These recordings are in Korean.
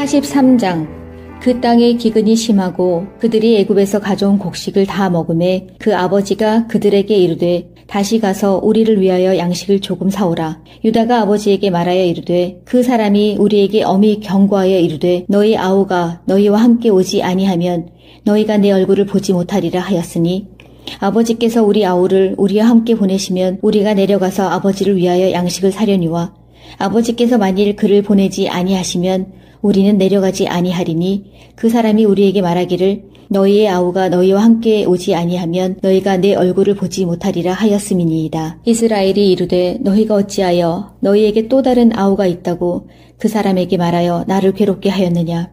43장. 그 땅의 기근이 심하고 그들이 애굽에서 가져온 곡식을 다 먹음에 그 아버지가 그들에게 이르되 다시 가서 우리를 위하여 양식을 조금 사오라. 유다가 아버지에게 말하여 이르되 그 사람이 우리에게 엄히 경고하여 이르되 너희 아우가 너희와 함께 오지 아니하면 너희가 내 얼굴을 보지 못하리라 하였으니 아버지께서 우리 아우를 우리와 함께 보내시면 우리가 내려가서 아버지를 위하여 양식을 사려니와 아버지께서 만일 그를 보내지 아니하시면 우리는 내려가지 아니하리니 그 사람이 우리에게 말하기를 너희의 아우가 너희와 함께 오지 아니하면 너희가 내 얼굴을 보지 못하리라 하였음이니이다. 이스라엘이 이르되 너희가 어찌하여 너희에게 또 다른 아우가 있다고 그 사람에게 말하여 나를 괴롭게 하였느냐.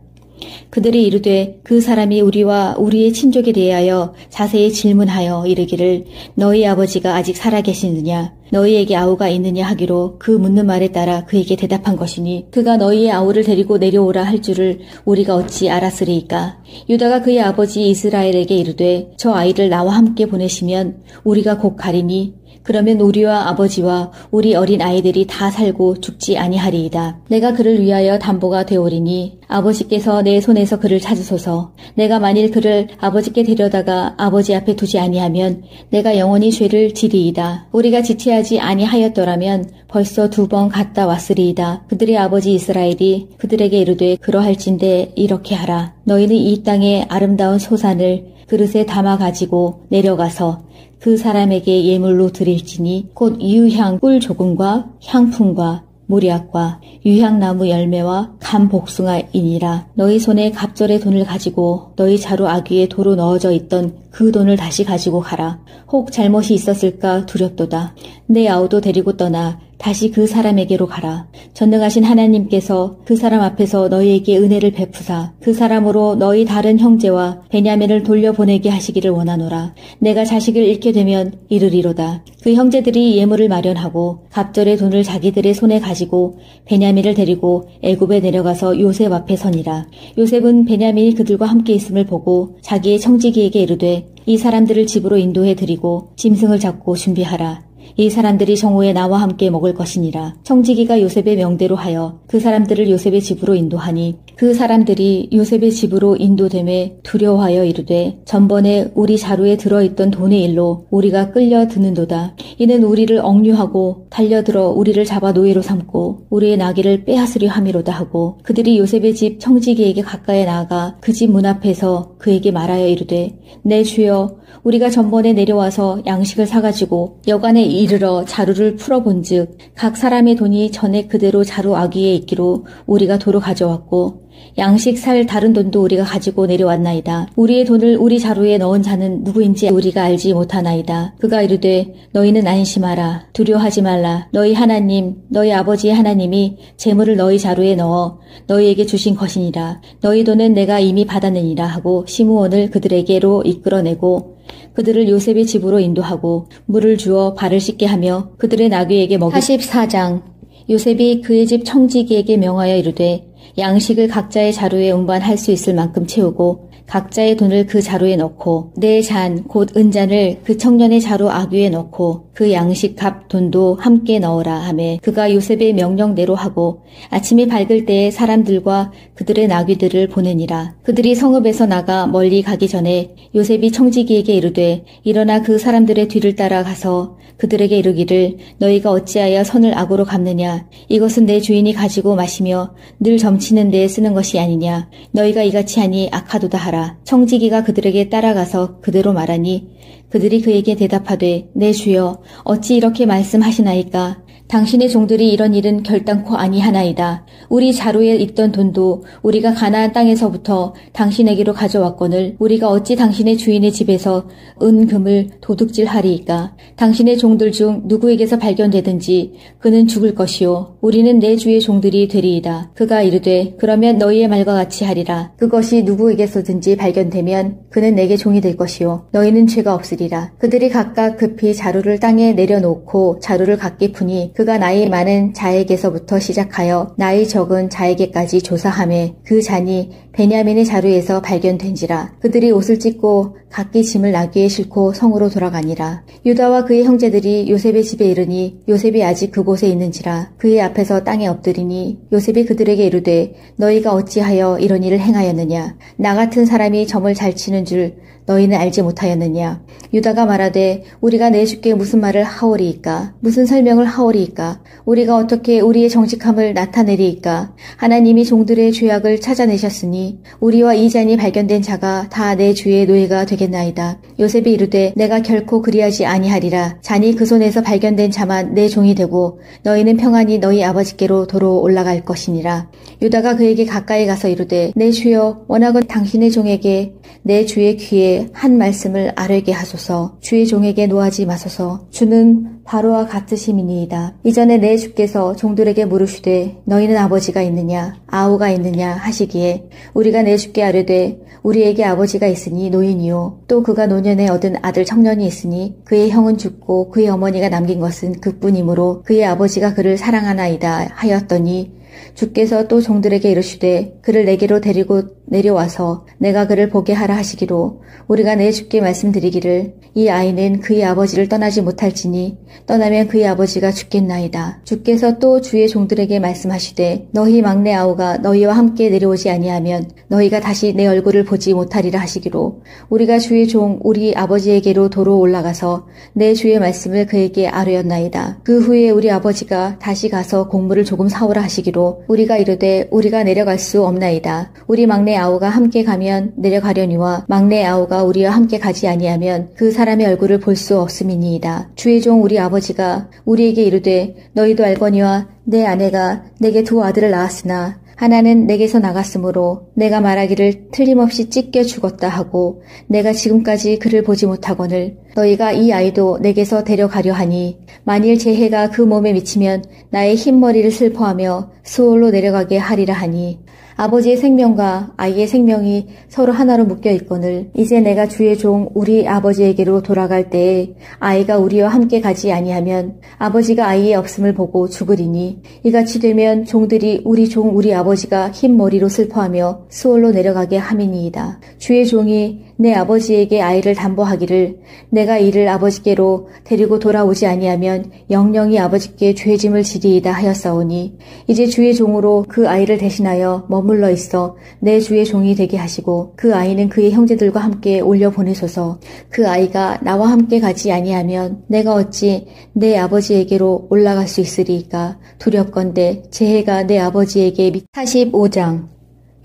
그들이 이르되 그 사람이 우리와 우리의 친족에 대하여 자세히 질문하여 이르기를 너희 아버지가 아직 살아계시느냐 너희에게 아우가 있느냐 하기로 그 묻는 말에 따라 그에게 대답한 것이니 그가 너희의 아우를 데리고 내려오라 할 줄을 우리가 어찌 알았으리이까. 유다가 그의 아버지 이스라엘에게 이르되 저 아이를 나와 함께 보내시면 우리가 곧 가리니 그러면 우리와 아버지와 우리 어린 아이들이 다 살고 죽지 아니하리이다. 내가 그를 위하여 담보가 되오리니 아버지께서 내 손에서 그를 찾으소서. 내가 만일 그를 아버지께 데려다가 아버지 앞에 두지 아니하면 내가 영원히 죄를 지리이다. 우리가 지체하지 아니하였더라면 벌써 2번 갔다 왔으리이다. 그들의 아버지 이스라엘이 그들에게 이르되 그러할진대 이렇게 하라. 너희는 이 땅의 아름다운 소산을 그릇에 담아 가지고 내려가서 그 사람에게 예물로 드릴지니 곧 유향 꿀 조금과 향품과 무략과 유향나무 열매와 감 복숭아이니라. 너희 손에 갑절의 돈을 가지고 너희 자루 아귀에 도로 넣어져 있던 그 돈을 다시 가지고 가라. 혹 잘못이 있었을까 두렵도다. 내 아우도 데리고 떠나 다시 그 사람에게로 가라. 전능하신 하나님께서 그 사람 앞에서 너희에게 은혜를 베푸사 그 사람으로 너희 다른 형제와 베냐민을 돌려보내게 하시기를 원하노라. 내가 자식을 잃게 되면 이르리로다. 그 형제들이 예물을 마련하고 갑절의 돈을 자기들의 손에 가지고 베냐민을 데리고 애굽에 내려가서 요셉 앞에 서니라. 요셉은 베냐민이 그들과 함께 있음을 보고 자기의 청지기에게 이르되 이 사람들을 집으로 인도해 드리고 짐승을 잡고 준비하라. 이 사람들이 정오에 나와 함께 먹을 것이니라. 청지기가 요셉의 명대로 하여 그 사람들을 요셉의 집으로 인도하니 그 사람들이 요셉의 집으로 인도됨에 두려워하여 이르되 전번에 우리 자루에 들어있던 돈의 일로 우리가 끌려 드는도다. 이는 우리를 억류하고 달려들어 우리를 잡아 노예로 삼고 우리의 나귀를 빼앗으려 함이로다 하고 그들이 요셉의 집 청지기에게 가까이 나아가 그 집 문 앞에서 그에게 말하여 이르되 내 주여 우리가 전번에 내려와서 양식을 사가지고 여간에 이르러 자루를 풀어본즉 각 사람의 돈이 전에 그대로 자루 아귀에 있기로 우리가 도로 가져왔고 양식 살 다른 돈도 우리가 가지고 내려왔나이다. 우리의 돈을 우리 자루에 넣은 자는 누구인지 우리가 알지 못하나이다. 그가 이르되 너희는 안심하라. 두려워하지 말라. 너희 하나님 너희 아버지의 하나님이 재물을 너희 자루에 넣어 너희에게 주신 것이니라. 너희 돈은 내가 이미 받았느니라 하고 시므온을 그들에게로 이끌어내고 그들을 요셉의 집으로 인도하고 물을 주어 발을 씻게 하며 그들의 나귀에게 먹이 44장. 요셉이 그의 집 청지기에게 명하여 이르되 양식을 각자의 자루에 운반할 수 있을 만큼 채우고 각자의 돈을 그 자루에 넣고 내 잔 곧 은잔을 그 청년의 자루 아귀에 넣고 그 양식 값 돈도 함께 넣으라 하매 그가 요셉의 명령대로 하고 아침이 밝을 때에 사람들과 그들의 나귀들을 보내니라. 그들이 성읍에서 나가 멀리 가기 전에 요셉이 청지기에게 이르되 일어나 그 사람들의 뒤를 따라가서 그들에게 이르기를 너희가 어찌하여 선을 악으로 갚느냐. 이것은 내 주인이 가지고 마시며 늘 점치는 데에 쓰는 것이 아니냐. 너희가 이같이 하니 악하도다 하라. 청지기가 그들에게 따라가서 그대로 말하니 그들이 그에게 대답하되 내 주여 어찌 이렇게 말씀하시나이까. 당신의 종들이 이런 일은 결단코 아니하나이다. 우리 자루에 있던 돈도 우리가 가나안 땅에서부터 당신에게로 가져왔거늘 우리가 어찌 당신의 주인의 집에서 은금을 도둑질하리이까. 당신의 종들 중 누구에게서 발견되든지 그는 죽을 것이요 우리는 내 주의 종들이 되리이다. 그가 이르되 그러면 너희의 말과 같이 하리라. 그것이 누구에게서든지 발견되면 그는 내게 종이 될 것이요 너희는 죄가 없으리라. 아들이라. 그들이 각각 급히 자루를 땅에 내려놓고 자루를 각기 푸니 그가 나이 많은 자에게서부터 시작하여 나이 적은 자에게까지 조사하매 그 잔이 베냐민의 자루에서 발견된지라. 그들이 옷을 찢고 각기 짐을 나귀에 싣고 성으로 돌아가니라. 유다와 그의 형제들이 요셉의 집에 이르니 요셉이 아직 그곳에 있는지라. 그의 앞에서 땅에 엎드리니 요셉이 그들에게 이르되 너희가 어찌하여 이런 일을 행하였느냐. 나 같은 사람이 점을 잘 치는 줄 너희는 알지 못하였느냐. 유다가 말하되 우리가 내 주께 무슨 말을 하오리이까. 무슨 설명을 하오리이까. 우리가 어떻게 우리의 정직함을 나타내리이까. 하나님이 종들의 죄악을 찾아내셨으니 우리와 이 잔이 발견된 자가 다 내 주의 노예가 되겠나이다. 요셉이 이르되 내가 결코 그리하지 아니하리라. 잔이 그 손에서 발견된 자만 내 종이 되고 너희는 평안히 너희 아버지께로 도로 올라갈 것이니라. 유다가 그에게 가까이 가서 이르되 내 주여 원하건 당신의 종에게 내 주의 귀에 한 말씀을 아뢰게 하소서. 주의 종에게 노하지 마소서. 주는 바로와 같으심이니이다. 이전에 내 주께서 종들에게 물으시되 너희는 아버지가 있느냐 아우가 있느냐 하시기에 우리가 내 주께 아뢰되 우리에게 아버지가 있으니 노인이요 또 그가 노년에 얻은 아들 청년이 있으니 그의 형은 죽고 그의 어머니가 남긴 것은 그뿐이므로 그의 아버지가 그를 사랑하나이다 하였더니 주께서 또 종들에게 이르시되 그를 내게로 데리고 내려와서 내가 그를 보게 하라 하시기로 우리가 내 주께 말씀드리기를 이 아이는 그의 아버지를 떠나지 못할지니 떠나면 그의 아버지가 죽겠나이다. 주께서 또 주의 종들에게 말씀하시되 너희 막내 아우가 너희와 함께 내려오지 아니하면 너희가 다시 내 얼굴을 보지 못하리라 하시기로 우리가 주의 종 우리 아버지에게로 도로 올라가서 내 주의 말씀을 그에게 아뢰었나이다. 그 후에 우리 아버지가 다시 가서 곡물을 조금 사오라 하시기로 우리가 이르되 우리가 내려갈 수 없나이다. 우리 막내 아우가 함께 가면 내려가려니와 막내 아우가 우리와 함께 가지 아니하면 그 사람의 얼굴을 볼 수 없음이니이다. 주의 종 우리 아버지가 우리에게 이르되 너희도 알거니와 내 아내가 내게 두 아들을 낳았으나 하나는 내게서 나갔으므로 내가 말하기를 틀림없이 찢겨 죽었다 하고 내가 지금까지 그를 보지 못하거늘 너희가 이 아이도 내게서 데려가려 하니 만일 제 해가 그 몸에 미치면 나의 흰머리를 슬퍼하며 수월로 내려가게 하리라 하니 아버지의 생명과 아이의 생명이 서로 하나로 묶여 있거늘 이제 내가 주의 종 우리 아버지에게로 돌아갈 때에 아이가 우리와 함께 가지 아니하면 아버지가 아이의 없음을 보고 죽으리니 이같이 되면 종들이 우리 종 우리 아버지가 흰 머리로 슬퍼하며 수월로 내려가게 함이니이다. 주의 종이 내 아버지에게 아이를 담보하기를 내가 이를 아버지께로 데리고 돌아오지 아니하면 영영이 아버지께 죄짐을 지리이다 하였사오니 이제 주의 종으로 그 아이를 대신하여 머물러 있어 내 주의 종이 되게 하시고 그 아이는 그의 형제들과 함께 올려 보내소서. 그 아이가 나와 함께 가지 아니하면 내가 어찌 내 아버지에게로 올라갈 수 있으리이까. 두렵건대 제 해가 내 아버지에게 45장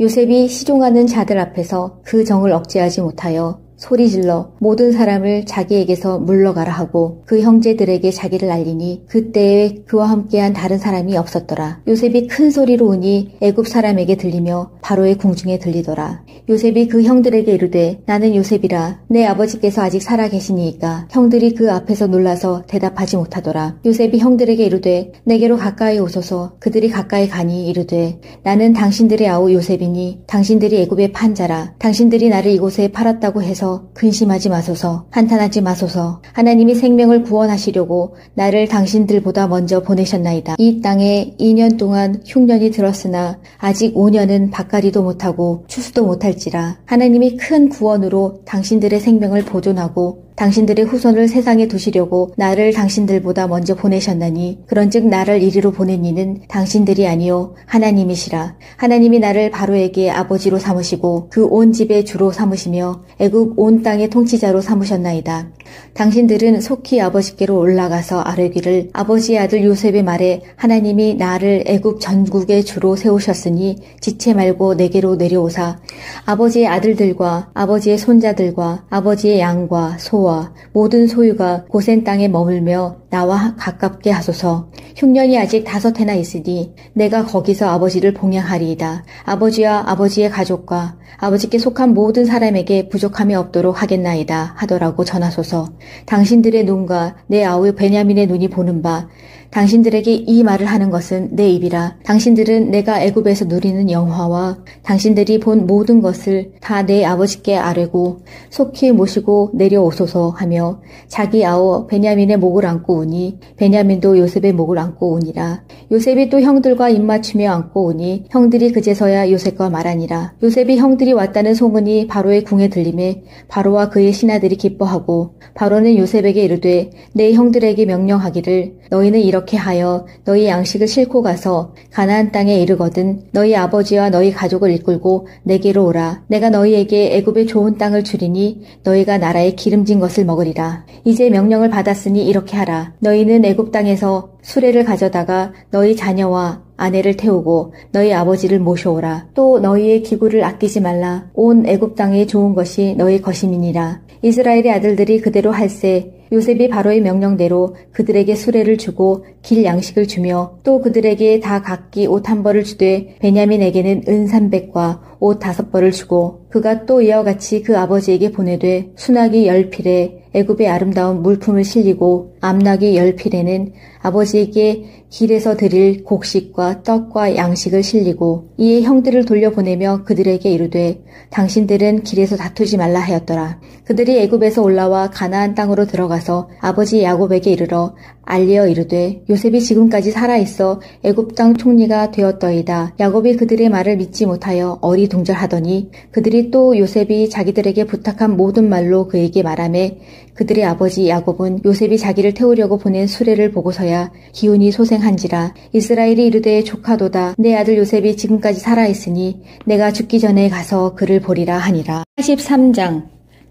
요셉이 시종하는 자들 앞에서 그 정을 억제하지 못하여 소리질러 모든 사람을 자기에게서 물러가라 하고 그 형제들에게 자기를 알리니 그때에 그와 함께한 다른 사람이 없었더라. 요셉이 큰 소리로 우니 애굽 사람에게 들리며 바로의 궁중에 들리더라. 요셉이 그 형들에게 이르되 나는 요셉이라. 내 아버지께서 아직 살아 계시니이까. 형들이 그 앞에서 놀라서 대답하지 못하더라. 요셉이 형들에게 이르되 내게로 가까이 오소서. 그들이 가까이 가니 이르되 나는 당신들의 아우 요셉이니 당신들이 애굽의 판자라. 당신들이 나를 이곳에 팔았다고 해서 근심하지 마소서. 한탄하지 마소서. 하나님이 생명을 구원하시려고 나를 당신들보다 먼저 보내셨나이다. 이 땅에 2년 동안 흉년이 들었으나 아직 5년은 밭가리도 못하고 추수도 못할지라. 하나님이 큰 구원으로 당신들의 생명을 보존하고 당신들의 후손을 세상에 두시려고 나를 당신들보다 먼저 보내셨나니 그런즉 나를 이리로 보낸 이는 당신들이 아니요 하나님이시라. 하나님이 나를 바로에게 아버지로 삼으시고 그 온 집의 주로 삼으시며 애굽 온 땅의 통치자로 삼으셨나이다. 당신들은 속히 아버지께로 올라가서 아뢰기를 아버지의 아들 요셉의 말에 하나님이 나를 애굽 전국의 주로 세우셨으니 지체 말고 내게로 내려오사 아버지의 아들들과 아버지의 손자들과 아버지의 양과 소와 모든 소유가 고센 땅에 머물며 나와 가깝게 하소서. 흉년이 아직 5해나 있으니 내가 거기서 아버지를 봉양하리이다. 아버지와 아버지의 가족과 아버지께 속한 모든 사람에게 부족함이 없도록 하겠나이다 하더라고 전하소서. 당신들의 눈과 내 아우 베냐민의 눈이 보는 바 당신들에게 이 말을 하는 것은 내 입이라. 당신들은 내가 애굽에서 누리는 영화와 당신들이 본 모든 것을 다 내 아버지께 아뢰고 속히 모시고 내려오소서 하며 자기 아우 베냐민의 목을 안고 오니 베냐민도 요셉의 목을 안고 오니라. 요셉이 또 형들과 입맞추며 안고 오니 형들이 그제서야 요셉과 말하니라. 요셉이 형들이 왔다는 소문이 바로의 궁에 들림에 바로와 그의 신하들이 기뻐하고 바로는 요셉에게 이르되 내 형들에게 명령하기를 너희는 이렇게 하여 너희 양식을 싣고 가서 가나안 땅에 이르거든 너희 아버지와 너희 가족을 이끌고 내게로 오라. 내가 너희에게 애굽의 좋은 땅을 주리니 너희가 나라에 기름진 것을 먹으리라. 이제 명령을 받았으니 이렇게 하라. 너희는 애굽 땅에서 수레를 가져다가 너희 자녀와 아내를 태우고 너희 아버지를 모셔오라. 또 너희의 기구를 아끼지 말라. 온 애굽 땅에 좋은 것이 너희 것임이니라. 이스라엘의 아들들이 그대로 할세 요셉이 바로의 명령대로 그들에게 수레를 주고 길 양식을 주며 또 그들에게 다 각기 옷 한 벌을 주되 베냐민에게는 은 300과 옷 5벌을 주고 그가 또 이와 같이 그 아버지에게 보내되 수나기 10필에 애굽의 아름다운 물품을 실리고 암나기 10필에는 아버지에게 길에서 드릴 곡식과 떡과 양식을 실리고 이에 형들을 돌려보내며 그들에게 이르되 당신들은 길에서 다투지 말라 하였더라. 그들이 애굽에서 올라와 가나안 땅으로 들어가서 아버지 야곱에게 이르러 알리어 이르되 요셉이 지금까지 살아있어 애굽 땅 총리가 되었더이다. 야곱이 그들의 말을 믿지 못하여 어리둥절하더니 그들이 또 요셉이 자기들에게 부탁한 모든 말로 그에게 말하매 그들의 아버지 야곱은 요셉이 자기를 태우려고 보낸 수레를 보고서야 기운이 소생한지라. 이스라엘이 이르되 조카도다. 내 아들 요셉이 지금까지 살아있으니 내가 죽기 전에 가서 그를 보리라 하니라. 43장.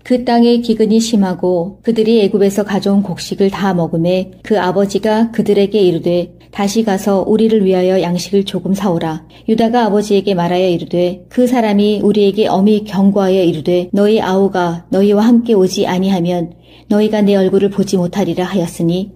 그 땅의 기근이 심하고 그들이 애굽에서 가져온 곡식을 다 먹음에 그 아버지가 그들에게 이르되 다시 가서 우리를 위하여 양식을 조금 사오라. 유다가 아버지에게 말하여 이르되 그 사람이 우리에게 엄히 경고하여 이르되 너희 아우가 너희와 함께 오지 아니하면 너희가 내 얼굴을 보지 못하리라 하였으니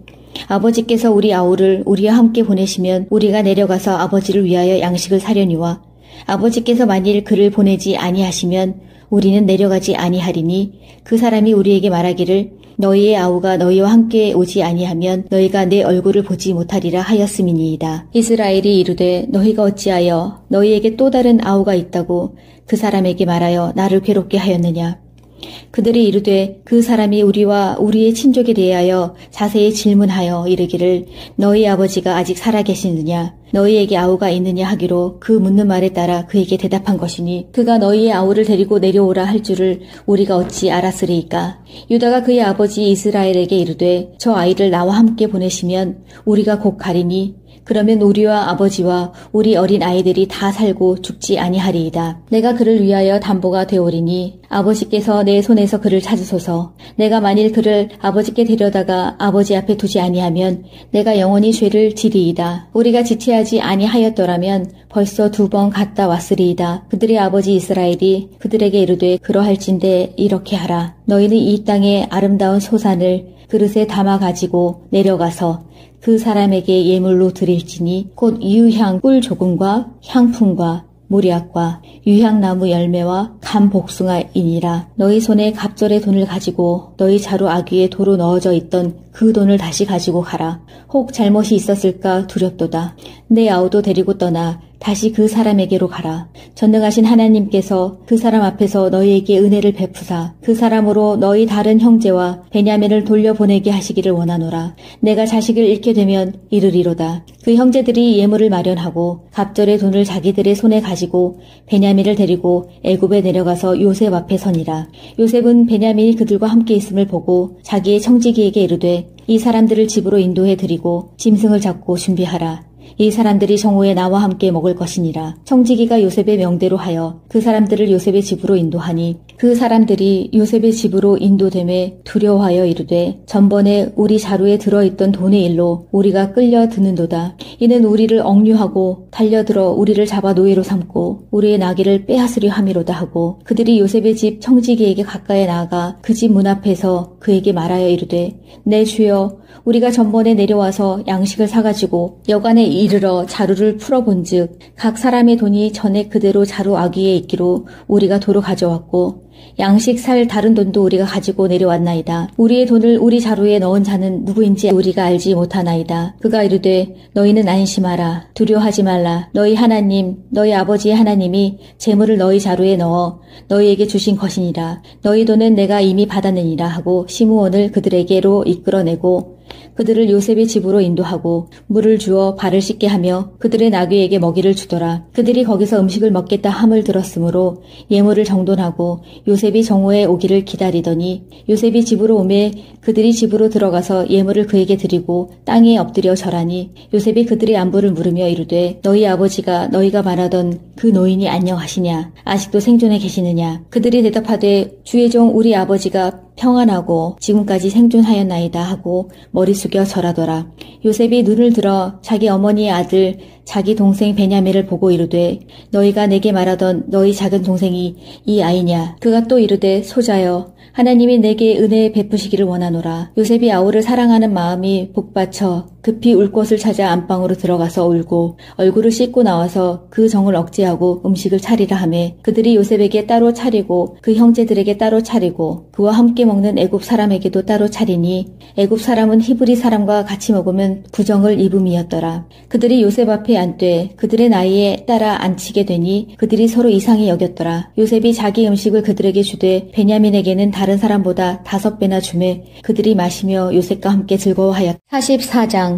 아버지께서 우리 아우를 우리와 함께 보내시면 우리가 내려가서 아버지를 위하여 양식을 사려니와 아버지께서 만일 그를 보내지 아니하시면 우리는 내려가지 아니하리니 그 사람이 우리에게 말하기를 너희의 아우가 너희와 함께 오지 아니하면 너희가 내 얼굴을 보지 못하리라 하였음이니이다. 이스라엘이 이르되 너희가 어찌하여 너희에게 또 다른 아우가 있다고 그 사람에게 말하여 나를 괴롭게 하였느냐. 그들이 이르되 그 사람이 우리와 우리의 친족에 대하여 자세히 질문하여 이르기를 너희 아버지가 아직 살아계시느냐 너희에게 아우가 있느냐 하기로 그 묻는 말에 따라 그에게 대답한 것이니 그가 너희의 아우를 데리고 내려오라 할 줄을 우리가 어찌 알았으리이까. 유다가 그의 아버지 이스라엘에게 이르되 저 아이를 나와 함께 보내시면 우리가 곧 가리니 그러면 우리와 아버지와 우리 어린 아이들이 다 살고 죽지 아니하리이다. 내가 그를 위하여 담보가 되오리니 아버지께서 내 손에서 그를 찾으소서. 내가 만일 그를 아버지께 데려다가 아버지 앞에 두지 아니하면 내가 영원히 죄를 지리이다. 우리가 지체하지 아니하였더라면 벌써 2번 갔다 왔으리이다. 그들의 아버지 이스라엘이 그들에게 이르되 그러할진대 이렇게 하라. 너희는 이 땅의 아름다운 소산을 그릇에 담아 가지고 내려가서 그 사람에게 예물로 드릴지니 곧 유향 꿀 조금과 향품과 모략과 유향나무 열매와 감 복숭아이니라. 너희 손에 갑절의 돈을 가지고 너희 자루 아귀에 도로 넣어져 있던 그 돈을 다시 가지고 가라. 혹 잘못이 있었을까 두렵도다. 내 아우도 데리고 떠나 다시 그 사람에게로 가라. 전능하신 하나님께서 그 사람 앞에서 너희에게 은혜를 베푸사 그 사람으로 너희 다른 형제와 베냐민을 돌려보내게 하시기를 원하노라. 내가 자식을 잃게 되면 이르리로다. 그 형제들이 예물을 마련하고 갑절의 돈을 자기들의 손에 가지고 베냐민을 데리고 애굽에 내려가서 요셉 앞에 서니라. 요셉은 베냐민이 그들과 함께 있음을 보고 자기의 청지기에게 이르되 이 사람들을 집으로 인도해 드리고 짐승을 잡고 준비하라. 이 사람들이 정오에 나와 함께 먹을 것이니라. 청지기가 요셉의 명대로 하여 그 사람들을 요셉의 집으로 인도하니 그 사람들이 요셉의 집으로 인도됨에 두려워하여 이르되 전번에 우리 자루에 들어있던 돈의 일로 우리가 끌려 드는도다. 이는 우리를 억류하고 달려들어 우리를 잡아 노예로 삼고 우리의 나귀를 빼앗으려 함이로다 하고 그들이 요셉의 집 청지기에게 가까이 나아가 그 집 문 앞에서 그에게 말하여 이르되 내 주여 우리가 전번에 내려와서 양식을 사가지고 여간에 이르러 자루를 풀어본즉 각 사람의 돈이 전에 그대로 자루 아귀에 있기로 우리가 도로 가져왔고 양식 살 다른 돈도 우리가 가지고 내려왔나이다. 우리의 돈을 우리 자루에 넣은 자는 누구인지 우리가 알지 못하나이다. 그가 이르되 너희는 안심하라. 두려워하지 말라. 너희 하나님 너희 아버지의 하나님이 재물을 너희 자루에 넣어 너희에게 주신 것이니라. 너희 돈은 내가 이미 받았느니라 하고 시므온을 그들에게로 이끌어내고 그들을 요셉의 집으로 인도하고 물을 주어 발을 씻게 하며 그들의 나귀에게 먹이를 주더라. 그들이 거기서 음식을 먹겠다 함을 들었으므로 예물을 정돈하고 요셉이 정오에 오기를 기다리더니 요셉이 집으로 오매 그들이 집으로 들어가서 예물을 그에게 드리고 땅에 엎드려 절하니 요셉이 그들의 안부를 물으며 이르되 너희 아버지가 너희가 말하던 그 노인이 안녕하시냐? 아직도 생존해 계시느냐? 그들이 대답하되 주의 종 우리 아버지가 평안하고 지금까지 생존하였나이다 하고 머리 숙여 절하더라. 요셉이 눈을 들어 자기 어머니의 아들 자기 동생 베냐민을 보고 이르되 너희가 내게 말하던 너희 작은 동생이 이 아이냐? 그가 또 이르되 소자여 하나님이 내게 은혜 베푸시기를 원하노라. 요셉이 아우를 사랑하는 마음이 복받쳐 급히 울 곳을 찾아 안방으로 들어가서 울고 얼굴을 씻고 나와서 그 정을 억제하고 음식을 차리라 하매 그들이 요셉에게 따로 차리고 그 형제들에게 따로 차리고 그와 함께 먹는 애굽 사람에게도 따로 차리니 애굽 사람은 히브리 사람과 같이 먹으면 부정을 입음이었더라. 그들이 요셉 앞에 앉되 그들의 나이에 따라 앉히게 되니 그들이 서로 이상히 여겼더라. 요셉이 자기 음식을 그들에게 주되 베냐민에게는 다른 사람보다 5배나 주매 그들이 마시며 요셉과 함께 즐거워하였다. 44장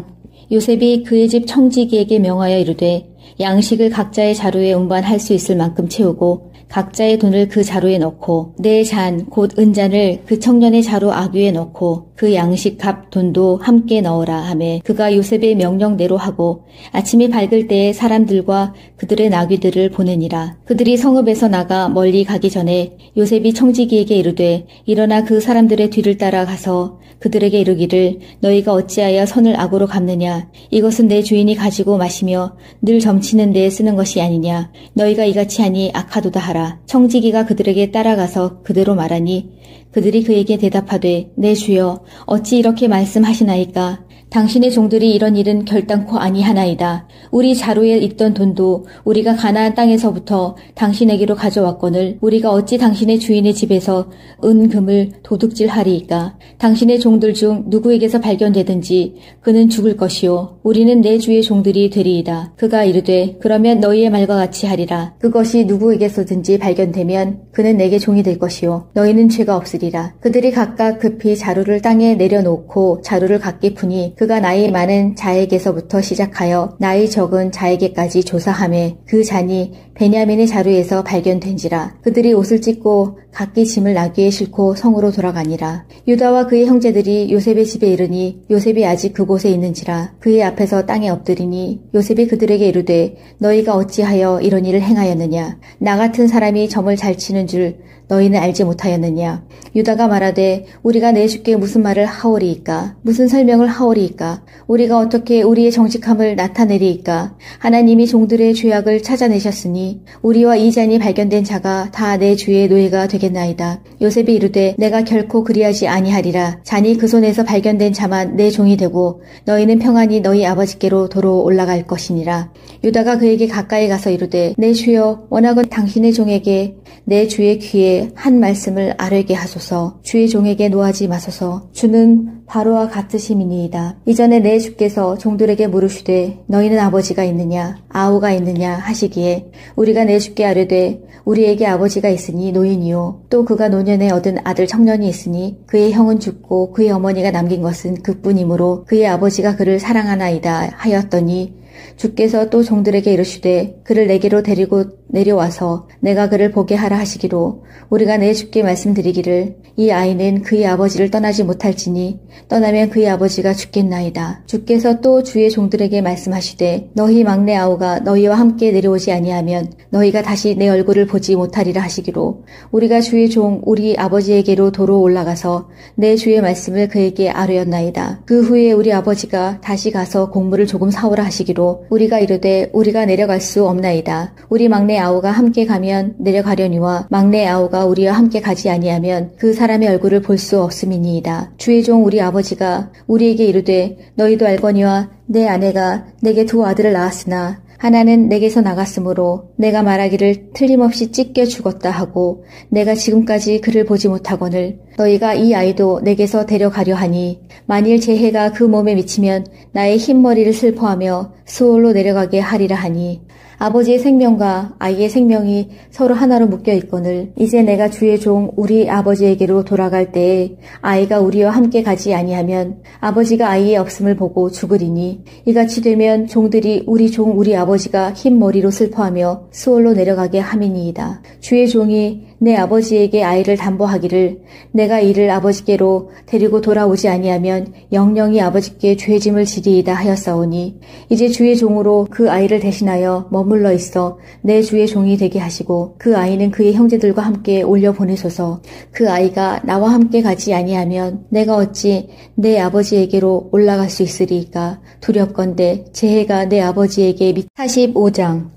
요셉이 그의 집 청지기에게 명하여 이르되 양식을 각자의 자루에 운반할 수 있을 만큼 채우고 각자의 돈을 그 자루에 넣고 내 잔 곧 은잔을 그 청년의 자루 아귀에 넣고 그 양식 값 돈도 함께 넣으라 하매 그가 요셉의 명령대로 하고 아침이 밝을 때에 사람들과 그들의 나귀들을 보내니라. 그들이 성읍에서 나가 멀리 가기 전에 요셉이 청지기에게 이르되 일어나 그 사람들의 뒤를 따라가서 그들에게 이르기를 너희가 어찌하여 선을 악으로 갚느냐? 이것은 내 주인이 가지고 마시며 늘 점치는 데에 쓰는 것이 아니냐? 너희가 이같이 하니 악하도다 하라. 청지기가 그들에게 따라가서 그대로 말하니 그들이 그에게 대답하되 내 주여 어찌 이렇게 말씀하시나이까? 당신의 종들이 이런 일은 결단코 아니하나이다. 우리 자루에 있던 돈도 우리가 가나안 땅에서부터 당신에게로 가져왔거늘 우리가 어찌 당신의 주인의 집에서 은금을 도둑질하리이까? 당신의 종들 중 누구에게서 발견되든지 그는 죽을 것이요 우리는 내 주의 종들이 되리이다. 그가 이르되 그러면 너희의 말과 같이 하리라. 그것이 누구에게서든지 발견되면 그는 내게 종이 될 것이요 너희는 죄가 없으리라. 그들이 각각 급히 자루를 땅에 내려놓고 자루를 각기 푸니 그가 나이 많은 자에게서부터 시작하여 나이 적은 자에게까지 조사하매 그 잔이 베냐민의 자루에서 발견된지라. 그들이 옷을 찢고 각기 짐을 나귀에 싣고 성으로 돌아가니라. 유다와 그의 형제들이 요셉의 집에 이르니 요셉이 아직 그곳에 있는지라. 그의 앞에서 땅에 엎드리니 요셉이 그들에게 이르되 너희가 어찌하여 이런 일을 행하였느냐? 나 같은 사람이 점을 잘 치는 줄 너희는 알지 못하였느냐? 유다가 말하되 우리가 내 주께 무슨 말을 하오리이까? 무슨 설명을 하오리이까? 우리가 어떻게 우리의 정직함을 나타내리이까? 하나님이 종들의 죄악을 찾아내셨으니 우리와 이 잔이 발견된 자가 다 내 주의 노예가 되겠나이다. 요셉이 이르되 내가 결코 그리하지 아니하리라. 잔이 그 손에서 발견된 자만 내 종이 되고 너희는 평안히 너희 아버지께로 도로 올라갈 것이니라. 유다가 그에게 가까이 가서 이르되 내 주여 원하건 당신의 종에게 내 주의 귀에 한 말씀을 아뢰게 하소서. 주의 종에게 노하지 마소서. 주는 바로와 같으심이니이다. 이전에 내 주께서 종들에게 물으시되 너희는 아버지가 있느냐 아우가 있느냐 하시기에 우리가 내 주께 아뢰되 우리에게 아버지가 있으니 노인이요 또 그가 노년에 얻은 아들 청년이 있으니 그의 형은 죽고 그의 어머니가 남긴 것은 그뿐이므로 그의 아버지가 그를 사랑하나이다 하였더니 주께서 또 종들에게 이르시되 그를 내게로 데리고 내려와서 내가 그를 보게 하라 하시기로 우리가 내 주께 말씀드리기를 이 아이는 그의 아버지를 떠나지 못할지니 떠나면 그의 아버지가 죽겠나이다. 주께서 또 주의 종들에게 말씀하시되 너희 막내 아우가 너희와 함께 내려오지 아니하면 너희가 다시 내 얼굴을 보지 못하리라 하시기로 우리가 주의 종 우리 아버지에게로 도로 올라가서 내 주의 말씀을 그에게 아뢰었나이다. 그 후에 우리 아버지가 다시 가서 곡물을 조금 사오라 하시기로 우리가 이르되 우리가 내려갈 수 없나이다. 우리 막내 아우가 함께 가면 내려가려니와 막내 아우가 우리와 함께 가지 아니하면 그 사람의 얼굴을 볼 수 없음이니이다. 주의 종 우리 아버지가 우리에게 이르되 너희도 알거니와 내 아내가 내게 두 아들을 낳았으나 하나는 내게서 나갔으므로 내가 말하기를 틀림없이 찢겨 죽었다 하고 내가 지금까지 그를 보지 못하거늘 너희가 이 아이도 내게서 데려가려 하니 만일 제 해가 그 몸에 미치면 나의 흰머리를 슬퍼하며 수월로 내려가게 하리라 하니 아버지의 생명과 아이의 생명이 서로 하나로 묶여 있거늘 이제 내가 주의 종 우리 아버지에게로 돌아갈 때에 아이가 우리와 함께 가지 아니하면 아버지가 아이의 없음을 보고 죽으리니 이같이 되면 종들이 우리 종 우리 아버지가 흰 머리로 슬퍼하며 수월로 내려가게 함이니이다. 주의 종이 내 아버지에게 아이를 담보하기를 내가 이를 아버지께로 데리고 돌아오지 아니하면 영영이 아버지께 죄짐을 지리이다 하였사오니 이제 주의 종으로 그 아이를 대신하여 머물러 있어 내 주의 종이 되게 하시고 그 아이는 그의 형제들과 함께 올려 보내소서. 그 아이가 나와 함께 가지 아니하면 내가 어찌 내 아버지에게로 올라갈 수 있으리이까. 두렵건대 제 해가 내 아버지에게 45장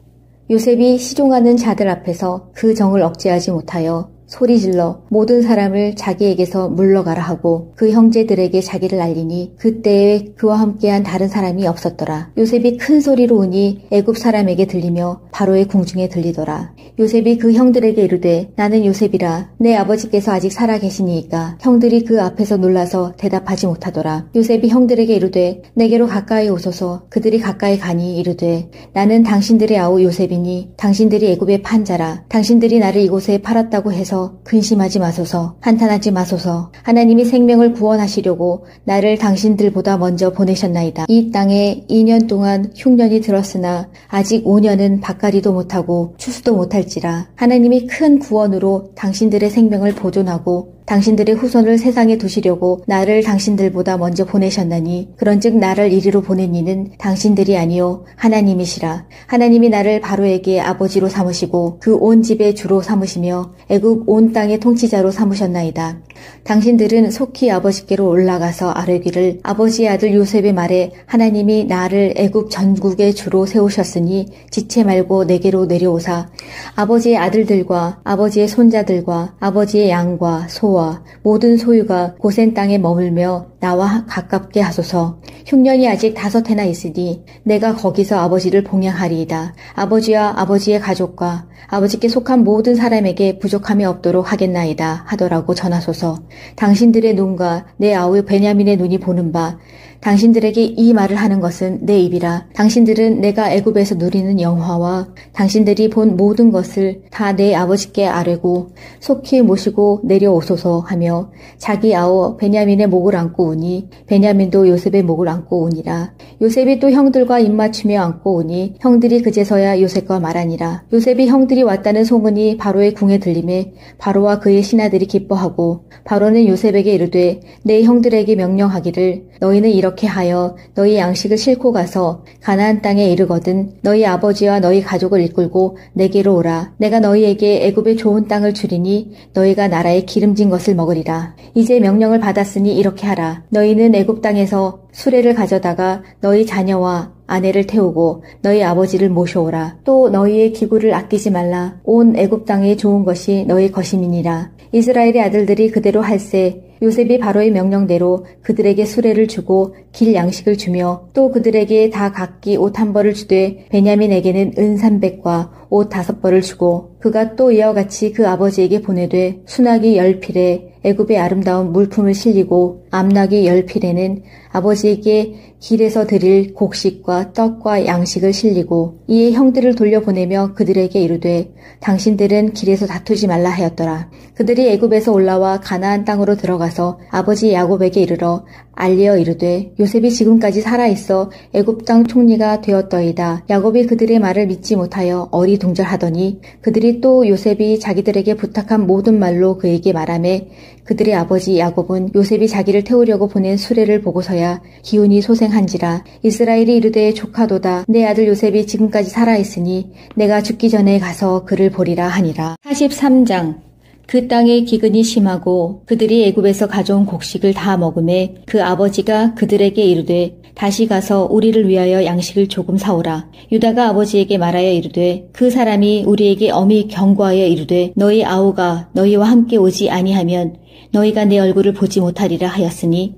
요셉이 시종하는 자들 앞에서 그 정을 억제하지 못하여 소리질러 모든 사람을 자기에게서 물러가라 하고 그 형제들에게 자기를 알리니 그때에 그와 함께한 다른 사람이 없었더라. 요셉이 큰 소리로 우니 애굽 사람에게 들리며 바로의 궁중에 들리더라. 요셉이 그 형들에게 이르되 나는 요셉이라. 내 아버지께서 아직 살아 계시니이까. 형들이 그 앞에서 놀라서 대답하지 못하더라. 요셉이 형들에게 이르되 내게로 가까이 오소서. 그들이 가까이 가니 이르되 나는 당신들의 아우 요셉이니 당신들이 애굽의 판자라. 당신들이 나를 이곳에 팔았다고 해서 근심하지 마소서. 한탄하지 마소서. 하나님이 생명을 구원하시려고 나를 당신들보다 먼저 보내셨나이다. 이 땅에 2년 동안 흉년이 들었으나 아직 5년은 밭가리도 못하고 추수도 못할지라. 하나님이 큰 구원으로 당신들의 생명을 보존하고 당신들의 후손을 세상에 두시려고 나를 당신들보다 먼저 보내셨나니 그런즉 나를 이리로 보낸 이는 당신들이 아니요 하나님이시라. 하나님이 나를 바로에게 아버지로 삼으시고 그 온 집의 주로 삼으시며 애굽 온 땅의 통치자로 삼으셨나이다. 당신들은 속히 아버지께로 올라가서 아뢰기를 아버지의 아들 요셉의 말에 하나님이 나를 애굽 전국의 주로 세우셨으니 지체 말고 내게로 내려오사 아버지의 아들들과 아버지의 손자들과 아버지의 양과 소와 모든 소유가 고센 땅에 머물며 나와 가깝게 하소서. 흉년이 아직 5해나 있으니 내가 거기서 아버지를 봉양하리이다. 아버지와 아버지의 가족과 아버지께 속한 모든 사람에게 부족함이 없도록 하겠나이다 하더라고 전하소서. 당신들의 눈과 내 아우 베냐민의 눈이 보는 바 당신들에게 이 말을 하는 것은 내 입이라. 당신들은 내가 애굽에서 누리는 영화와 당신들이 본 모든 것을 다 내 아버지께 아뢰고 속히 모시고 내려오소서 하며 자기 아우 베냐민의 목을 안고 우니 베냐민도 요셉의 목을 안고 우니라. 요셉이 또 형들과 입맞추며 안고 우니 형들이 그제서야 요셉과 말하니라. 요셉이 형들이 왔다는 소문이 바로의 궁에 들림에 바로와 그의 신하들이 기뻐하고 바로는 요셉에게 이르되 내 형들에게 명령하기를 너희는 이렇게 하여 너희 양식을 싣고 가서 가나안 땅에 이르거든 너희 아버지와 너희 가족을 이끌고 내게로 오라. 내가 너희에게 애굽의 좋은 땅을 주리니 너희가 나라의 기름진 것을 먹으리라. 이제 명령을 받았으니 이렇게 하라. 너희는 애굽 땅에서 수레를 가져다가 너희 자녀와 아내를 태우고 너희 아버지를 모셔오라. 또 너희의 기구를 아끼지 말라. 온 애굽 땅에 좋은 것이 너희 것임이니라. 이스라엘의 아들들이 그대로 할세 요셉이 바로의 명령대로 그들에게 수레를 주고 길 양식을 주며 또 그들에게 다 각기 옷 1벌을 주되 베냐민에게는 은 300과 옷 5벌을 주고 그가 또 이와 같이 그 아버지에게 보내되 수나기 10필에 애굽의 아름다운 물품을 실리고 암나귀 10필에는 아버지에게 길에서 드릴 곡식과 떡과 양식을 실리고 이에 형들을 돌려보내며 그들에게 이르되 당신들은 길에서 다투지 말라 하였더라. 그들이 애굽에서 올라와 가나안 땅으로 들어가서 아버지 야곱에게 이르러 알리어 이르되 요셉이 지금까지 살아있어 애굽 땅 총리가 되었더이다. 야곱이 그들의 말을 믿지 못하여 어리둥절하더니 그들이 또 요셉이 자기들에게 부탁한 모든 말로 그에게 말하매 그들의 아버지 야곱은 요셉이 자기를 태우려고 보낸 수레를 보고서야 기운이 소생한지라. 이스라엘이 이르되 조카도다. 내 아들 요셉이 지금까지 살아있으니 내가 죽기 전에 가서 그를 보리라 하니라. 43장 그 땅의 기근이 심하고 그들이 애굽에서 가져온 곡식을 다 먹음에 그 아버지가 그들에게 이르되 다시 가서 우리를 위하여 양식을 조금 사오라. 유다가 아버지에게 말하여 이르되 그 사람이 우리에게 엄히 경고하여 이르되 너희 아우가 너희와 함께 오지 아니하면 너희가 내 얼굴을 보지 못하리라 하였으니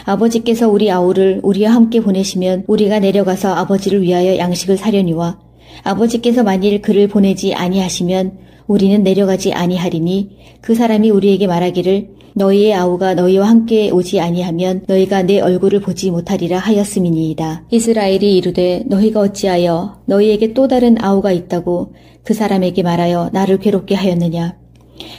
아버지께서 우리 아우를 우리와 함께 보내시면 우리가 내려가서 아버지를 위하여 양식을 사려니와 아버지께서 만일 그를 보내지 아니하시면 우리는 내려가지 아니하리니 그 사람이 우리에게 말하기를 너희의 아우가 너희와 함께 오지 아니하면 너희가 내 얼굴을 보지 못하리라 하였음이니이다. 이스라엘이 이르되 너희가 어찌하여 너희에게 또 다른 아우가 있다고 그 사람에게 말하여 나를 괴롭게 하였느냐.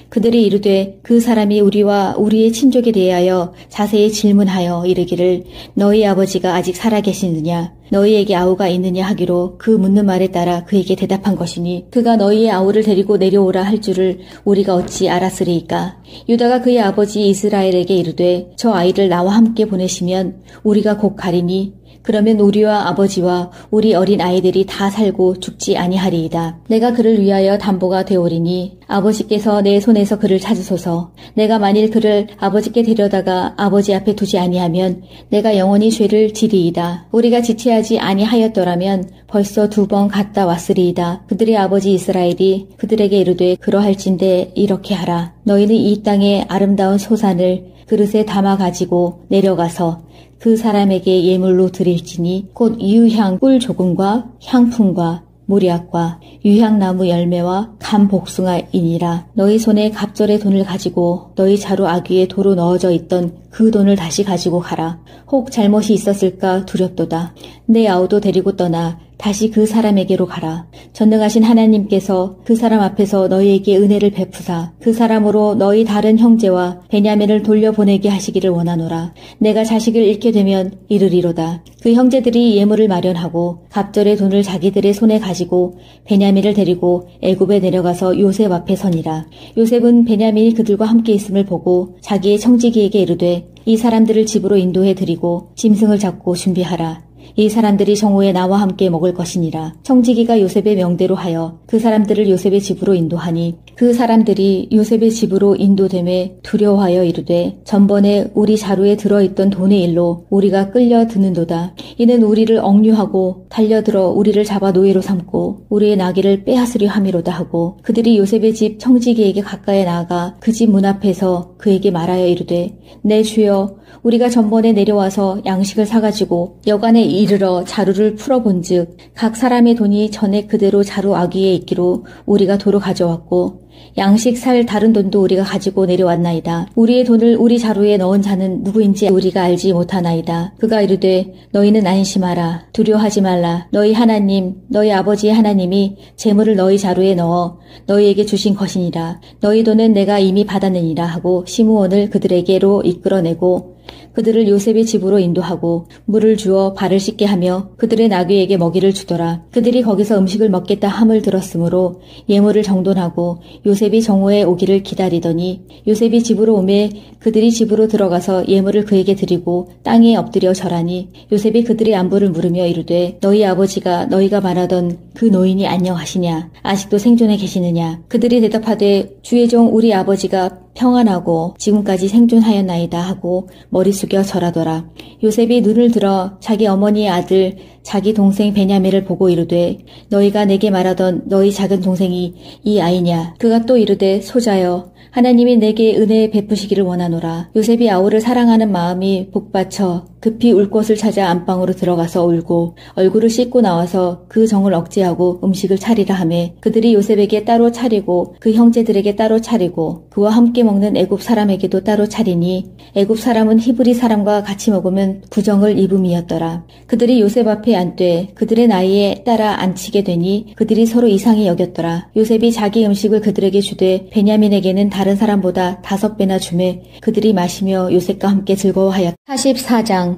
그들이 이르되 그 사람이 우리와 우리의 친족에 대하여 자세히 질문하여 이르기를 너희 아버지가 아직 살아계시느냐 너희에게 아우가 있느냐 하기로 그 묻는 말에 따라 그에게 대답한 것이니 그가 너희의 아우를 데리고 내려오라 할 줄을 우리가 어찌 알았으리이까. 유다가 그의 아버지 이스라엘에게 이르되 저 아이를 나와 함께 보내시면 우리가 곧 가리니 그러면 우리와 아버지와 우리 어린 아이들이 다 살고 죽지 아니하리이다. 내가 그를 위하여 담보가 되오리니 아버지께서 내 손에서 그를 찾으소서. 내가 만일 그를 아버지께 데려다가 아버지 앞에 두지 아니하면 내가 영원히 죄를 지리이다. 우리가 지체하지 아니하였더라면 벌써 2번 갔다 왔으리이다. 그들의 아버지 이스라엘이 그들에게 이르되 그러할진대 이렇게 하라. 너희는 이 땅의 아름다운 소산을 그릇에 담아 가지고 내려가서 그 사람에게 예물로 드릴지니 곧 유향 꿀 조금과 향품과 모략과 유향나무 열매와 감 복숭아이니라. 너희 손에 갑절의 돈을 가지고 너희 자루 아귀에 도로 넣어져 있던 그 돈을 다시 가지고 가라. 혹 잘못이 있었을까 두렵도다. 내 아우도 데리고 떠나 다시 그 사람에게로 가라. 전능하신 하나님께서 그 사람 앞에서 너희에게 은혜를 베푸사 그 사람으로 너희 다른 형제와 베냐민을 돌려보내게 하시기를 원하노라. 내가 자식을 잃게 되면 이르리로다. 그 형제들이 예물을 마련하고 갑절의 돈을 자기들의 손에 가지고 베냐민을 데리고 애굽에 내려가서 요셉 앞에 서니라. 요셉은 베냐민이 그들과 함께 있음을 보고 자기의 청지기에게 이르되 이 사람들을 집으로 인도해 드리고 짐승을 잡고 준비하라. 이 사람들이 정오에 나와 함께 먹을 것이니라. 청지기가 요셉의 명대로 하여 그 사람들을 요셉의 집으로 인도하니 그 사람들이 요셉의 집으로 인도됨에 두려워하여 이르되 전번에 우리 자루에 들어있던 돈의 일로 우리가 끌려 드는도다. 이는 우리를 억류하고 달려들어 우리를 잡아 노예로 삼고 우리의 나귀를 빼앗으려 함이로다 하고 그들이 요셉의 집 청지기에게 가까이 나아가 그 집 문 앞에서 그에게 말하여 이르되 내 주여 우리가 전번에 내려와서 양식을 사가지고 여간에 이르러 자루를 풀어본즉 각 사람의 돈이 전에 그대로 자루 아귀에 있기로 우리가 도로 가져왔고 양식 살 다른 돈도 우리가 가지고 내려왔나이다. 우리의 돈을 우리 자루에 넣은 자는 누구인지 우리가 알지 못하나이다. 그가 이르되 너희는 안심하라. 두려워하지 말라. 너희 하나님 너희 아버지의 하나님이 재물을 너희 자루에 넣어 너희에게 주신 것이니라. 너희 돈은 내가 이미 받았느니라 하고 시므온을 그들에게로 이끌어내고 그들을 요셉의 집으로 인도하고 물을 주어 발을 씻게 하며 그들의 나귀에게 먹이를 주더라. 그들이 거기서 음식을 먹겠다 함을 들었으므로 예물을 정돈하고 요셉이 정오에 오기를 기다리더니 요셉이 집으로 오매 그들이 집으로 들어가서 예물을 그에게 드리고 땅에 엎드려 절하니 요셉이 그들의 안부를 물으며 이르되 너희 아버지가 너희가 말하던 그 노인이 안녕하시냐? 아직도 생존해 계시느냐? 그들이 대답하되 주의 종 우리 아버지가 평안하고 지금까지 생존하였나이다 하고 머리 숙여 절하더라. 요셉이 눈을 들어 자기 어머니의 아들 자기 동생 베냐민을 보고 이르되 너희가 내게 말하던 너희 작은 동생이 이 아이냐? 그가 또 이르되 소자여 하나님이 내게 은혜 베푸시기를 원하노라. 요셉이 아우를 사랑하는 마음이 복받쳐 급히 울 곳을 찾아 안방으로 들어가서 울고 얼굴을 씻고 나와서 그 정을 억제하고 음식을 차리라 하매 그들이 요셉에게 따로 차리고 그 형제들에게 따로 차리고 그와 함께 먹는 애굽 사람에게도 따로 차리니 애굽 사람은 히브리 사람과 같이 먹으면 부정을 입음이었더라. 그들이 요셉 앞에 앉되 그들의 나이에 따라 앉히게 되니 그들이 서로 이상히 여겼더라. 요셉이 자기 음식을 그들에게 주되 베냐민에게는 다른 사람보다 5배나 주매 그들이 마시며 요셉과 함께 즐거워하였다. 44장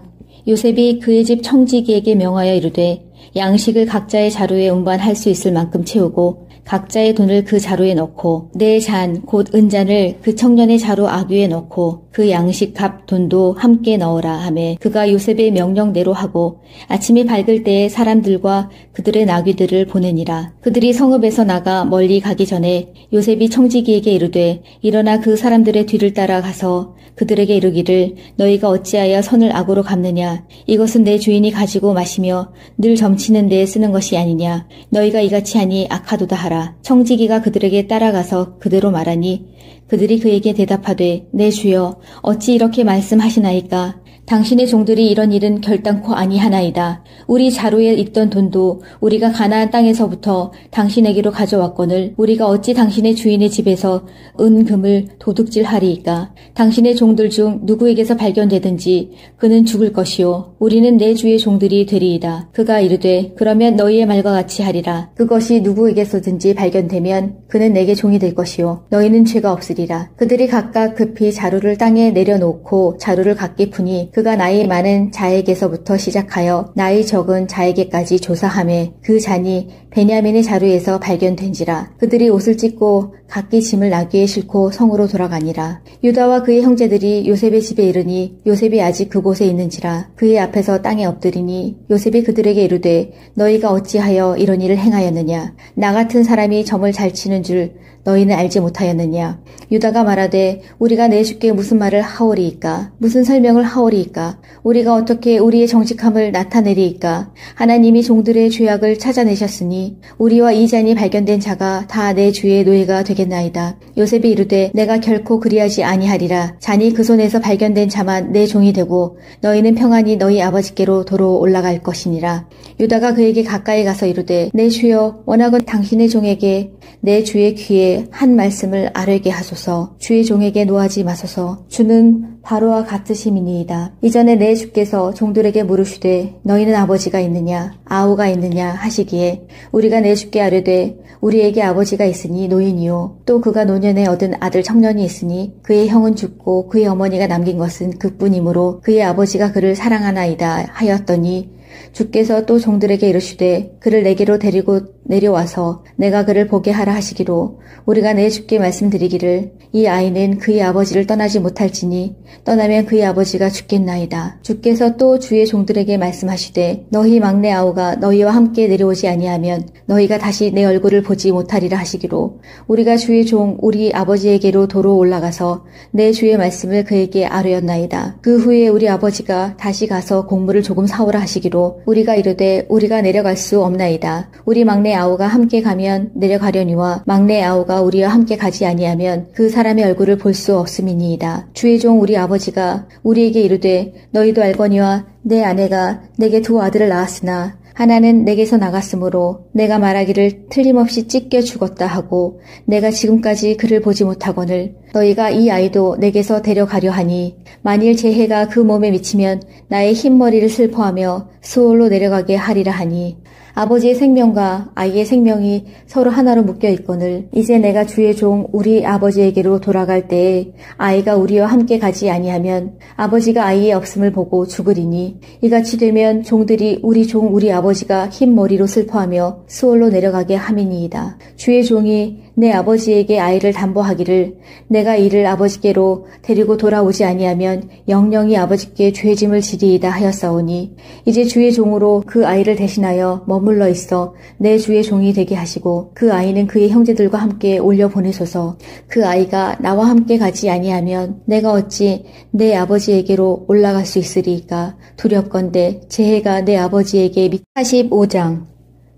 요셉이 그의 집 청지기에게 명하여 이르되 양식을 각자의 자루에 운반할 수 있을 만큼 채우고 각자의 돈을 그 자루에 넣고 내 잔 곧 은잔을 그 청년의 자루 아귀에 넣고 그 양식 값 돈도 함께 넣어라 하매 그가 요셉의 명령대로 하고 아침이 밝을 때에 사람들과 그들의 나귀들을 보내니라. 그들이 성읍에서 나가 멀리 가기 전에 요셉이 청지기에게 이르되 일어나 그 사람들의 뒤를 따라가서 그들에게 이르기를 너희가 어찌하여 선을 악으로 갚느냐. 이것은 내 주인이 가지고 마시며 늘 점치는 데에 쓰는 것이 아니냐. 너희가 이같이 하니 악하도다 하라. 청지기가 그들에게 따라가서 그대로 말하니 그들이 그에게 대답하되 내 주여 어찌 이렇게 말씀하시나이까. 당신의 종들이 이런 일은 결단코 아니하나이다. 우리 자루에 있던 돈도 우리가 가나안 땅에서부터 당신에게로 가져왔거늘 우리가 어찌 당신의 주인의 집에서 은금을 도둑질하리이까. 당신의 종들 중 누구에게서 발견되든지 그는 죽을 것이요 우리는 내 주의 종들이 되리이다. 그가 이르되 그러면 너희의 말과 같이 하리라. 그것이 누구에게서든지 발견되면 그는 내게 종이 될 것이요 너희는 죄가 없으리라. 그들이 각각 급히 자루를 땅에 내려놓고 자루를 각기 푸니 그가 나이 많은 자에게서부터 시작하여 나이 적은 자에게까지 조사하매 그 잔이 베냐민의 자루에서 발견된지라. 그들이 옷을 찢고 각기 짐을 나귀에 싣고 성으로 돌아가니라. 유다와 그의 형제들이 요셉의 집에 이르니 요셉이 아직 그곳에 있는지라. 그의 앞에서 땅에 엎드리니 요셉이 그들에게 이르되 너희가 어찌하여 이런 일을 행하였느냐. 나 같은 사람이 점을 잘 치는 줄 너희는 알지 못하였느냐. 유다가 말하되 우리가 내 주께 무슨 말을 하오리이까. 무슨 설명을 하오리이까. 우리가 어떻게 우리의 정직함을 나타내리이까. 하나님이 종들의 죄악을 찾아내셨으니 우리와 이 잔이 발견된 자가 다 내 주의 노예가 되겠나이다. 요셉이 이르되 내가 결코 그리하지 아니하리라. 잔이 그 손에서 발견된 자만 내 종이 되고 너희는 평안히 너희 아버지께로 도로 올라갈 것이니라. 유다가 그에게 가까이 가서 이르되 내 주여 워낙은 당신의 종에게 내 주의 귀에 한 말씀을 아뢰게 하소서. 주의 종에게 노하지 마소서. 주는 바로와 같으심이니이다. 이전에 내 주께서 종들에게 물으시되 너희는 아버지가 있느냐 아우가 있느냐 하시기에 우리가 내 주께 아뢰되 우리에게 아버지가 있으니 노인이요 또 그가 노년에 얻은 아들 청년이 있으니 그의 형은 죽고 그의 어머니가 남긴 것은 그뿐이므로 그의 아버지가 그를 사랑하나이다 하였더니 주께서 또 종들에게 이르시되 그를 내게로 데리고 내려와서 내가 그를 보게 하라 하시기로 우리가 내 주께 말씀드리기를 이 아이는 그의 아버지를 떠나지 못할지니 떠나면 그의 아버지가 죽겠나이다. 주께서 또 주의 종들에게 말씀하시되 너희 막내 아우가 너희와 함께 내려오지 아니하면 너희가 다시 내 얼굴을 보지 못하리라 하시기로 우리가 주의 종 우리 아버지에게로 도로 올라가서 내 주의 말씀을 그에게 아뢰었나이다. 그 후에 우리 아버지가 다시 가서 곡물을 조금 사오라 하시기로 우리가 이르되 우리가 내려갈 수 없나이다. 우리 막내 아우가 함께 가면 내려가려니와 막내 아우가 우리와 함께 가지 아니하면 그 사람의 얼굴을 볼 수 없음이니이다. 주의 종 우리 아버지가 우리에게 이르되 너희도 알거니와 내 아내가 내게 두 아들을 낳았으나 하나는 내게서 나갔으므로 내가 말하기를 틀림없이 찢겨 죽었다 하고 내가 지금까지 그를 보지 못하거늘 너희가 이 아이도 내게서 데려가려 하니 만일 제 해가 그 몸에 미치면 나의 흰머리를 슬퍼하며 수월로 내려가게 하리라 하니 아버지의 생명과 아이의 생명이 서로 하나로 묶여 있거늘 이제 내가 주의 종 우리 아버지에게로 돌아갈 때에 아이가 우리와 함께 가지 아니하면 아버지가 아이의 없음을 보고 죽으리니 이같이 되면 종들이 우리 종 우리 아버지가 흰 머리로 슬퍼하며 수월로 내려가게 함이니이다. 주의 종이 내 아버지에게 아이를 담보하기를 내가 이를 아버지께로 데리고 돌아오지 아니하면 영영이 아버지께 죄짐을 지리이다 하였사오니 이제 주의 종으로 그 아이를 대신하여 머물러 있어 내 주의 종이 되게 하시고 그 아이는 그의 형제들과 함께 올려 보내소서. 그 아이가 나와 함께 가지 아니하면 내가 어찌 내 아버지에게로 올라갈 수 있으리이까. 두렵건대 제 해가 내 아버지에게 45장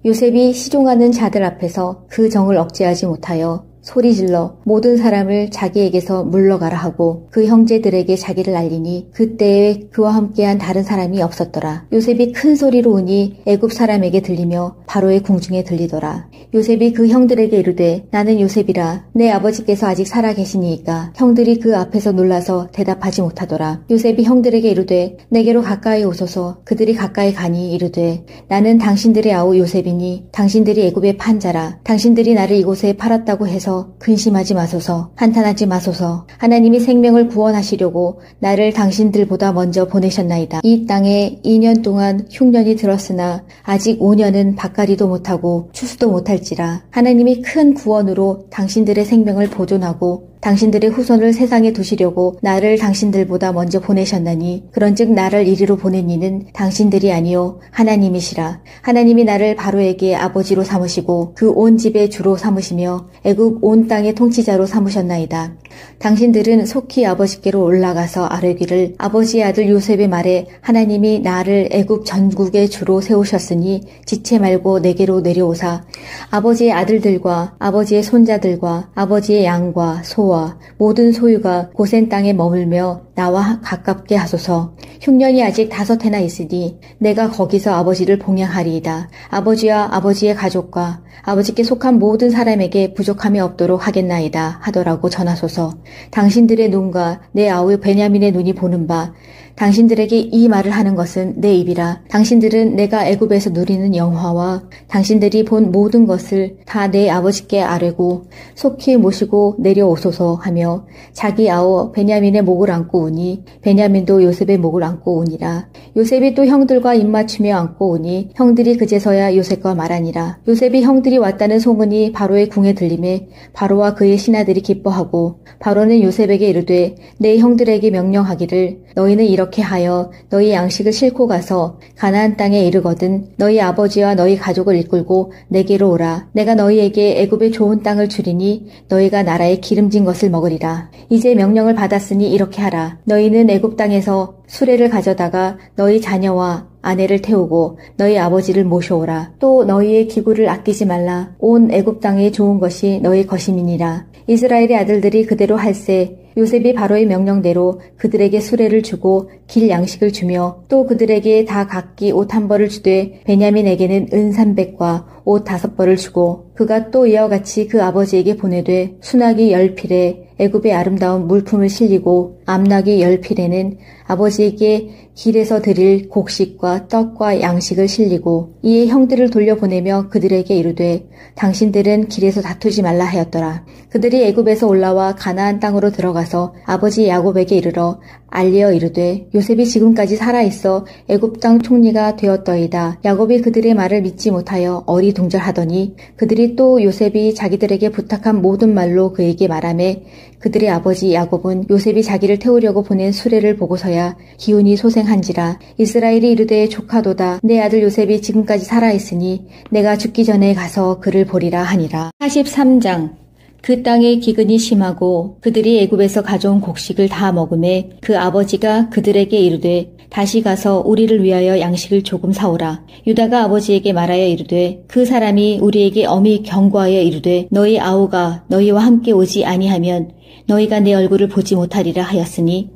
요셉이 시종하는 자들 앞에서 그 정을 억제하지 못하여 소리질러 모든 사람을 자기에게서 물러가라 하고 그 형제들에게 자기를 알리니 그때에 그와 함께한 다른 사람이 없었더라. 요셉이 큰 소리로 우니 애굽 사람에게 들리며 바로의 궁중에 들리더라. 요셉이 그 형들에게 이르되 나는 요셉이라. 내 아버지께서 아직 살아 계시니이까. 형들이 그 앞에서 놀라서 대답하지 못하더라. 요셉이 형들에게 이르되 내게로 가까이 오소서. 그들이 가까이 가니 이르되 나는 당신들의 아우 요셉이니 당신들이 애굽의 판자라. 당신들이 나를 이곳에 팔았다고 해서 대하여서 근심하지 마소서. 한탄하지 마소서. 하나님이 생명을 구원하시려고 나를 당신들보다 먼저 보내셨나이다. 이 땅에 2년 동안 흉년이 들었으나 아직 5년은 밭갈이도 못하고 추수도 못할지라. 하나님이 큰 구원으로 당신들의 생명을 보존하고 당신들의 후손을 세상에 두시려고 나를 당신들보다 먼저 보내셨나니 그런즉 나를 이리로 보낸 이는 당신들이 아니요 하나님이시라. 하나님이 나를 바로에게 아버지로 삼으시고 그 온 집의 주로 삼으시며 애굽 온 땅의 통치자로 삼으셨나이다. 당신들은 속히 아버지께로 올라가서 아뢰기를 아버지의 아들 요셉의 말에 하나님이 나를 애굽 전국의 주로 세우셨으니 지체 말고 내게로 내려오사 아버지의 아들들과 아버지의 손자들과 아버지의 양과 소와 모든 소유가 고센 땅에 머물며 나와 가깝게 하소서. 흉년이 아직 5해나 있으니 내가 거기서 아버지를 봉양하리이다. 아버지와 아버지의 가족과 아버지께 속한 모든 사람에게 부족함이 없도록 하겠나이다 하더라고 전하소서. 당신들의 눈과 내 아우 베냐민의 눈이 보는 바 당신들에게 이 말을 하는 것은 내 입이라. 당신들은 내가 애굽에서 누리는 영화와 당신들이 본 모든 것을 다 내 아버지께 아뢰고 속히 모시고 내려오소서 하며 자기 아우 베냐민의 목을 안고 우니 베냐민도 요셉의 목을 안고 우니라. 요셉이 또 형들과 입맞추며 안고 우니 형들이 그제서야 요셉과 말하니라. 요셉이 형들이 왔다는 소문이 바로의 궁에 들림에 바로와 그의 신하들이 기뻐하고 바로는 요셉에게 이르되 내 형들에게 명령하기를 너희는 이렇게 하여 너희 양식을 싣고 가서 가나안 땅에 이르거든 너희 아버지와 너희 가족을 이끌고 내게로 오라. 내가 너희에게 애굽의 좋은 땅을 주리니 너희가 나라의 기름진 것을 먹으리라. 이제 명령을 받았으니 이렇게 하라. 너희는 애굽 땅에서 수레를 가져다가 너희 자녀와 아내를 태우고 너희 아버지를 모셔오라. 또 너희의 기구를 아끼지 말라. 온 애굽 땅에 좋은 것이 너희 것임이니라. 이스라엘의 아들들이 그대로 할세 요셉이 바로의 명령대로 그들에게 수레를 주고 길 양식을 주며 또 그들에게 다 각기 옷 1벌을 주되 베냐민에게는 은 300과 옷 5벌을 주고 그가 또 이와 같이 그 아버지에게 보내되 수나기 10필에 애굽의 아름다운 물품을 실리고 암나기 10필에는 아버지에게 길에서 드릴 곡식과 떡과 양식을 실리고 이에 형들을 돌려보내며 그들에게 이르되 당신들은 길에서 다투지 말라 하였더라. 그들이 애굽에서 올라와 가나안 땅으로 들어가서 아버지 야곱에게 이르러 알리어 이르되 요셉이 지금까지 살아있어 애굽 땅 총리가 되었더이다. 야곱이 그들의 말을 믿지 못하여 어리둥절하더니 그들이 또 요셉이 자기들에게 부탁한 모든 말로 그에게 말하매 그들의 아버지 야곱은 요셉이 자기를 태우려고 보낸 수레를 보고서야 기운이 소생한지라. 이스라엘이 이르되 조카도다. 내 아들 요셉이 지금까지 살아있으니 내가 죽기 전에 가서 그를 보리라 하니라. 43장 그 땅의 기근이 심하고 그들이 애굽에서 가져온 곡식을 다 먹음에 그 아버지가 그들에게 이르되 다시 가서 우리를 위하여 양식을 조금 사오라. 유다가 아버지에게 말하여 이르되 그 사람이 우리에게 엄히 경고하여 이르되 너희 아우가 너희와 함께 오지 아니하면 너희가 내 얼굴을 보지 못하리라 하였으니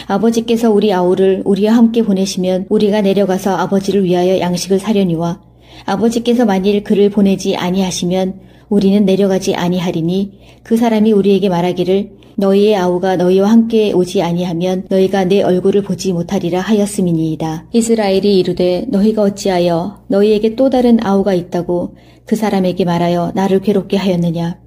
아버지께서 우리 아우를 우리와 함께 보내시면 우리가 내려가서 아버지를 위하여 양식을 사려니와 아버지께서 만일 그를 보내지 아니하시면 우리는 내려가지 아니하리니 그 사람이 우리에게 말하기를 너희의 아우가 너희와 함께 오지 아니하면 너희가 내 얼굴을 보지 못하리라 하였음이니이다. 이스라엘이 이르되 너희가 어찌하여 너희에게 또 다른 아우가 있다고 그 사람에게 말하여 나를 괴롭게 하였느냐.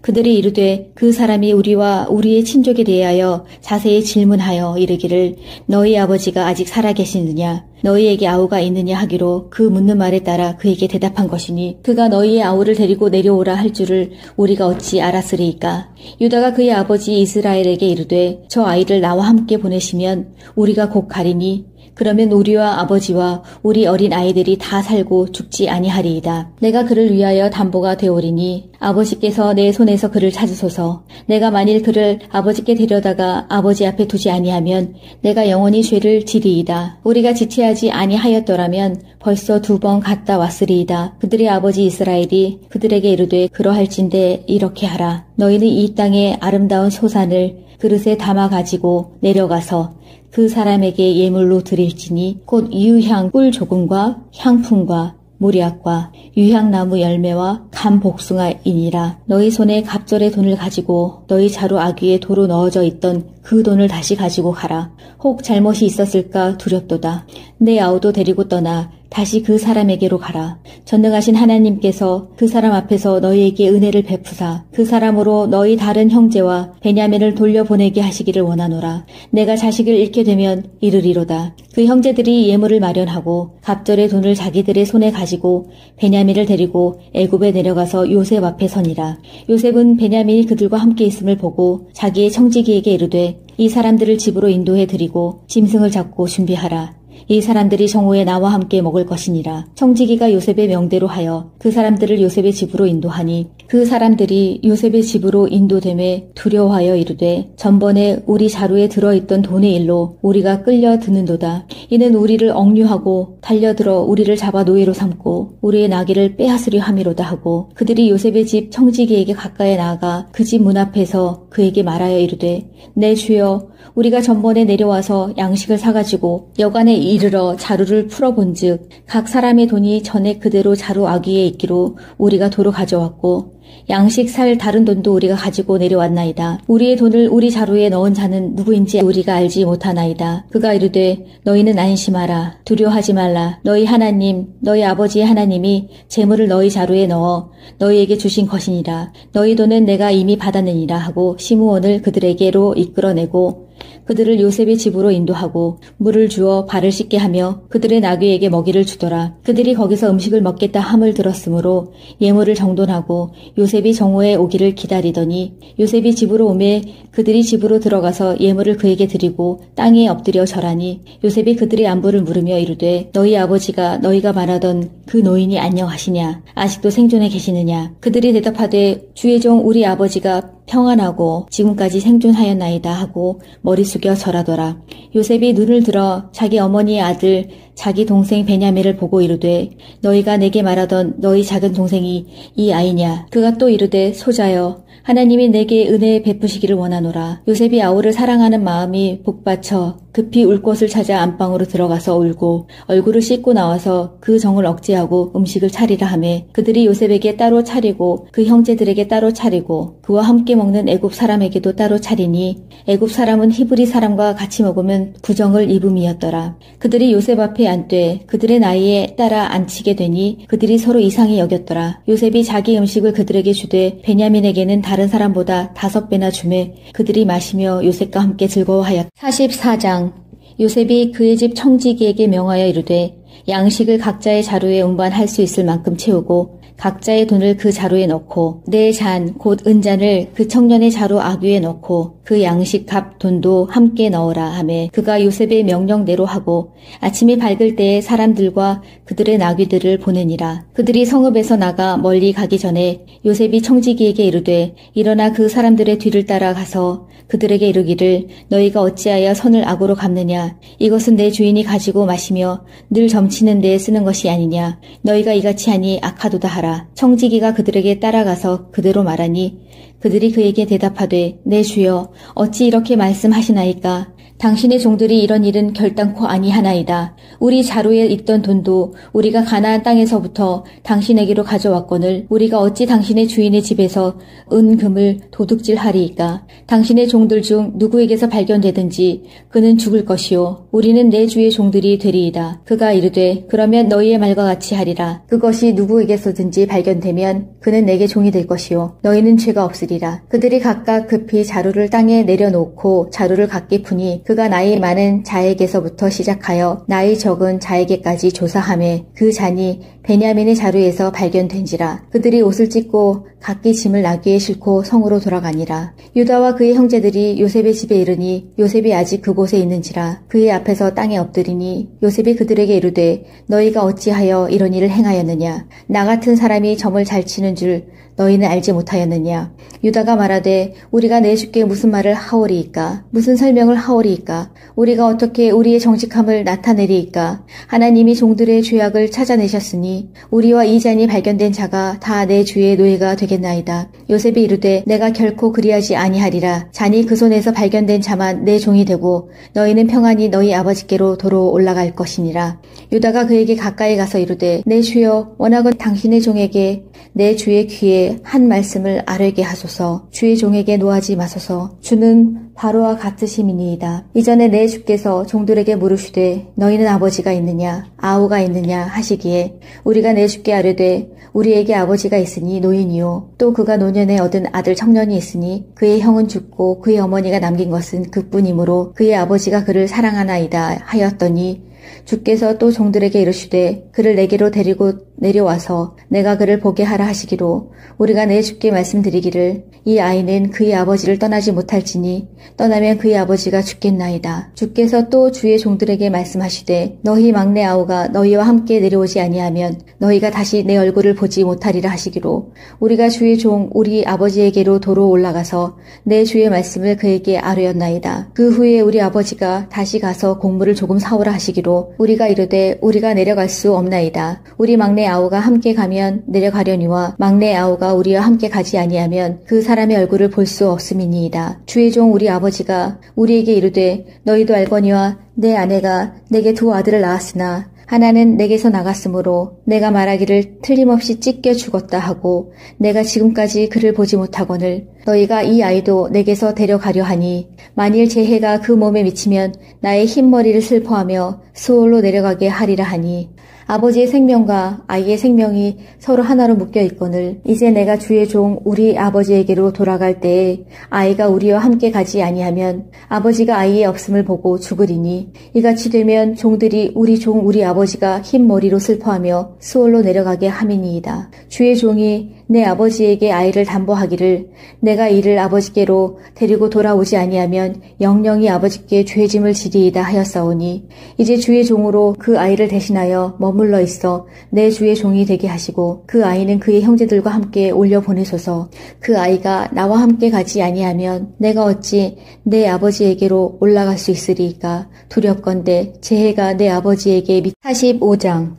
그들이 이르되 그 사람이 우리와 우리의 친족에 대하여 자세히 질문하여 이르기를 너희 아버지가 아직 살아계시느냐 너희에게 아우가 있느냐 하기로 그 묻는 말에 따라 그에게 대답한 것이니 그가 너희의 아우를 데리고 내려오라 할 줄을 우리가 어찌 알았으리이까. 유다가 그의 아버지 이스라엘에게 이르되 저 아이를 나와 함께 보내시면 우리가 곧 가리니 그러면 우리와 아버지와 우리 어린 아이들이 다 살고 죽지 아니하리이다. 내가 그를 위하여 담보가 되오리니 아버지께서 내 손에서 그를 찾으소서. 내가 만일 그를 아버지께 데려다가 아버지 앞에 두지 아니하면 내가 영원히 죄를 지리이다. 우리가 지체하지 아니하였더라면 벌써 2번 갔다 왔으리이다. 그들의 아버지 이스라엘이 그들에게 이르되 그러할진대 이렇게 하라. 너희는 이 땅의 아름다운 소산을 그릇에 담아 가지고 내려가서 그 사람에게 예물로 드릴지니 곧 유향 꿀 조금과 향품과 무략과 유향나무 열매와 감 복숭아이니라. 너희 손에 갑절의 돈을 가지고 너희 자루 아귀에 도로 넣어져 있던 그 돈을 다시 가지고 가라. 혹 잘못이 있었을까 두렵도다. 내 아우도 데리고 떠나 다시 그 사람에게로 가라. 전능하신 하나님께서 그 사람 앞에서 너희에게 은혜를 베푸사 그 사람으로 너희 다른 형제와 베냐민을 돌려보내게 하시기를 원하노라. 내가 자식을 잃게 되면 이르리로다. 그 형제들이 예물을 마련하고 갑절의 돈을 자기들의 손에 가지고 베냐민을 데리고 애굽에 내려가서 요셉 앞에 서니라. 요셉은 베냐민이 그들과 함께 있음을 보고 자기의 청지기에게 이르되 이 사람들을 집으로 인도해 드리고 짐승을 잡고 준비하라. 이 사람들이 정오에 나와 함께 먹을 것이니라. 청지기가 요셉의 명대로 하여 그 사람들을 요셉의 집으로 인도하니 그 사람들이 요셉의 집으로 인도됨에 두려워하여 이르되 전번에 우리 자루에 들어있던 돈의 일로 우리가 끌려 드는도다. 이는 우리를 억류하고 달려들어 우리를 잡아 노예로 삼고 우리의 나귀를 빼앗으려 함이로다 하고 그들이 요셉의 집 청지기에게 가까이 나아가 그 집 문 앞에서 그에게 말하여 이르되 내 주여 우리가 전번에 내려와서 양식을 사가지고 여간에 이르러 자루를 풀어본즉 각 사람의 돈이 전에 그대로 자루 아귀에 있기로 우리가 도로 가져왔고 양식 살 다른 돈도 우리가 가지고 내려왔나이다. 우리의 돈을 우리 자루에 넣은 자는 누구인지 우리가 알지 못하나이다. 그가 이르되 너희는 안심하라. 두려워하지 말라. 너희 하나님 너희 아버지의 하나님이 재물을 너희 자루에 넣어 너희에게 주신 것이니라. 너희 돈은 내가 이미 받았느니라 하고 시므온을 그들에게로 이끌어내고 그들을 요셉의 집으로 인도하고 물을 주어 발을 씻게 하며 그들의 나귀에게 먹이를 주더라. 그들이 거기서 음식을 먹겠다 함을 들었으므로 예물을 정돈하고 요셉이 정오에 오기를 기다리더니 요셉이 집으로 오매 그들이 집으로 들어가서 예물을 그에게 드리고 땅에 엎드려 절하니 요셉이 그들의 안부를 물으며 이르되 너희 아버지가 너희가 말하던 그 노인이 안녕하시냐? 아직도 생존해 계시느냐? 그들이 대답하되 주의 종 우리 아버지가 평안하고 지금까지 생존하였나이다 하고 머리 숙여 절하더라. 요셉이 눈을 들어 자기 어머니의 아들 자기 동생 베냐민을 보고 이르되 너희가 내게 말하던 너희 작은 동생이 이 아이냐? 그가 또 이르되 소자여 하나님이 내게 은혜 베푸시기를 원하노라. 요셉이 아우를 사랑하는 마음이 복받쳐 급히 울 곳을 찾아 안방으로 들어가서 울고 얼굴을 씻고 나와서 그 정을 억제하고 음식을 차리라 하매 그들이 요셉에게 따로 차리고 그 형제들에게 따로 차리고 그와 함께 먹는 애굽 사람에게도 따로 차리니 애굽 사람은 히브리 사람과 같이 먹으면 부정을 입음이었더라. 그들이 요셉 앞에 앉되 그들의 나이에 따라 앉히게 되니 그들이 서로 이상히 여겼더라. 요셉이 자기 음식을 그들에게 주되 베냐민에게는 다른 사람보다 5배나 주매 그들이 마시며 요셉과 함께 즐거워하였다. 44장 요셉이 그의 집 청지기에게 명하여 이르되 양식을 각자의 자루에 운반할 수 있을 만큼 채우고 각자의 돈을 그 자루에 넣고 내 잔 곧 은잔을 그 청년의 자루 아귀에 넣고 그 양식 값 돈도 함께 넣으라 하매 그가 요셉의 명령대로 하고 아침이 밝을 때에 사람들과 그들의 나귀들을 보내니라. 그들이 성읍에서 나가 멀리 가기 전에 요셉이 청지기에게 이르되 일어나 그 사람들의 뒤를 따라가서 그들에게 이르기를 너희가 어찌하여 선을 악으로 갚느냐? 이것은 내 주인이 가지고 마시며 늘 점치는 데에 쓰는 것이 아니냐? 너희가 이같이 하니 악하도다 하라. 청지기가 그들에게 따라가서 그대로 말하니 그들이 그에게 대답하되 내 주여 어찌 이렇게 말씀하시나이까? 당신의 종들이 이런 일은 결단코 아니하나이다. 우리 자루에 있던 돈도 우리가 가나안 땅에서부터 당신에게로 가져왔거늘 우리가 어찌 당신의 주인의 집에서 은금을 도둑질하리이까? 당신의 종들 중 누구에게서 발견되든지 그는 죽을 것이요 우리는 내 주의 종들이 되리이다. 그가 이르되 그러면 너희의 말과 같이 하리라. 그것이 누구에게서든지 발견되면 그는 내게 종이 될 것이요 너희는 죄가 없으리라. 그들이 각각 급히 자루를 땅에 내려놓고 자루를 각기 푸니 그가 나이 많은 자에게서부터 시작하여 나이 적은 자에게까지 조사하매 그 잔이 베냐민의 자루에서 발견된지라. 그들이 옷을 찢고 각기 짐을 나귀에 싣고 성으로 돌아가니라. 유다와 그의 형제들이 요셉의 집에 이르니 요셉이 아직 그곳에 있는지라. 그의 앞에서 땅에 엎드리니 요셉이 그들에게 이르되 너희가 어찌하여 이런 일을 행하였느냐? 나 같은 사람이 점을 잘 치는 줄 너희는 알지 못하였느냐? 유다가 말하되 우리가 내 주께 무슨 말을 하오리이까? 무슨 설명을 하오리이까? 우리가 어떻게 우리의 정직함을 나타내리이까? 하나님이 종들의 죄악을 찾아내셨으니 우리와 이 잔이 발견된 자가 다 내 주의 노예가 되겠나이다. 요셉이 이르되 내가 결코 그리하지 아니하리라. 잔이 그 손에서 발견된 자만 내 종이 되고 너희는 평안히 너희 아버지께로 도로 올라갈 것이니라. 유다가 그에게 가까이 가서 이르되 내 주여 원하건 당신의 종에게 내 주의 귀에 한 말씀을 아뢰게 하소서. 주의 종에게 노하지 마소서. 주는 바로와 같으심이니이다. 이전에 내 주께서 종들에게 물으시되 너희는 아버지가 있느냐 아우가 있느냐 하시기에 우리가 내 주께 아뢰되 우리에게 아버지가 있으니 노인이요 또 그가 노년에 얻은 아들 청년이 있으니 그의 형은 죽고 그의 어머니가 남긴 것은 그뿐이므로 그의 아버지가 그를 사랑하나이다 하였더니 주께서 또 종들에게 이르시되 그를 내게로 데리고 내려와서 내가 그를 보게 하라 하시기로 우리가 내 주께 말씀드리기를 이 아이는 그의 아버지를 떠나지 못할지니 떠나면 그의 아버지가 죽겠나이다. 주께서 또 주의 종들에게 말씀하시되 너희 막내 아우가 너희와 함께 내려오지 아니하면 너희가 다시 내 얼굴을 보지 못하리라 하시기로 우리가 주의 종 우리 아버지에게로 도로 올라가서 내 주의 말씀을 그에게 아뢰었나이다. 그 후에 우리 아버지가 다시 가서 곡물을 조금 사오라 하시기로 우리가 이르되 우리가 내려갈 수 없나이다. 우리 막내 아우가 함께 가면 내려가려니와 막내 아우가 우리와 함께 가지 아니하면 그 사람의 얼굴을 볼 수 없음이니이다. 주의 종 우리 아버지가 우리에게 이르되 너희도 알거니와 내 아내가 내게 두 아들을 낳았으나 하나는 내게서 나갔으므로 내가 말하기를 틀림없이 찢겨 죽었다 하고 내가 지금까지 그를 보지 못하거늘 너희가 이 아이도 내게서 데려가려 하니 만일 제 해가 그 몸에 미치면 나의 흰머리를 슬퍼하며 수월로 내려가게 하리라 하니 아버지의 생명과 아이의 생명이 서로 하나로 묶여 있거늘 이제 내가 주의 종 우리 아버지에게로 돌아갈 때에 아이가 우리와 함께 가지 아니하면 아버지가 아이의 없음을 보고 죽으리니 이같이 되면 종들이 우리 종 우리 아버지가 흰 머리로 슬퍼하며 수월로 내려가게 함이니이다. 주의 종이 내 아버지에게 아이를 담보하기를 내가 이를 아버지께로 데리고 돌아오지 아니하면 영영이 아버지께 죄짐을 지리이다 하였사오니 이제 주의 종으로 그 아이를 대신하여 머물러 있어 내 주의 종이 되게 하시고 그 아이는 그의 형제들과 함께 올려 보내소서. 그 아이가 나와 함께 가지 아니하면 내가 어찌 내 아버지에게로 올라갈 수 있으리이까. 두렵건대 제 해가 내 아버지에게 45장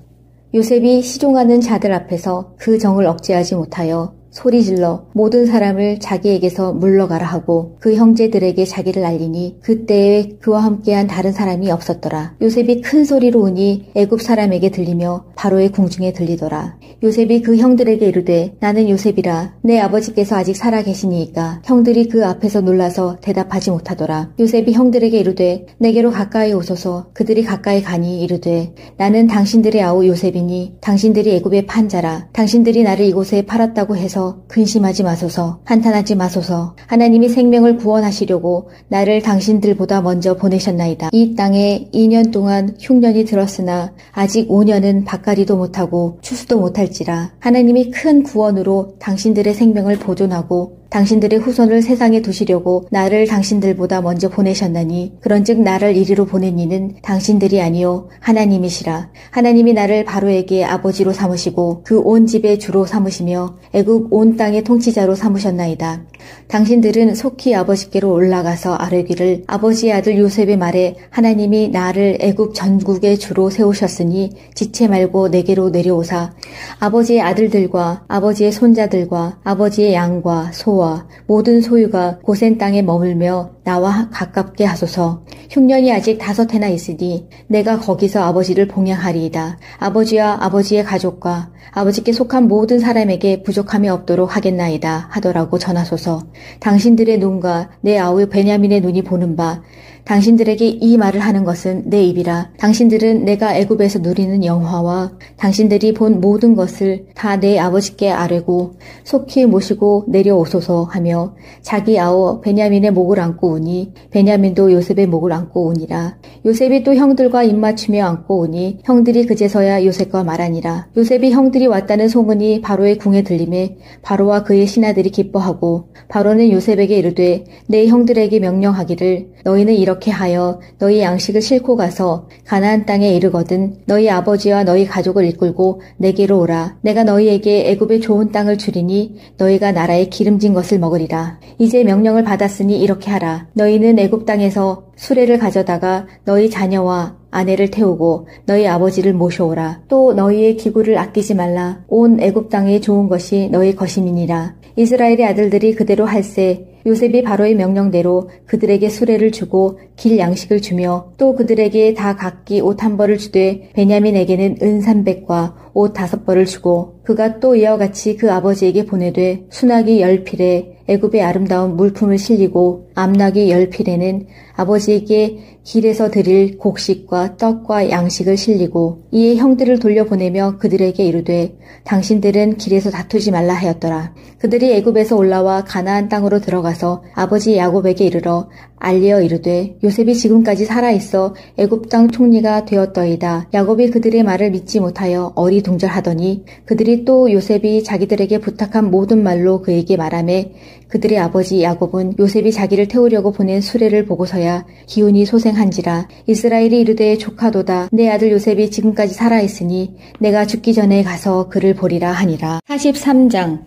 요셉이 시종하는 자들 앞에서 그 정을 억제하지 못하여 소리질러 모든 사람을 자기에게서 물러가라 하고 그 형제들에게 자기를 알리니 그때에 그와 함께한 다른 사람이 없었더라. 요셉이 큰 소리로 우니 애굽 사람에게 들리며 바로의 궁중에 들리더라. 요셉이 그 형들에게 이르되 나는 요셉이라. 내 아버지께서 아직 살아 계시니이까. 형들이 그 앞에서 놀라서 대답하지 못하더라. 요셉이 형들에게 이르되 내게로 가까이 오소서. 그들이 가까이 가니 이르되 나는 당신들의 아우 요셉이니 당신들이 애굽의 판자라. 당신들이 나를 이곳에 팔았다고 해서 근심하지 마소서. 한탄하지 마소서. 하나님이 생명을 구원하시려고 나를 당신들보다 먼저 보내셨나이다. 이 땅에 2년 동안 흉년이 들었으나 아직 5년은 밭가리도 못하고 추수도 못할지라. 하나님이 큰 구원으로 당신들의 생명을 보존하고 당신들의 후손을 세상에 두시려고 나를 당신들보다 먼저 보내셨나니 그런즉 나를 이리로 보낸 이는 당신들이 아니요 하나님이시라. 하나님이 나를 바로에게 아버지로 삼으시고 그 온 집의 주로 삼으시며 애굽 온 땅의 통치자로 삼으셨나이다. 당신들은 속히 아버지께로 올라가서 아뢰기를 아버지의 아들 요셉의 말에 하나님이 나를 애굽 전국의 주로 세우셨으니 지체 말고 내게로 내려오사 아버지의 아들들과 아버지의 손자들과 아버지의 양과 소와 모든 소유가 고센 땅에 머물며 나와 가깝게 하소서. 흉년이 아직 5해나 있으니 내가 거기서 아버지를 봉양하리이다. 아버지와 아버지의 가족과 아버지께 속한 모든 사람에게 부족함이 없도록 하겠나이다 하더라고 전하소서. 당신들의 눈과 내 아우 베냐민의 눈이 보는 바 당신들에게 이 말을 하는 것은 내 입이라. 당신들은 내가 애굽에서 누리는 영화와 당신들이 본 모든 것을 다 내 아버지께 아뢰고 속히 모시고 내려오소서 하며 자기 아우 베냐민의 목을 안고 우니 베냐민도 요셉의 목을 안고 우니라. 요셉이 또 형들과 입맞추며 안고 우니 형들이 그제서야 요셉과 말하니라. 요셉이 형들이 왔다는 소문이 바로의 궁에 들림에 바로와 그의 신하들이 기뻐하고 바로는 요셉에게 이르되 내 형들에게 명령하기를 너희는 이렇게 하여 너희 양식을 싣고 가서 가나안 땅에 이르거든 너희 아버지와 너희 가족을 이끌고 내게로 오라. 내가 너희에게 애굽의 좋은 땅을 주리니 너희가 나라의 기름진 것을 먹으리라. 이제 명령을 받았으니 이렇게 하라. 너희는 애굽 땅에서 수레를 가져다가 너희 자녀와 아내를 태우고 너희 아버지를 모셔오라. 또 너희의 기구를 아끼지 말라. 온 애굽 땅에 좋은 것이 너희 것임이니라. 이스라엘의 아들들이 그대로 할세 요셉이 바로의 명령대로 그들에게 수레를 주고 길 양식을 주며 또 그들에게 다 각기 옷 한 벌을 주되 베냐민에게는 은 300과 옷 5벌을 주고 그가 또 이와 같이 그 아버지에게 보내되 수나기 10필에 애굽의 아름다운 물품을 실리고 암나귀 10필에는 아버지에게 길에서 드릴 곡식과 떡과 양식을 실리고 이에 형들을 돌려보내며 그들에게 이르되 당신들은 길에서 다투지 말라 하였더라. 그들이 애굽에서 올라와 가나안 땅으로 들어가서 아버지 야곱에게 이르러 알리어 이르되 요셉이 지금까지 살아있어 애굽 땅 총리가 되었더이다. 야곱이 그들의 말을 믿지 못하여 어리둥절하더니 그들이 또 요셉이 자기들에게 부탁한 모든 말로 그에게 말하매 그들의 아버지 야곱은 요셉이 자기를 태우려고 보낸 수레를 보고서야 기운이 소생한지라. 이스라엘이 이르되 조카도다. 내 아들 요셉이 지금까지 살아있으니 내가 죽기 전에 가서 그를 보리라 하니라. 43장.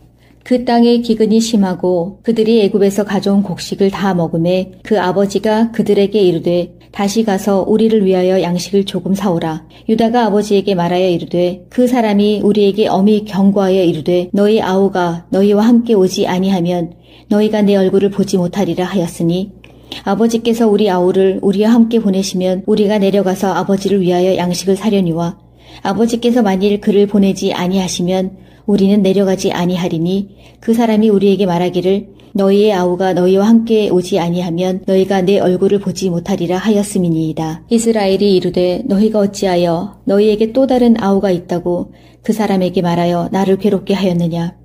그 땅의 기근이 심하고 그들이 애굽에서 가져온 곡식을 다 먹음에 그 아버지가 그들에게 이르되 다시 가서 우리를 위하여 양식을 조금 사오라. 유다가 아버지에게 말하여 이르되 그 사람이 우리에게 엄히 경고하여 이르되 너희 아우가 너희와 함께 오지 아니하면 너희가 내 얼굴을 보지 못하리라 하였으니 아버지께서 우리 아우를 우리와 함께 보내시면 우리가 내려가서 아버지를 위하여 양식을 사려니와 아버지께서 만일 그를 보내지 아니하시면 우리는 내려가지 아니하리니 그 사람이 우리에게 말하기를 너희의 아우가 너희와 함께 오지 아니하면 너희가 내 얼굴을 보지 못하리라 하였음이니이다. 이스라엘이 이르되 너희가 어찌하여 너희에게 또 다른 아우가 있다고 그 사람에게 말하여 나를 괴롭게 하였느냐.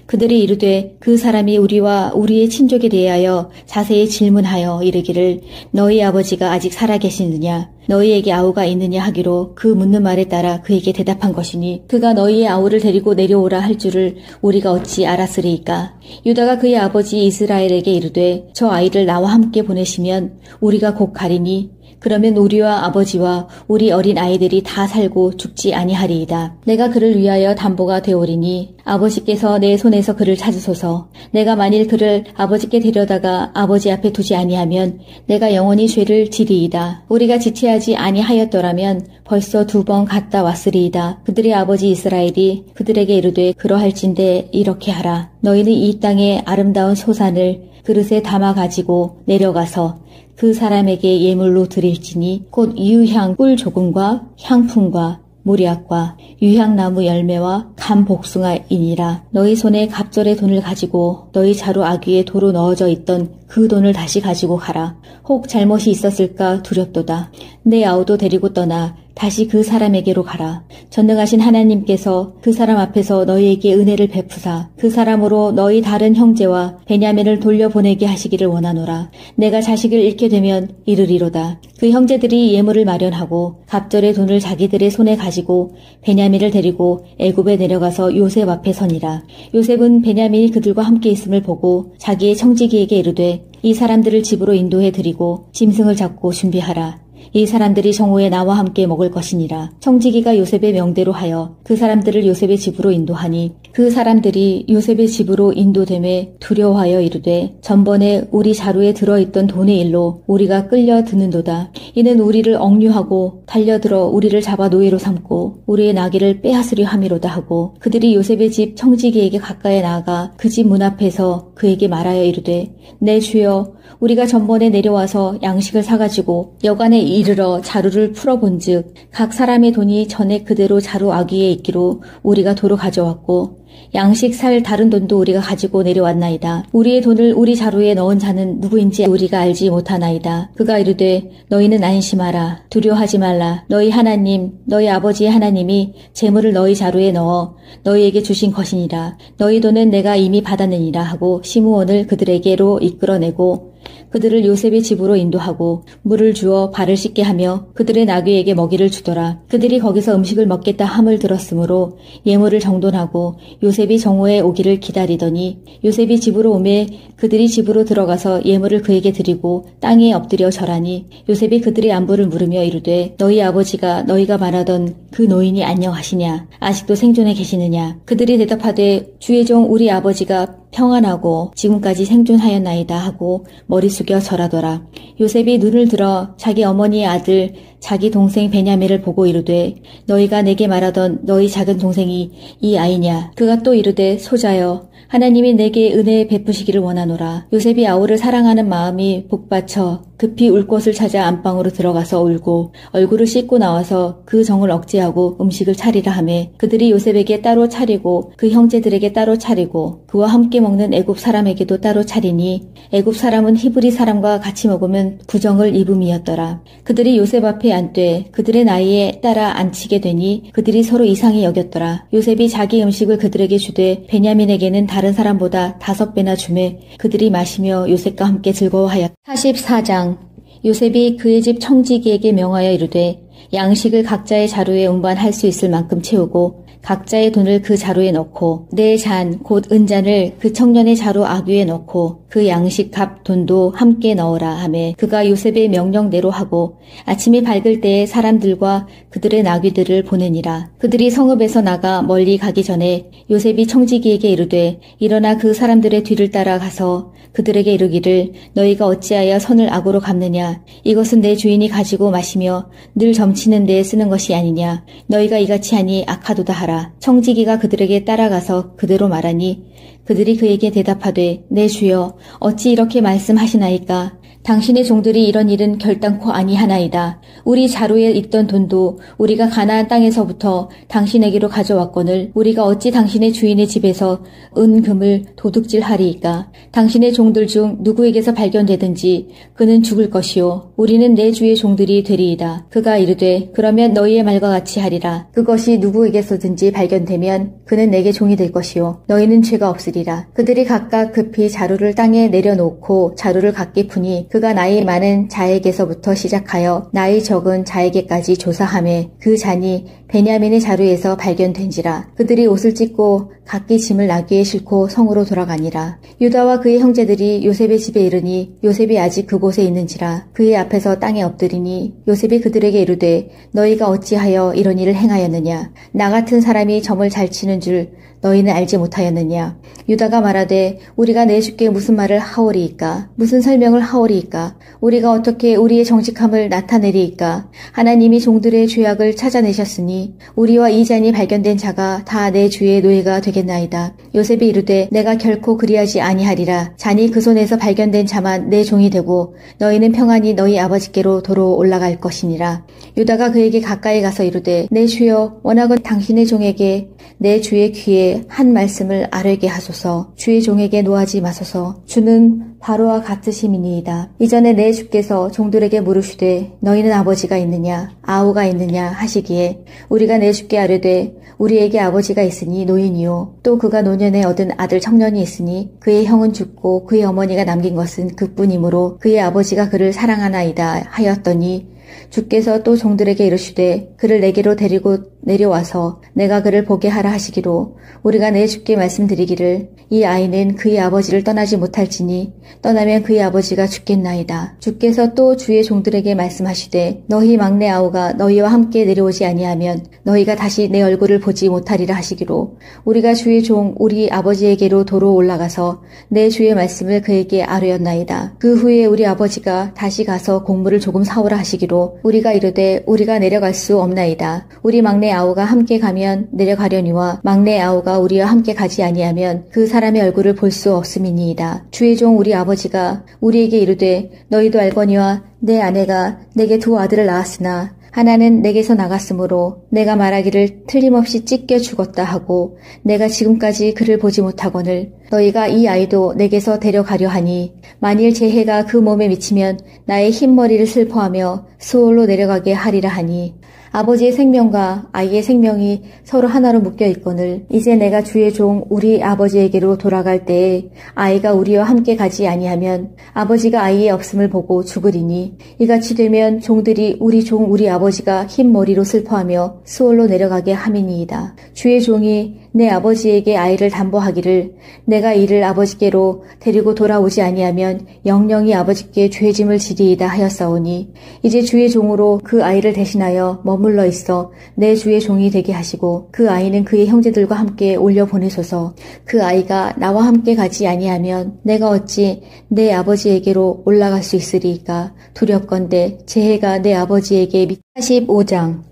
그들이 이르되 그 사람이 우리와 우리의 친족에 대하여 자세히 질문하여 이르기를 너희 아버지가 아직 살아계시느냐 너희에게 아우가 있느냐 하기로 그 묻는 말에 따라 그에게 대답한 것이니 그가 너희의 아우를 데리고 내려오라 할 줄을 우리가 어찌 알았으리이까. 유다가 그의 아버지 이스라엘에게 이르되 저 아이를 나와 함께 보내시면 우리가 곧 가리니 그러면 우리와 아버지와 우리 어린 아이들이 다 살고 죽지 아니하리이다. 내가 그를 위하여 담보가 되오리니 아버지께서 내 손에서 그를 찾으소서. 내가 만일 그를 아버지께 데려다가 아버지 앞에 두지 아니하면 내가 영원히 죄를 지리이다. 우리가 지체하지 아니하였더라면 벌써 2번 갔다 왔으리이다. 그들의 아버지 이스라엘이 그들에게 이르되 그러할진대 이렇게 하라. 너희는 이 땅의 아름다운 소산을 그릇에 담아 가지고 내려가서 그 사람에게 예물로 드릴지니 곧 유향 꿀 조금과 향품과 모략과 유향나무 열매와 감 복숭아이니라. 너희 손에 갑절의 돈을 가지고 너희 자루 아귀에 도로 넣어져 있던 그 돈을 다시 가지고 가라. 혹 잘못이 있었을까 두렵도다. 내 아우도 데리고 떠나 다시 그 사람에게로 가라. 전능하신 하나님께서 그 사람 앞에서 너희에게 은혜를 베푸사 그 사람으로 너희 다른 형제와 베냐민을 돌려보내게 하시기를 원하노라. 내가 자식을 잃게 되면 이르리로다. 그 형제들이 예물을 마련하고 갑절의 돈을 자기들의 손에 가지고 베냐민을 데리고 애굽에 내려가서 요셉 앞에 서니라. 요셉은 베냐민이 그들과 함께 있음을 보고 자기의 청지기에게 이르되 이 사람들을 집으로 인도해 드리고 짐승을 잡고 준비하라. 이 사람들이 정오에 나와 함께 먹을 것이니라. 청지기가 요셉의 명대로 하여 그 사람들을 요셉의 집으로 인도하니 그 사람들이 요셉의 집으로 인도됨에 두려워하여 이르되 전번에 우리 자루에 들어있던 돈의 일로 우리가 끌려 드는도다. 이는 우리를 억류하고 달려들어 우리를 잡아 노예로 삼고 우리의 나귀를 빼앗으려 함이로다 하고 그들이 요셉의 집 청지기에게 가까이 나아가 그 집 문 앞에서 그에게 말하여 이르되 내 주여 우리가 전번에 내려와서 양식을 사가지고 여간에 이르러 자루를 풀어본즉 각 사람의 돈이 전에 그대로 자루 아귀에 있기로 우리가 도로 가져왔고 양식 살 다른 돈도 우리가 가지고 내려왔나이다. 우리의 돈을 우리 자루에 넣은 자는 누구인지 우리가 알지 못하나이다. 그가 이르되 너희는 안심하라. 두려워하지 말라. 너희 하나님 너희 아버지의 하나님이 재물을 너희 자루에 넣어 너희에게 주신 것이니라. 너희 돈은 내가 이미 받았느니라 하고 시므온을 그들에게로 이끌어내고 그들을 요셉의 집으로 인도하고 물을 주어 발을 씻게 하며 그들의 나귀에게 먹이를 주더라. 그들이 거기서 음식을 먹겠다 함을 들었으므로 예물을 정돈하고 요셉이 정오에 오기를 기다리더니 요셉이 집으로 오매 그들이 집으로 들어가서 예물을 그에게 드리고 땅에 엎드려 절하니 요셉이 그들의 안부를 물으며 이르되 너희 아버지가 너희가 말하던 그 노인이 안녕하시냐? 아직도 생존해 계시느냐? 그들이 대답하되 주의 종 우리 아버지가 평안하고 지금까지 생존하였나이다 하고 머리 숙여 절하더라. 요셉이 눈을 들어 자기 어머니의 아들 자기 동생 베냐민을 보고 이르되 너희가 내게 말하던 너희 작은 동생이 이 아이냐? 그가 또 이르되 소자여 하나님이 내게 은혜 베푸시기를 원하노라. 요셉이 아우를 사랑하는 마음이 복받쳐 급히 울 곳을 찾아 안방으로 들어가서 울고 얼굴을 씻고 나와서 그 정을 억제하고 음식을 차리라 하매 그들이 요셉에게 따로 차리고 그 형제들에게 따로 차리고 그와 함께 먹는 애굽 사람에게도 따로 차리니 애굽 사람은 히브리 사람과 같이 먹으면 부정을 입음이었더라. 그들이 요셉 앞에 앉되 그들의 나이에 따라 앉히게 되니 그들이 서로 이상히 여겼더라. 요셉이 자기 음식을 그들에게 주되 베냐민에게는 다른 사람보다 5배나 주매 그들이 마시며 요셉과 함께 즐거워하였다. 44장. 요셉이 그의 집 청지기에게 명하여 이르되 양식을 각자의 자루에 운반할 수 있을 만큼 채우고 각자의 돈을 그 자루에 넣고 내 잔 곧 은잔을 그 청년의 자루 아귀에 넣고 그 양식 값 돈도 함께 넣으라 하매 그가 요셉의 명령대로 하고 아침이 밝을 때에 사람들과 그들의 나귀들을 보내니라. 그들이 성읍에서 나가 멀리 가기 전에 요셉이 청지기에게 이르되 일어나 그 사람들의 뒤를 따라가서 그들에게 이르기를 너희가 어찌하여 선을 악으로 갚느냐. 이것은 내 주인이 가지고 마시며 늘 점치는 데에 쓰는 것이 아니냐. 너희가 이같이 하니 악하도다 하라. 청지기가 그들에게 따라가서 그대로 말하니 그들이 그에게 대답하되 내 주여 어찌 이렇게 말씀하시나이까. 당신의 종들이 이런 일은 결단코 아니하나이다. 우리 자루에 있던 돈도 우리가 가나안 땅에서부터 당신에게로 가져왔거늘 우리가 어찌 당신의 주인의 집에서 은금을 도둑질하리이까. 당신의 종들 중 누구에게서 발견되든지 그는 죽을 것이요 우리는 내 주의 종들이 되리이다. 그가 이르되 그러면 너희의 말과 같이 하리라. 그것이 누구에게서든지 발견되면 그는 내게 종이 될 것이요 너희는 죄가 없으리라. 그들이 각각 급히 자루를 땅에 내려놓고 자루를 각기 푸니 그가 나이 많은 자에게서부터 시작하여 나이 적은 자에게까지 조사하매 그 잔이 베냐민의 자루에서 발견된지라. 그들이 옷을 찢고 각기 짐을 나귀에 싣고 성으로 돌아가니라. 유다와 그의 형제들이 요셉의 집에 이르니 요셉이 아직 그곳에 있는지라. 그의 앞에서 땅에 엎드리니 요셉이 그들에게 이르되 너희가 어찌하여 이런 일을 행하였느냐. 나 같은 사람이 점을 잘 치는 줄 너희는 알지 못하였느냐. 유다가 말하되 우리가 내 주께 무슨 말을 하오리이까. 무슨 설명을 하오리이까. 우리가 어떻게 우리의 정직함을 나타내리이까. 하나님이 종들의 죄악을 찾아내셨으니 우리와 이 잔이 발견된 자가 다 내 주의 노예가 되겠나이다. 요셉이 이르되 내가 결코 그리하지 아니하리라. 잔이 그 손에서 발견된 자만 내 종이 되고 너희는 평안히 너희 아버지께로 도로 올라갈 것이니라. 유다가 그에게 가까이 가서 이르되 내 주여 원하건 당신의 종에게 내 주의 귀에 한 말씀을 아뢰게 하소서. 주의 종에게 노하지 마소서. 주는 바로와 같으심이니이다. 이전에 내 주께서 종들에게 물으시되 너희는 아버지가 있느냐 아우가 있느냐 하시기에 우리가 내 주께 아뢰되 우리에게 아버지가 있으니 노인이요 또 그가 노년에 얻은 아들 청년이 있으니 그의 형은 죽고 그의 어머니가 남긴 것은 그뿐이므로 그의 아버지가 그를 사랑하나이다 하였더니 주께서 또 종들에게 이르시되 그를 내게로 데리고 내려와서 내가 그를 보게 하라 하시기로 우리가 내 주께 말씀드리기를 이 아이는 그의 아버지를 떠나지 못할지니 떠나면 그의 아버지가 죽겠나이다. 주께서 또 주의 종들에게 말씀하시되 너희 막내 아우가 너희와 함께 내려오지 아니하면 너희가 다시 내 얼굴을 보지 못하리라 하시기로 우리가 주의 종 우리 아버지에게로 도로 올라가서 내 주의 말씀을 그에게 아뢰었나이다. 그 후에 우리 아버지가 다시 가서 곡물을 조금 사오라 하시기로 우리가 이르되 우리가 내려갈 수 없나이다. 우리 막내 아우가 함께 가면 내려가려니와 막내 아우가 우리와 함께 가지 아니하면 그 사람의 얼굴을 볼 수 없음이니이다. 주의 종 우리 아버지가 우리에게 이르되 너희도 알거니와 내 아내가 내게 2 아들을 낳았으나 하나는 내게서 나갔으므로 내가 말하기를 틀림없이 찢겨 죽었다 하고 내가 지금까지 그를 보지 못하거늘 너희가 이 아이도 내게서 데려가려 하니 만일 제 해가 그 몸에 미치면 나의 흰머리를 슬퍼하며 수월로 내려가게 하리라 하니 아버지의 생명과 아이의 생명이 서로 하나로 묶여 있거늘 이제 내가 주의 종 우리 아버지에게로 돌아갈 때에 아이가 우리와 함께 가지 아니하면 아버지가 아이의 없음을 보고 죽으리니 이같이 되면 종들이 우리 종 우리 아버지가 흰 머리로 슬퍼하며 수월로 내려가게 함이니이다. 주의 종이 내 아버지에게 아이를 담보하기를 내가 이를 아버지께로 데리고 돌아오지 아니하면 영영이 아버지께 죄짐을 지리이다 하였사오니 이제 주의 종으로 그 아이를 대신하여 머물러 있어 내 주의 종이 되게 하시고 그 아이는 그의 형제들과 함께 올려 보내소서. 그 아이가 나와 함께 가지 아니하면 내가 어찌 내 아버지에게로 올라갈 수 있으리이까. 두렵건대 제 해가 내 아버지에게 45장.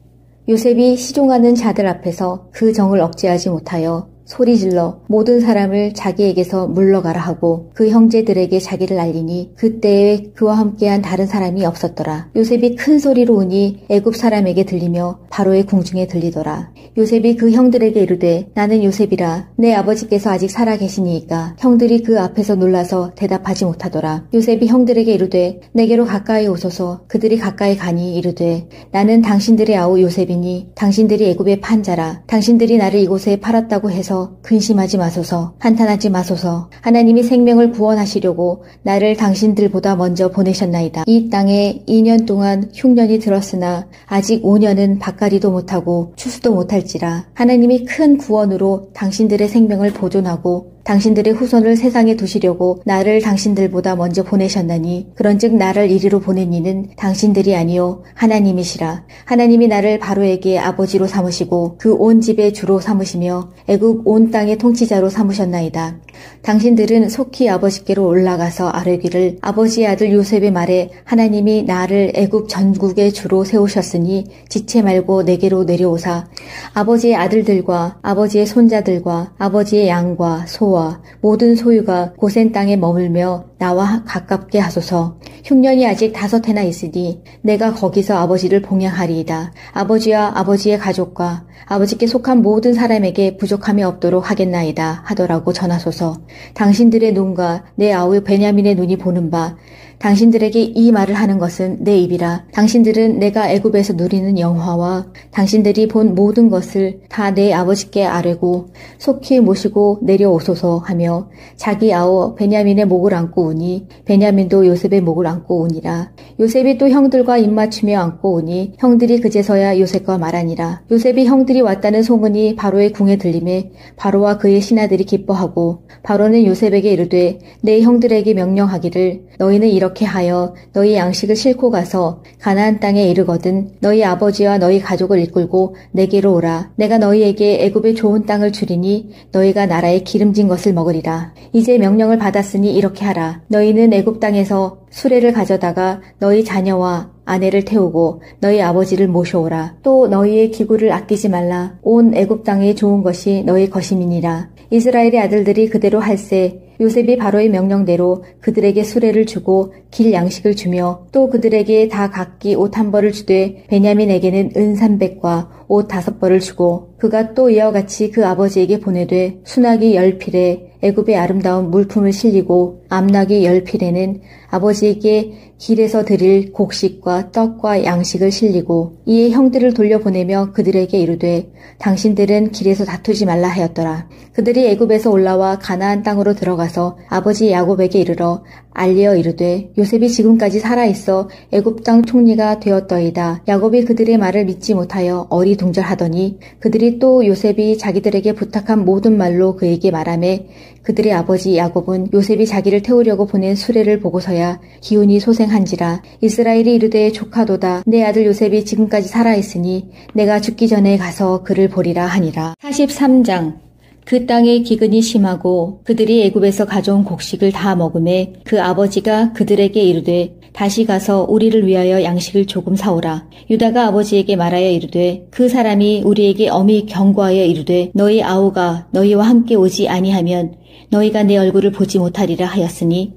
요셉이 시종하는 자들 앞에서 그 정을 억제하지 못하여 소리질러 모든 사람을 자기에게서 물러가라 하고 그 형제들에게 자기를 알리니 그때에 그와 함께한 다른 사람이 없었더라. 요셉이 큰 소리로 우니 애굽 사람에게 들리며 바로의 궁중에 들리더라. 요셉이 그 형들에게 이르되 나는 요셉이라 내 아버지께서 아직 살아 계시니이까. 형들이 그 앞에서 놀라서 대답하지 못하더라. 요셉이 형들에게 이르되 내게로 가까이 오소서. 그들이 가까이 가니 이르되 나는 당신들의 아우 요셉이니 당신들이 애굽의 판자라. 당신들이 나를 이곳에 팔았다고 해서 근심하지 마소서. 한탄하지 마소서. 하나님이 생명을 구원하시려고 나를 당신들보다 먼저 보내셨나이다. 이 땅에 2년 동안 흉년이 들었으나 아직 5년은 밭가리도 못하고 추수도 못할지라. 하나님이 큰 구원으로 당신들의 생명을 보존하고 당신들의 후손을 세상에 두시려고 나를 당신들보다 먼저 보내셨나니 그런즉 나를 이리로 보낸 이는 당신들이 아니요 하나님이시라. 하나님이 나를 바로에게 아버지로 삼으시고 그 온 집의 주로 삼으시며 애굽 온 땅의 통치자로 삼으셨나이다. 당신들은 속히 아버지께로 올라가서 아뢰기를 아버지의 아들 요셉의 말에 하나님이 나를 애굽 전국의 주로 세우셨으니 지체 말고 내게로 내려오사 아버지의 아들들과 아버지의 손자들과 아버지의 양과 소와 모든 소유가 고센 땅에 머물며 나와 가깝게 하소서. 흉년이 아직 5해나 있으니 내가 거기서 아버지를 봉양하리이다. 아버지와 아버지의 가족과 아버지께 속한 모든 사람에게 부족함이 없도록 하겠나이다 하더라고 전하소서. 당신들의 눈과 내 아우 베냐민의 눈이 보는 바 당신들에게 이 말을 하는 것은 내 입이라. 당신들은 내가 애굽에서 누리는 영화와 당신들이 본 모든 것을 다 내 아버지께 아뢰고 속히 모시고 내려오소서 하며 자기 아우 베냐민의 목을 안고 우니 베냐민도 요셉의 목을 안고 우니라. 요셉이 또 형들과 입맞추며 안고 우니 형들이 그제서야 요셉과 말하니라. 요셉이 형들이 왔다는 소문이 바로의 궁에 들림에 바로와 그의 신하들이 기뻐하고 바로는 요셉에게 이르되 내 형들에게 명령하기를 너희는 이렇게 하여 너희 양식을 싣고 가서 가나안 땅에 이르거든 너희 아버지와 너희 가족을 이끌고 내게로 오라. 내가 너희에게 애굽의 좋은 땅을 주리니 너희가 나라의 기름진 것을 먹으리라. 이제 명령을 받았으니 이렇게 하라. 너희는 애굽 땅에서 수레를 가져다가 너희 자녀와 아내를 태우고 너희 아버지를 모셔오라. 또 너희의 기구를 아끼지 말라. 온 애굽 땅에 좋은 것이 너희 것임이니라. 이스라엘의 아들들이 그대로 할세 요셉이 바로의 명령대로 그들에게 수레를 주고 길 양식을 주며 또 그들에게 다 각기 옷 1벌을 주되 베냐민에게는 은 300과 옷 5벌을 주고 그가 또 이와 같이 그 아버지에게 보내되 수나기 10필에 애굽의 아름다운 물품을 실리고 암나기 10필에는 아버지에게 길에서 드릴 곡식과 떡과 양식을 실리고 이에 형들을 돌려보내며 그들에게 이르되 당신들은 길에서 다투지 말라 하였더라. 그들이 애굽에서 올라와 가나안 땅으로 들어가서 아버지 야곱에게 이르러 알리어 이르되 요셉이 지금까지 살아있어 애굽 땅 총리가 되었더이다. 야곱이 그들의 말을 믿지 못하여 어리둥절하더니 그들이 또 요셉이 자기들에게 부탁한 모든 말로 그에게 말하매 그들의 아버지 야곱은 요셉이 자기를 태우려고 보낸 수레를 보고서야 기운이 소생한지라. 이스라엘이 이르되 조카도다. 내 아들 요셉이 지금까지 살아있으니 내가 죽기 전에 가서 그를 보리라 하니라. 43장 그 땅의 기근이 심하고 그들이 애굽에서 가져온 곡식을 다 먹음에 그 아버지가 그들에게 이르되 다시 가서 우리를 위하여 양식을 조금 사오라. 유다가 아버지에게 말하여 이르되 그 사람이 우리에게 엄히 경고하여 이르되 너희 아우가 너희와 함께 오지 아니하면 너희가 내 얼굴을 보지 못하리라 하였으니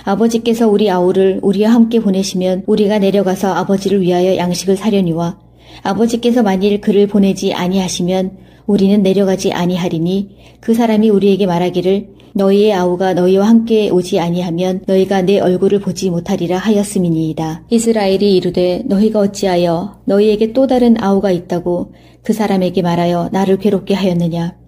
아버지께서 우리 아우를 우리와 함께 보내시면 우리가 내려가서 아버지를 위하여 양식을 사려니와 아버지께서 만일 그를 보내지 아니하시면 우리는 내려가지 아니하리니 그 사람이 우리에게 말하기를 너희의 아우가 너희와 함께 오지 아니하면 너희가 내 얼굴을 보지 못하리라 하였음이니이다. 이스라엘이 이르되 너희가 어찌하여 너희에게 또 다른 아우가 있다고 그 사람에게 말하여 나를 괴롭게 하였느냐.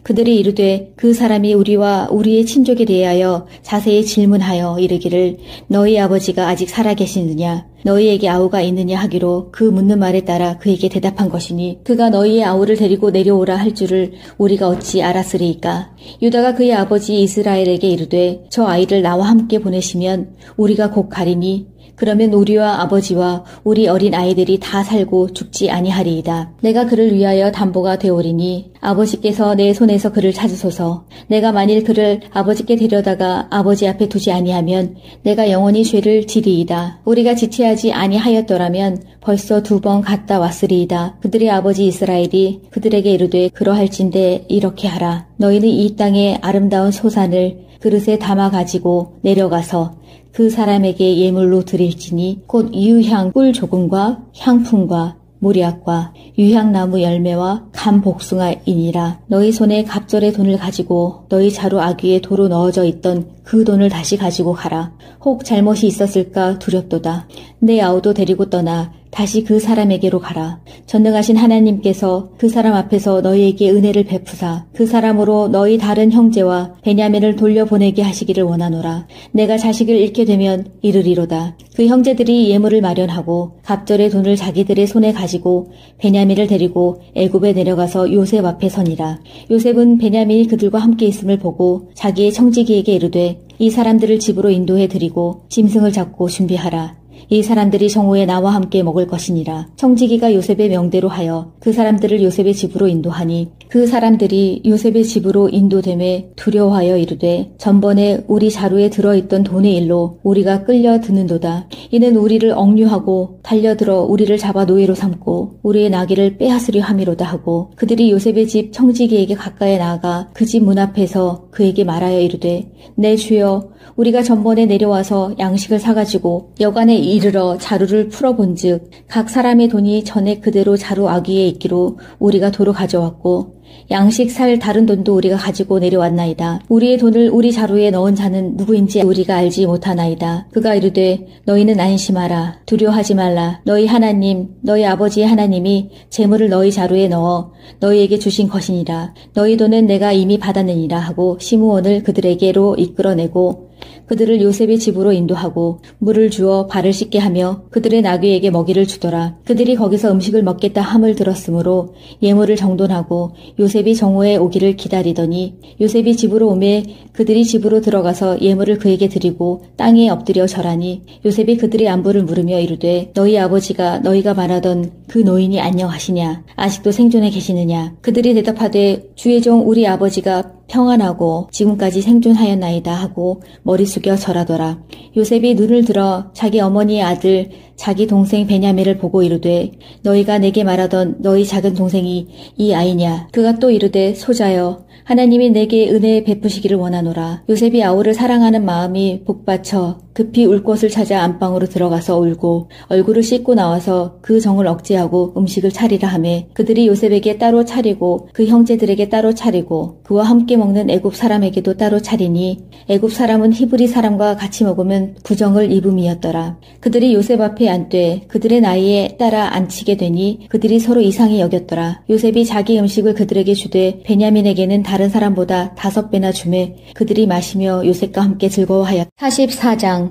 그들이 이르되 그 사람이 우리와 우리의 친족에 대하여 자세히 질문하여 이르기를 너희 아버지가 아직 살아계시느냐 너희에게 아우가 있느냐 하기로 그 묻는 말에 따라 그에게 대답한 것이니 그가 너희의 아우를 데리고 내려오라 할 줄을 우리가 어찌 알았으리이까. 유다가 그의 아버지 이스라엘에게 이르되 저 아이를 나와 함께 보내시면 우리가 곧 가리니 그러면 우리와 아버지와 우리 어린 아이들이 다 살고 죽지 아니하리이다. 내가 그를 위하여 담보가 되오리니 아버지께서 내 손에서 그를 찾으소서. 내가 만일 그를 아버지께 데려다가 아버지 앞에 두지 아니하면 내가 영원히 죄를 지리이다. 우리가 지체하지 그리하지 아니하였더라면 벌써 2번 갔다 왔으리이다. 그들의 아버지 이스라엘이 그들에게 이르되 그러할진대 이렇게 하라. 너희는 이 땅의 아름다운 소산을 그릇에 담아 가지고 내려가서 그 사람에게 예물로 드릴지니 곧 유향 꿀 조금과 향품과 모략과 유향나무 열매와 감 복숭아이니라. 너희 손에 갑절의 돈을 가지고 너희 자루 아귀에 도로 넣어져 있던 그 돈을 다시 가지고 가라. 혹 잘못이 있었을까 두렵도다. 내 아우도 데리고 떠나 다시 그 사람에게로 가라. 전능하신 하나님께서 그 사람 앞에서 너희에게 은혜를 베푸사 그 사람으로 너희 다른 형제와 베냐민을 돌려보내게 하시기를 원하노라. 내가 자식을 잃게 되면 이르리로다. 그 형제들이 예물을 마련하고 갑절의 돈을 자기들의 손에 가지고 베냐민을 데리고 애굽에 내려가서 요셉 앞에 서니라. 요셉은 베냐민이 그들과 함께 있음을 보고 자기의 청지기에게 이르되 이 사람들을 집으로 인도해 드리고 짐승을 잡고 준비하라. 이 사람들이 정오에 나와 함께 먹을 것이니라. 청지기가 요셉의 명대로 하여 그 사람들을 요셉의 집으로 인도하니 그 사람들이 요셉의 집으로 인도됨에 두려워하여 이르되 전번에 우리 자루에 들어있던 돈의 일로 우리가 끌려 드는도다. 이는 우리를 억류하고 달려들어 우리를 잡아 노예로 삼고 우리의 나귀를 빼앗으려 함이로다 하고 그들이 요셉의 집 청지기에게 가까이 나아가 그 집 문 앞에서 그에게 말하여 이르되 내 주여 우리가 전번에 내려와서 양식을 사가지고 여간에 이르러 자루를 풀어본즉 각 사람의 돈이 전에 그대로 자루 아귀에 있기로 우리가 도로 가져왔고 양식 살 다른 돈도 우리가 가지고 내려왔나이다. 우리의 돈을 우리 자루에 넣은 자는 누구인지 우리가 알지 못하나이다. 그가 이르되 너희는 안심하라. 두려워하지 말라. 너희 하나님 너희 아버지의 하나님이 재물을 너희 자루에 넣어 너희에게 주신 것이니라. 너희 돈은 내가 이미 받았느니라 하고 시므온을 그들에게로 이끌어내고 그들을 요셉의 집으로 인도하고 물을 주어 발을 씻게 하며 그들의 나귀에게 먹이를 주더라. 그들이 거기서 음식을 먹겠다 함을 들었으므로 예물을 정돈하고 요셉이 정오에 오기를 기다리더니 요셉이 집으로 오매 그들이 집으로 들어가서 예물을 그에게 드리고 땅에 엎드려 절하니 요셉이 그들의 안부를 물으며 이르되 너희 아버지가 너희가 말하던 그 노인이 안녕하시냐? 아직도 생존해 계시느냐? 그들이 대답하되 주의 종 우리 아버지가 평안하고 지금까지 생존하였나이다 하고 머리 숙여 절하더라. 요셉이 눈을 들어 자기 어머니의 아들 자기 동생 베냐민을 보고 이르되 너희가 내게 말하던 너희 작은 동생이 이 아이냐? 그가 또 이르되 소자여 하나님이 내게 은혜 베푸시기를 원하노라. 요셉이 아우를 사랑하는 마음이 복받쳐 급히 울 곳을 찾아 안방으로 들어가서 울고 얼굴을 씻고 나와서 그 정을 억제하고 음식을 차리라 하매 그들이 요셉에게 따로 차리고 그 형제들에게 따로 차리고 그와 함께 먹는 애굽 사람에게도 따로 차리니 애굽 사람은 히브리 사람과 같이 먹으면 부정을 입음이었더라. 그들이 요셉 앞에 앉되 그들의 나이에 따라 앉히게 되니 그들이 서로 이상히 여겼더라. 요셉이 자기 음식을 그들에게 주되 베냐민에게는 다른 사람보다 5배나 주매 그들이 마시며 요셉과 함께 즐거워하였다. 44장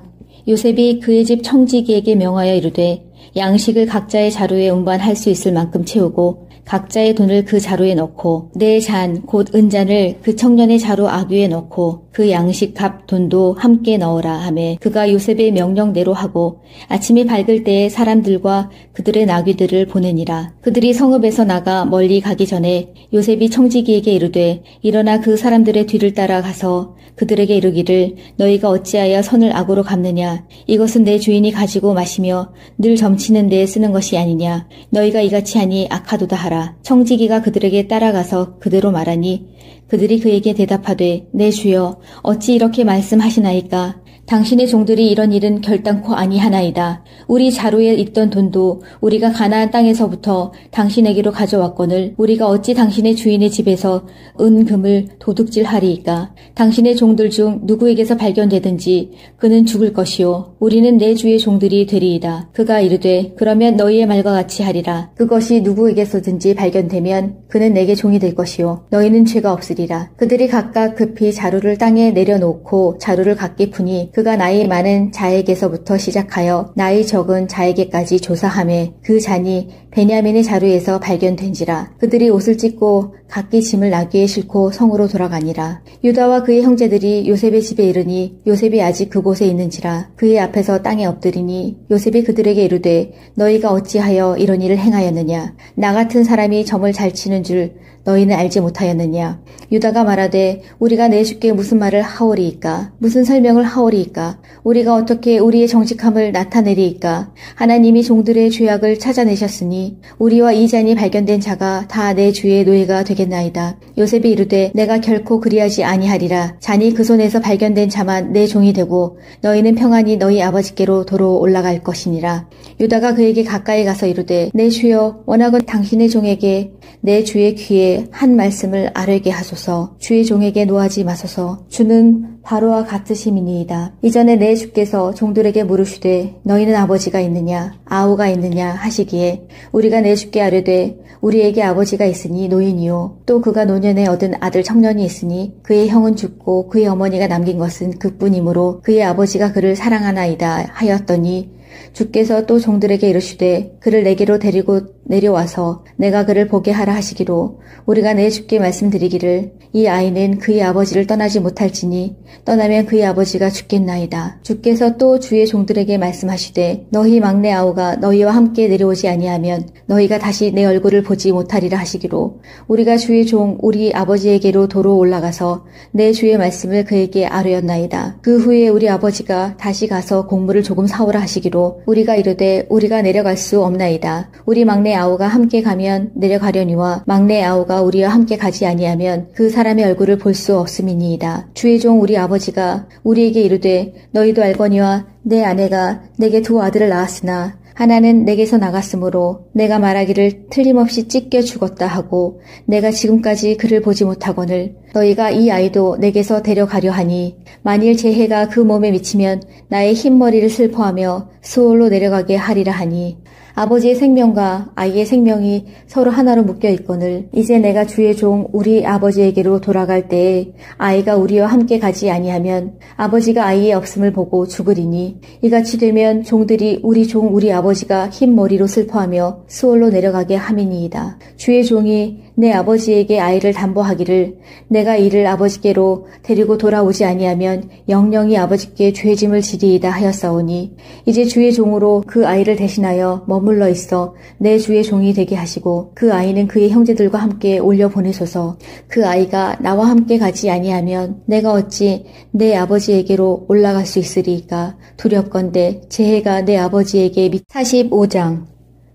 요셉이 그의 집 청지기에게 명하여 이르되 양식을 각자의 자루에 운반할 수 있을 만큼 채우고 각자의 돈을 그 자루에 넣고 내 잔 곧 은잔을 그 청년의 자루 아귀에 넣고 그 양식 값 돈도 함께 넣으라 하매 그가 요셉의 명령대로 하고 아침이 밝을 때에 사람들과 그들의 나귀들을 보내니라. 그들이 성읍에서 나가 멀리 가기 전에 요셉이 청지기에게 이르되 일어나 그 사람들의 뒤를 따라가서 그들에게 이르기를 너희가 어찌하여 선을 악으로 갚느냐? 이것은 내 주인이 가지고 마시며 늘 점치는 데에 쓰는 것이 아니냐? 너희가 이같이 하니 악하도다 하라. 청지기가 그들에게 따라가서 그대로 말하니 그들이 그에게 대답하되 내 주여 어찌 이렇게 말씀하시나이까? 당신의 종들이 이런 일은 결단코 아니하나이다. 우리 자루에 있던 돈도 우리가 가나안 땅에서부터 당신에게로 가져왔거늘 우리가 어찌 당신의 주인의 집에서 은금을 도둑질하리이까? 당신의 종들 중 누구에게서 발견되든지 그는 죽을 것이요 우리는 내 주의 종들이 되리이다. 그가 이르되 그러면 너희의 말과 같이 하리라. 그것이 누구에게서든지 발견되면 그는 내게 종이 될 것이요 너희는 죄가 없으리라. 그들이 각각 급히 자루를 땅에 내려놓고 자루를 각기 푸니 그가 나이 많은 자에게서부터 시작하여 나이 적은 자에게까지 조사하매 그 잔이 베냐민의 자루에서 발견된지라. 그들이 옷을 찢고 각기 짐을 나귀에 싣고 성으로 돌아가니라. 유다와 그의 형제들이 요셉의 집에 이르니 요셉이 아직 그곳에 있는지라. 그의 앞에서 땅에 엎드리니 요셉이 그들에게 이르되 너희가 어찌하여 이런 일을 행하였느냐? 나 같은 사람이 점을 잘 치는 줄 너희는 알지 못하였느냐? 유다가 말하되 우리가 내 주께 무슨 말을 하오리이까? 무슨 설명을 하오리이까? 싸우리까? 우리가 어떻게 우리의 정직함을 나타내리이까? 하나님이 종들의 죄악을 찾아내셨으니 우리와 이 잔이 발견된 자가 다 내 주의 노예가 되겠나이다. 요셉이 이르되 내가 결코 그리하지 아니하리라. 잔이 그 손에서 발견된 자만 내 종이 되고 너희는 평안히 너희 아버지께로 도로 올라갈 것이니라. 유다가 그에게 가까이 가서 이르되 내 주여 원하건 당신의 종에게 내 주의 귀에 한 말씀을 아뢰게 하소서. 주의 종에게 노하지 마소서. 주는 바로와 같으심이니이다. 이전에 내 주께서 종들에게 물으시되 너희는 아버지가 있느냐 아우가 있느냐 하시기에 우리가 내 주께 아뢰되 우리에게 아버지가 있으니 노인이요 또 그가 노년에 얻은 아들 청년이 있으니 그의 형은 죽고 그의 어머니가 남긴 것은 그뿐이므로 그의 아버지가 그를 사랑하나이다 하였더니 주께서 또 종들에게 이르시되 그를 내게로 데리고 내려와서 내가 그를 보게 하라 하시기로 우리가 내 주께 말씀드리기를 이 아이는 그의 아버지를 떠나지 못할지니 떠나면 그의 아버지가 죽겠나이다. 주께서 또 주의 종들에게 말씀하시되 너희 막내 아우가 너희와 함께 내려오지 아니하면 너희가 다시 내 얼굴을 보지 못하리라 하시기로 우리가 주의 종 우리 아버지에게로 도로 올라가서 내 주의 말씀을 그에게 아뢰었나이다. 그 후에 우리 아버지가 다시 가서 곡물을 조금 사오라 하시기로 우리가 이르되 우리가 내려갈 수 없나이다. 우리 막내 아우가 함께 가면 내려가려니와 막내 아우가 우리와 함께 가지 아니하면 그 사람의 얼굴을 볼 수 없음이니이다. 주의 종 우리 아버지가 우리에게 이르되 너희도 알거니와 내 아내가 내게 두 아들을 낳았으나 하나는 내게서 나갔으므로 내가 말하기를 틀림없이 찢겨 죽었다 하고 내가 지금까지 그를 보지 못하거늘 너희가 이 아이도 내게서 데려가려 하니 만일 제 해가 그 몸에 미치면 나의 흰머리를 슬퍼하며 수월로 내려가게 하리라 하니 아버지의 생명과 아이의 생명이 서로 하나로 묶여 있거늘 이제 내가 주의 종 우리 아버지에게로 돌아갈 때에 아이가 우리와 함께 가지 아니하면 아버지가 아이의 없음을 보고 죽으리니 이같이 되면 종들이 우리 종 우리 아버지가 흰 머리로 슬퍼하며 수월로 내려가게 함이니이다. 주의 종이 내 아버지에게 아이를 담보하기를 내가 이를 아버지께로 데리고 돌아오지 아니하면 영영이 아버지께 죄짐을 지리이다 하였사오니 이제 주의 종으로 그 아이를 대신하여 머물러 있어 내 주의 종이 되게 하시고 그 아이는 그의 형제들과 함께 올려 보내소서. 그 아이가 나와 함께 가지 아니하면 내가 어찌 내 아버지에게로 올라갈 수 있으리이까. 두렵건대 제 해가 내 아버지에게 45장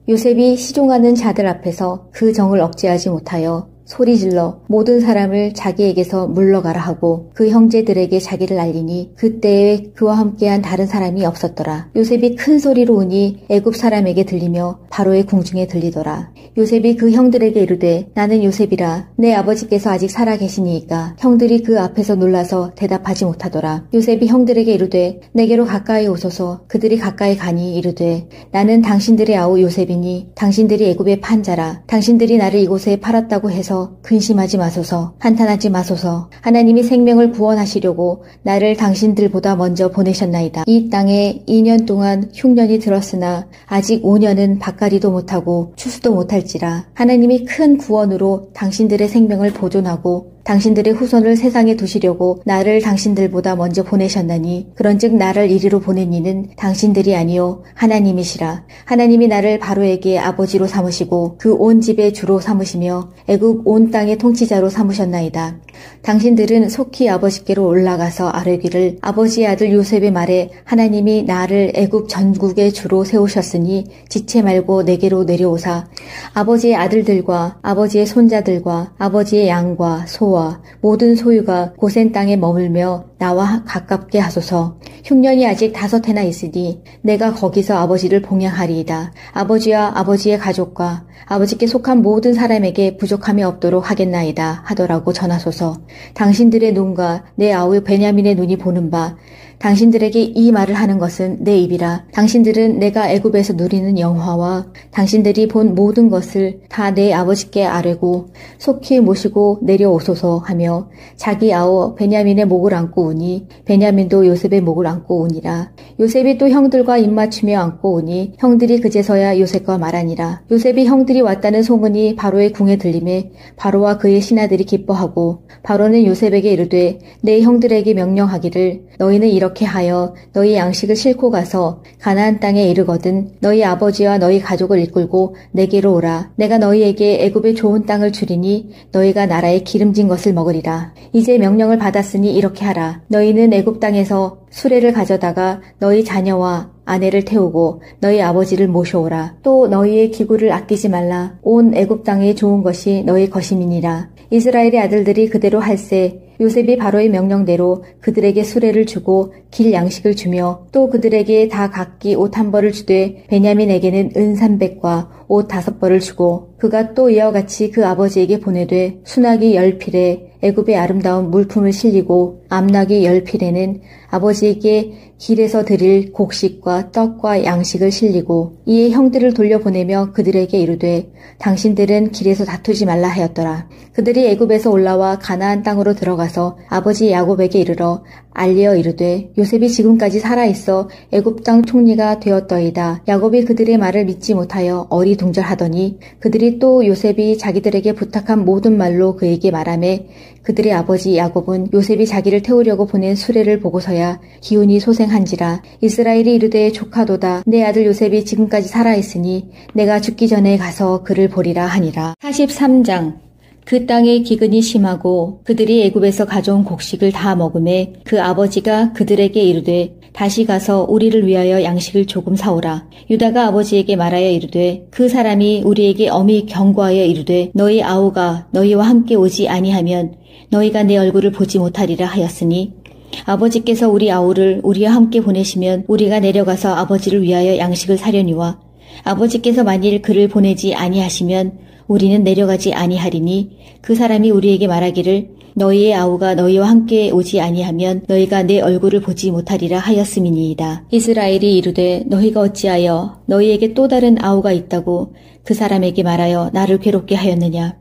요셉이 시종하는 자들 앞에서 그 정을 억제하지 못하여 소리질러 모든 사람을 자기에게서 물러가라 하고 그 형제들에게 자기를 알리니 그때에 그와 함께한 다른 사람이 없었더라. 요셉이 큰 소리로 우니 애굽 사람에게 들리며 바로의 궁중에 들리더라. 요셉이 그 형들에게 이르되 나는 요셉이라. 내 아버지께서 아직 살아 계시니이까. 형들이 그 앞에서 놀라서 대답하지 못하더라. 요셉이 형들에게 이르되 내게로 가까이 오소서. 그들이 가까이 가니 이르되 나는 당신들의 아우 요셉이니 당신들이 애굽의 판자라. 당신들이 나를 이곳에 팔았다고 해서 근심하지 마소서. 한탄하지 마소서. 하나님이 생명을 구원하시려고 나를 당신들보다 먼저 보내셨나이다. 이 땅에 2년 동안 흉년이 들었으나 아직 5년은 밭갈이도 못하고 추수도 못할지라. 하나님이 큰 구원으로 당신들의 생명을 보존하고 당신들의 후손을 세상에 두시려고 나를 당신들보다 먼저 보내셨나니 그런즉 나를 이리로 보낸 이는 당신들이 아니요 하나님이시라. 하나님이 나를 바로에게 아버지로 삼으시고 그 온 집의 주로 삼으시며 애굽 온 땅의 통치자로 삼으셨나이다. 당신들은 속히 아버지께로 올라가서 아뢰기를 아버지의 아들 요셉의 말에 하나님이 나를 애굽 전국의 주로 세우셨으니 지체 말고 내게로 내려오사 아버지의 아들들과 아버지의 손자들과 아버지의 양과 소와 모든 소유가 고센 땅에 머물며 나와 가깝게 하소서. 흉년이 아직 5해나 있으니 내가 거기서 아버지를 봉양하리이다. 아버지와 아버지의 가족과 아버지께 속한 모든 사람에게 부족함이 없도록 하겠나이다 하더라고 전하소서. 당신들의 눈과 내 아우 베냐민의 눈이 보는 바 당신들에게 이 말을 하는 것은 내 입이라. 당신들은 내가 애굽에서 누리는 영화와 당신들이 본 모든 것을 다 내 아버지께 아뢰고 속히 모시고 내려오소서 하며 자기 아우 베냐민의 목을 안고 우니 베냐민도 요셉의 목을 안고 우니라. 요셉이 또 형들과 입맞추며 안고 우니 형들이 그제서야 요셉과 말하니라. 요셉이 형들이 왔다는 소문이 바로의 궁에 들림에 바로와 그의 신하들이 기뻐하고 바로는 요셉에게 이르되 내 형들에게 명령하기를 너희는 이렇게 하여 너희 양식을 싣고 가서 가나안 땅에 이르거든 너희 아버지와 너희 가족을 이끌고 내게로 오라. 내가 너희에게 애굽의 좋은 땅을 주리니 너희가 나라의 기름진 것을 먹으리라. 이제 명령을 받았으니 이렇게 하라. 너희는 애굽 땅에서 수레를 가져다가 너희 자녀와 아내를 태우고 너희 아버지를 모셔오라. 또 너희의 기구를 아끼지 말라. 온 애굽 땅에 좋은 것이 너희 것임이니라. 이스라엘의 아들들이 그대로 할세. 요셉이 바로의 명령대로 그들에게 수레를 주고 길 양식을 주며 또 그들에게 다 각기 옷 한 벌을 주되 베냐민에게는 은 300과 옷 5벌을 주고 그가 또 이와 같이 그 아버지에게 보내되 수나기 10필에 애굽의 아름다운 물품을 실리고 암나기 10필에는 아버지에게 길에서 드릴 곡식과 떡과 양식을 실리고 이에 형들을 돌려보내며 그들에게 이르되 당신들은 길에서 다투지 말라 하였더라. 그들이 애굽에서 올라와 가나안 땅으로 들어가서 아버지 야곱에게 이르러 알리어 이르되 요셉이 지금까지 살아있어 애굽 땅 총리가 되었더이다. 야곱이 그들의 말을 믿지 못하여 어리둥절하더니 그들이 또 요셉이 자기들에게 부탁한 모든 말로 그에게 말하매 그들의 아버지 야곱은 요셉이 자기를 태우려고 보낸 수레를 보고서야 기운이 소생한지라. 이스라엘이 이르되 조카도다. 내 아들 요셉이 지금까지 살아있으니 내가 죽기 전에 가서 그를 보리라 하니라. 43장. 그 땅의 기근이 심하고 그들이 애굽에서 가져온 곡식을 다 먹음에 그 아버지가 그들에게 이르되 다시 가서 우리를 위하여 양식을 조금 사오라. 유다가 아버지에게 말하여 이르되 그 사람이 우리에게 엄히 경고하여 이르되 너희 아우가 너희와 함께 오지 아니하면 너희가 내 얼굴을 보지 못하리라 하였으니 아버지께서 우리 아우를 우리와 함께 보내시면 우리가 내려가서 아버지를 위하여 양식을 사려니와 아버지께서 만일 그를 보내지 아니하시면 우리는 내려가지 아니하리니 그 사람이 우리에게 말하기를 너희의 아우가 너희와 함께 오지 아니하면 너희가 내 얼굴을 보지 못하리라 하였음이니이다. 이스라엘이 이르되 너희가 어찌하여 너희에게 또 다른 아우가 있다고 그 사람에게 말하여 나를 괴롭게 하였느냐.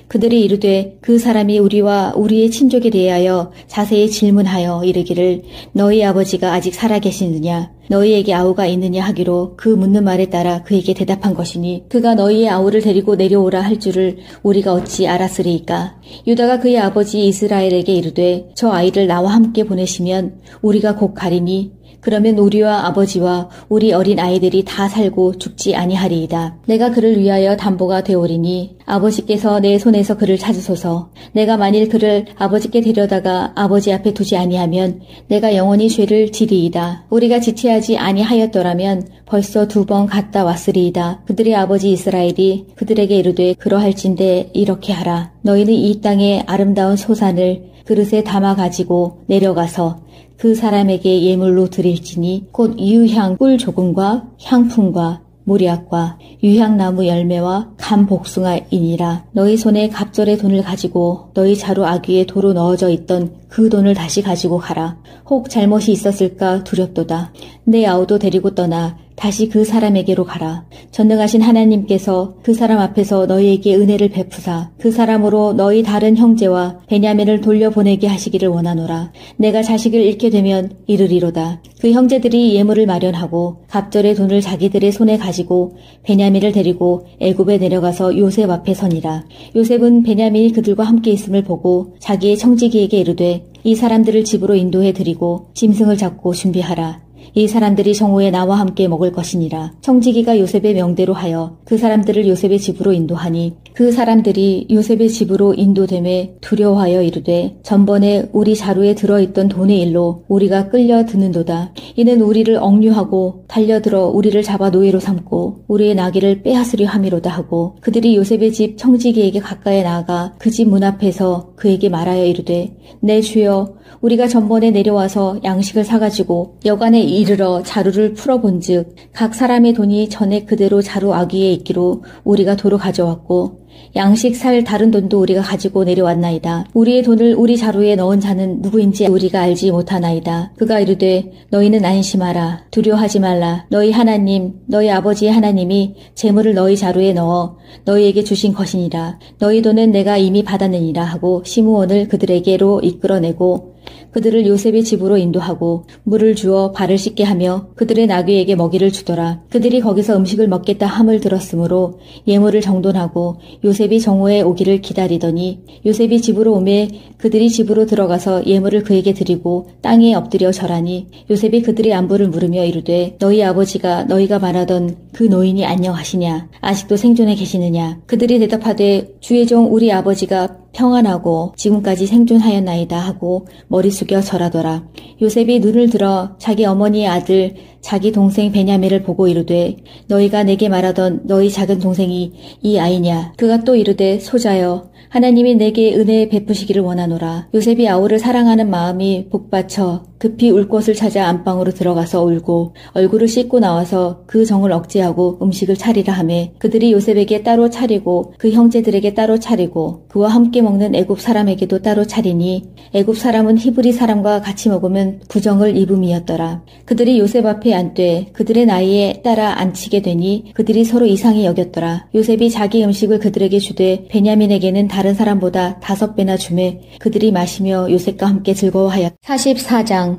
그들이 이르되 그 사람이 우리와 우리의 친족에 대하여 자세히 질문하여 이르기를 너희 아버지가 아직 살아계시느냐 너희에게 아우가 있느냐 하기로 그 묻는 말에 따라 그에게 대답한 것이니 그가 너희의 아우를 데리고 내려오라 할 줄을 우리가 어찌 알았으리이까. 유다가 그의 아버지 이스라엘에게 이르되 저 아이를 나와 함께 보내시면 우리가 곧 가리니 그러면 우리와 아버지와 우리 어린 아이들이 다 살고 죽지 아니하리이다. 내가 그를 위하여 담보가 되오리니 아버지께서 내 손에서 그를 찾으소서. 내가 만일 그를 아버지께 데려다가 아버지 앞에 두지 아니하면 내가 영원히 죄를 지리이다. 우리가 지체하지 아니하였더라면 벌써 2번 갔다 왔으리이다. 그들의 아버지 이스라엘이 그들에게 이르되 그러할진대 이렇게 하라. 너희는 이 땅의 아름다운 소산을 그릇에 담아 가지고 내려가서 그 사람에게 예물로 드릴지니 곧 유향 꿀 조금과 향품과 모략과 유향나무 열매와 감 복숭아이니라. 너희 손에 갑절의 돈을 가지고 너희 자루 아귀에 도로 넣어져 있던 그 돈을 다시 가지고 가라. 혹 잘못이 있었을까 두렵도다. 내 아우도 데리고 떠나 다시 그 사람에게로 가라. 전능하신 하나님께서 그 사람 앞에서 너희에게 은혜를 베푸사 그 사람으로 너희 다른 형제와 베냐민을 돌려보내게 하시기를 원하노라. 내가 자식을 잃게 되면 이르리로다. 그 형제들이 예물을 마련하고 갑절의 돈을 자기들의 손에 가지고 베냐민을 데리고 애굽에 내려가서 요셉 앞에 서니라. 요셉은 베냐민이 그들과 함께 있음을 보고 자기의 청지기에게 이르되 이 사람들을 집으로 인도해 드리고 짐승을 잡고 준비하라. 이 사람들이 정오에 나와 함께 먹을 것이니라. 청지기가 요셉의 명대로 하여 그 사람들을 요셉의 집으로 인도하니 그 사람들이 요셉의 집으로 인도됨에 두려워하여 이르되 전번에 우리 자루에 들어있던 돈의 일로 우리가 끌려 드는도다. 이는 우리를 억류하고 달려들어 우리를 잡아 노예로 삼고 우리의 나귀를 빼앗으려 함이로다 하고 그들이 요셉의 집 청지기에게 가까이 나아가 그 집 문 앞에서 그에게 말하여 이르되 내 주여 우리가 전번에 내려와서 양식을 사가지고 여간에 이르러 자루를 풀어본즉 각 사람의 돈이 전에 그대로 자루 아귀에 있기로 우리가 도로 가져왔고 양식 살 다른 돈도 우리가 가지고 내려왔나이다. 우리의 돈을 우리 자루에 넣은 자는 누구인지 우리가 알지 못하나이다. 그가 이르되 너희는 안심하라. 두려워하지 말라. 너희 하나님 너희 아버지의 하나님이 재물을 너희 자루에 넣어 너희에게 주신 것이니라. 너희 돈은 내가 이미 받았느니라 하고 시므온을 그들에게로 이끌어내고 그들을 요셉의 집으로 인도하고 물을 주어 발을 씻게 하며 그들의 나귀에게 먹이를 주더라. 그들이 거기서 음식을 먹겠다 함을 들었으므로 예물을 정돈하고 요셉이 정오에 오기를 기다리더니 요셉이 집으로 오매 그들이 집으로 들어가서 예물을 그에게 드리고 땅에 엎드려 절하니 요셉이 그들의 안부를 물으며 이르되 너희 아버지가 너희가 말하던 그 노인이 안녕하시냐? 아직도 생존해 계시느냐? 그들이 대답하되 주의 종 우리 아버지가 평안하고 지금까지 생존하였나이다 하고 머리 숙여 절하더라. 요셉이 눈을 들어 자기 어머니의 아들 자기 동생 베냐민을 보고 이르되 너희가 내게 말하던 너희 작은 동생이 이 아이냐. 그가 또 이르되 소자여 하나님이 내게 은혜 베푸시기를 원하노라. 요셉이 아우를 사랑하는 마음이 복받쳐 급히 울 곳을 찾아 안방으로 들어가서 울고 얼굴을 씻고 나와서 그 정을 억제하고 음식을 차리라 하매 그들이 요셉에게 따로 차리고 그 형제들에게 따로 차리고 그와 함께 먹는 애굽 사람에게도 따로 차리니 애굽 사람은 히브리 사람과 같이 먹으면 부정을 입음이었더라. 그들이 요셉 앞에 앉되 그들의 나이에 따라 앉히게 되니 그들이 서로 이상히 여겼더라. 요셉이 자기 음식을 그들에게 주되 베냐민에게는 다른 사람보다 5배나 주매 그들이 마시며 요셉과 함께 즐거워하였다. 44장.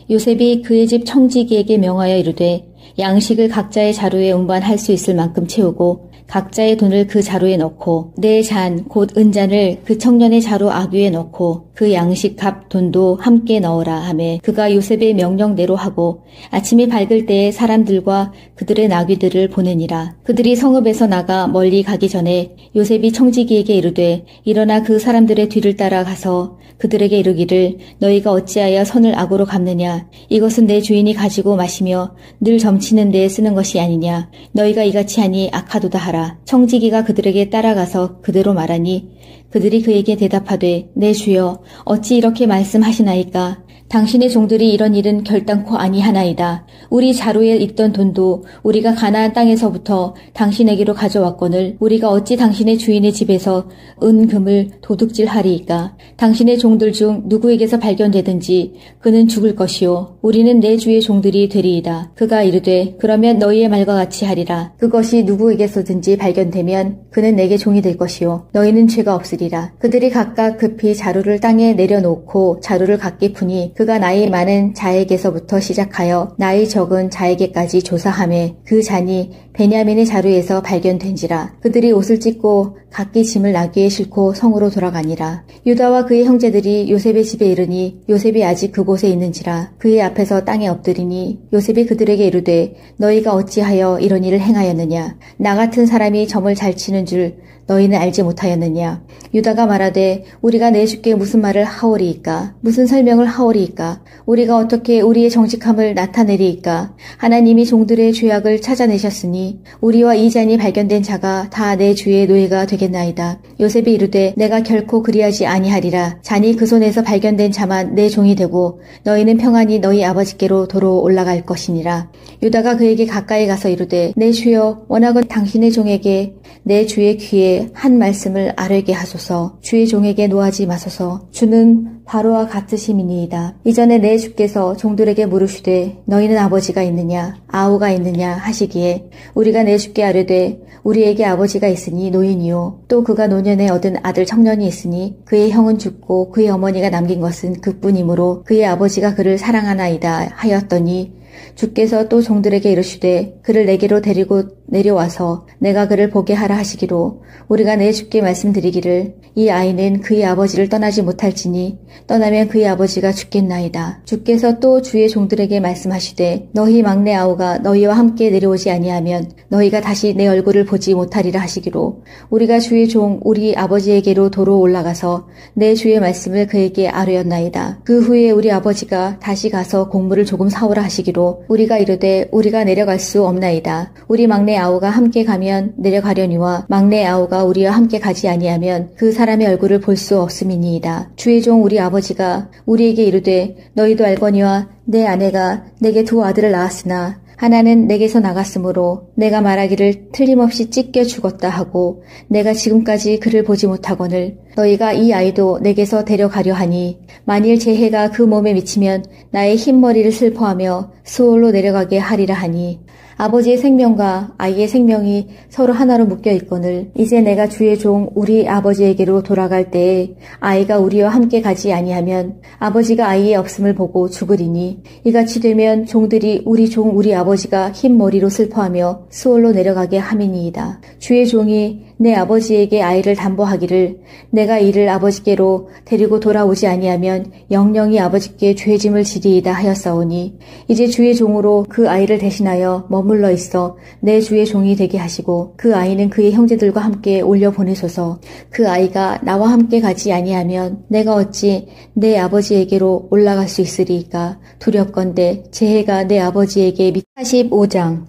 요셉이 그의 집 청지기에게 명하여 이르되 양식을 각자의 자루에 운반할 수 있을 만큼 채우고 각자의 돈을 그 자루에 넣고 내 잔 곧 은잔을 그 청년의 자루 아귀에 넣고 그 양식 값 돈도 함께 넣으라 하매 그가 요셉의 명령대로 하고 아침이 밝을 때에 사람들과 그들의 나귀들을 보내니라. 그들이 성읍에서 나가 멀리 가기 전에 요셉이 청지기에게 이르되 일어나 그 사람들의 뒤를 따라가서 그들에게 이르기를 너희가 어찌하여 선을 악으로 갚느냐. 이것은 내 주인이 가지고 마시며 늘 점치는 데에 쓰는 것이 아니냐. 너희가 이같이 하니 악하도다 하라. 청지기가 그들에게 따라가서 그대로 말하니 그들이 그에게 대답하되 내 주여 어찌 이렇게 말씀하시나이까. 당신의 종들이 이런 일은 결단코 아니하나이다. 우리 자루에 있던 돈도 우리가 가나안 땅에서부터 당신에게로 가져왔거늘 우리가 어찌 당신의 주인의 집에서 은금을 도둑질하리이까. 당신의 종들 중 누구에게서 발견되든지 그는 죽을 것이요 우리는 내 주의 종들이 되리이다. 그가 이르되 그러면 너희의 말과 같이 하리라. 그것이 누구에게서든지 발견되면 그는 내게 종이 될 것이요 너희는 죄가 없으리라. 그들이 각각 급히 자루를 땅에 내려놓고 자루를 각기 푸니 그가 나이 많은 자에게서부터 시작하여 나이 적은 자에게까지 조사하매 그 잔이 베냐민의 자루에서 발견된지라. 그들이 옷을 찢고 각기 짐을 나귀에 싣고 성으로 돌아가니라. 유다와 그의 형제들이 요셉의 집에 이르니 요셉이 아직 그곳에 있는지라. 그의 앞에서 땅에 엎드리니 요셉이 그들에게 이르되 너희가 어찌하여 이런 일을 행하였느냐. 나 같은 사람이 점을 잘 치는 줄 너희는 알지 못하였느냐. 유다가 말하되 우리가 내 주께 무슨 말을 하오리이까. 무슨 설명을 하오리이까. 우리가 어떻게 우리의 정직함을 나타내리이까. 하나님이 종들의 죄악을 찾아내셨으니 우리와 이 잔이 발견된 자가 다 내 주의 노예가 되겠나이다. 요셉이 이르되 내가 결코 그리하지 아니하리라. 잔이 그 손에서 발견된 자만 내 종이 되고 너희는 평안히 너희 아버지께로 도로 올라갈 것이니라. 유다가 그에게 가까이 가서 이르되 내 주여 원하건 당신의 종에게 내 주의 귀에 한 말씀을 아뢰게 하소서. 주의 종에게 노하지 마소서. 주는 바로와 같으심이니이다. 이전에 내 주께서 종들에게 물으시되 너희는 아버지가 있느냐 아우가 있느냐 하시기에 우리가 내 주께 아뢰되 우리에게 아버지가 있으니 노인이요 또 그가 노년에 얻은 아들 청년이 있으니 그의 형은 죽고 그의 어머니가 남긴 것은 그뿐이므로 그의 아버지가 그를 사랑하나이다 하였더니 주께서 또 종들에게 이르시되 그를 내게로 데리고 내려와서 내가 그를 보게 하라 하시기로 우리가 내 주께 말씀드리기를 이 아이는 그의 아버지를 떠나지 못할지니 떠나면 그의 아버지가 죽겠나이다. 주께서 또 주의 종들에게 말씀하시되 너희 막내 아우가 너희와 함께 내려오지 아니하면 너희가 다시 내 얼굴을 보지 못하리라 하시기로 우리가 주의 종 우리 아버지에게로 도로 올라가서 내 주의 말씀을 그에게 아뢰었나이다. 그 후에 우리 아버지가 다시 가서 곡물을 조금 사오라 하시기로 우리가 이르되 우리가 내려갈 수 없나이다. 우리 막내 아우가 함께 가면 내려가려니와 막내 아우가 우리와 함께 가지 아니하면 그 사람의 얼굴을 볼 수 없음이니이다. 주의 종 우리 아버지가 우리에게 이르되 너희도 알거니와 내 아내가 내게 2 아들을 낳았으나 하나는 내게서 나갔으므로 내가 말하기를 틀림없이 찢겨 죽었다 하고 내가 지금까지 그를 보지 못하거늘 너희가 이 아이도 내게서 데려가려 하니 만일 제 해가 그 몸에 미치면 나의 흰머리를 슬퍼하며 수월로 내려가게 하리라 하니 아버지의 생명과 아이의 생명이 서로 하나로 묶여 있거늘 이제 내가 주의 종 우리 아버지에게로 돌아갈 때에 아이가 우리와 함께 가지 아니하면 아버지가 아이의 없음을 보고 죽으리니 이같이 되면 종들이 우리 종 우리 아버지가 흰 머리로 슬퍼하며 수월로 내려가게 함이니이다. 주의 종이 내 아버지에게 아이를 담보하기를 내가 이를 아버지께로 데리고 돌아오지 아니하면 영영이 아버지께 죄짐을 지리이다 하였사오니 이제 주의 종으로 그 아이를 대신하여 머물러 있어 내 주의 종이 되게 하시고 그 아이는 그의 형제들과 함께 올려 보내소서. 그 아이가 나와 함께 가지 아니하면 내가 어찌 내 아버지에게로 올라갈 수 있으리이까. 두렵건대 제 해가 내 아버지에게 45장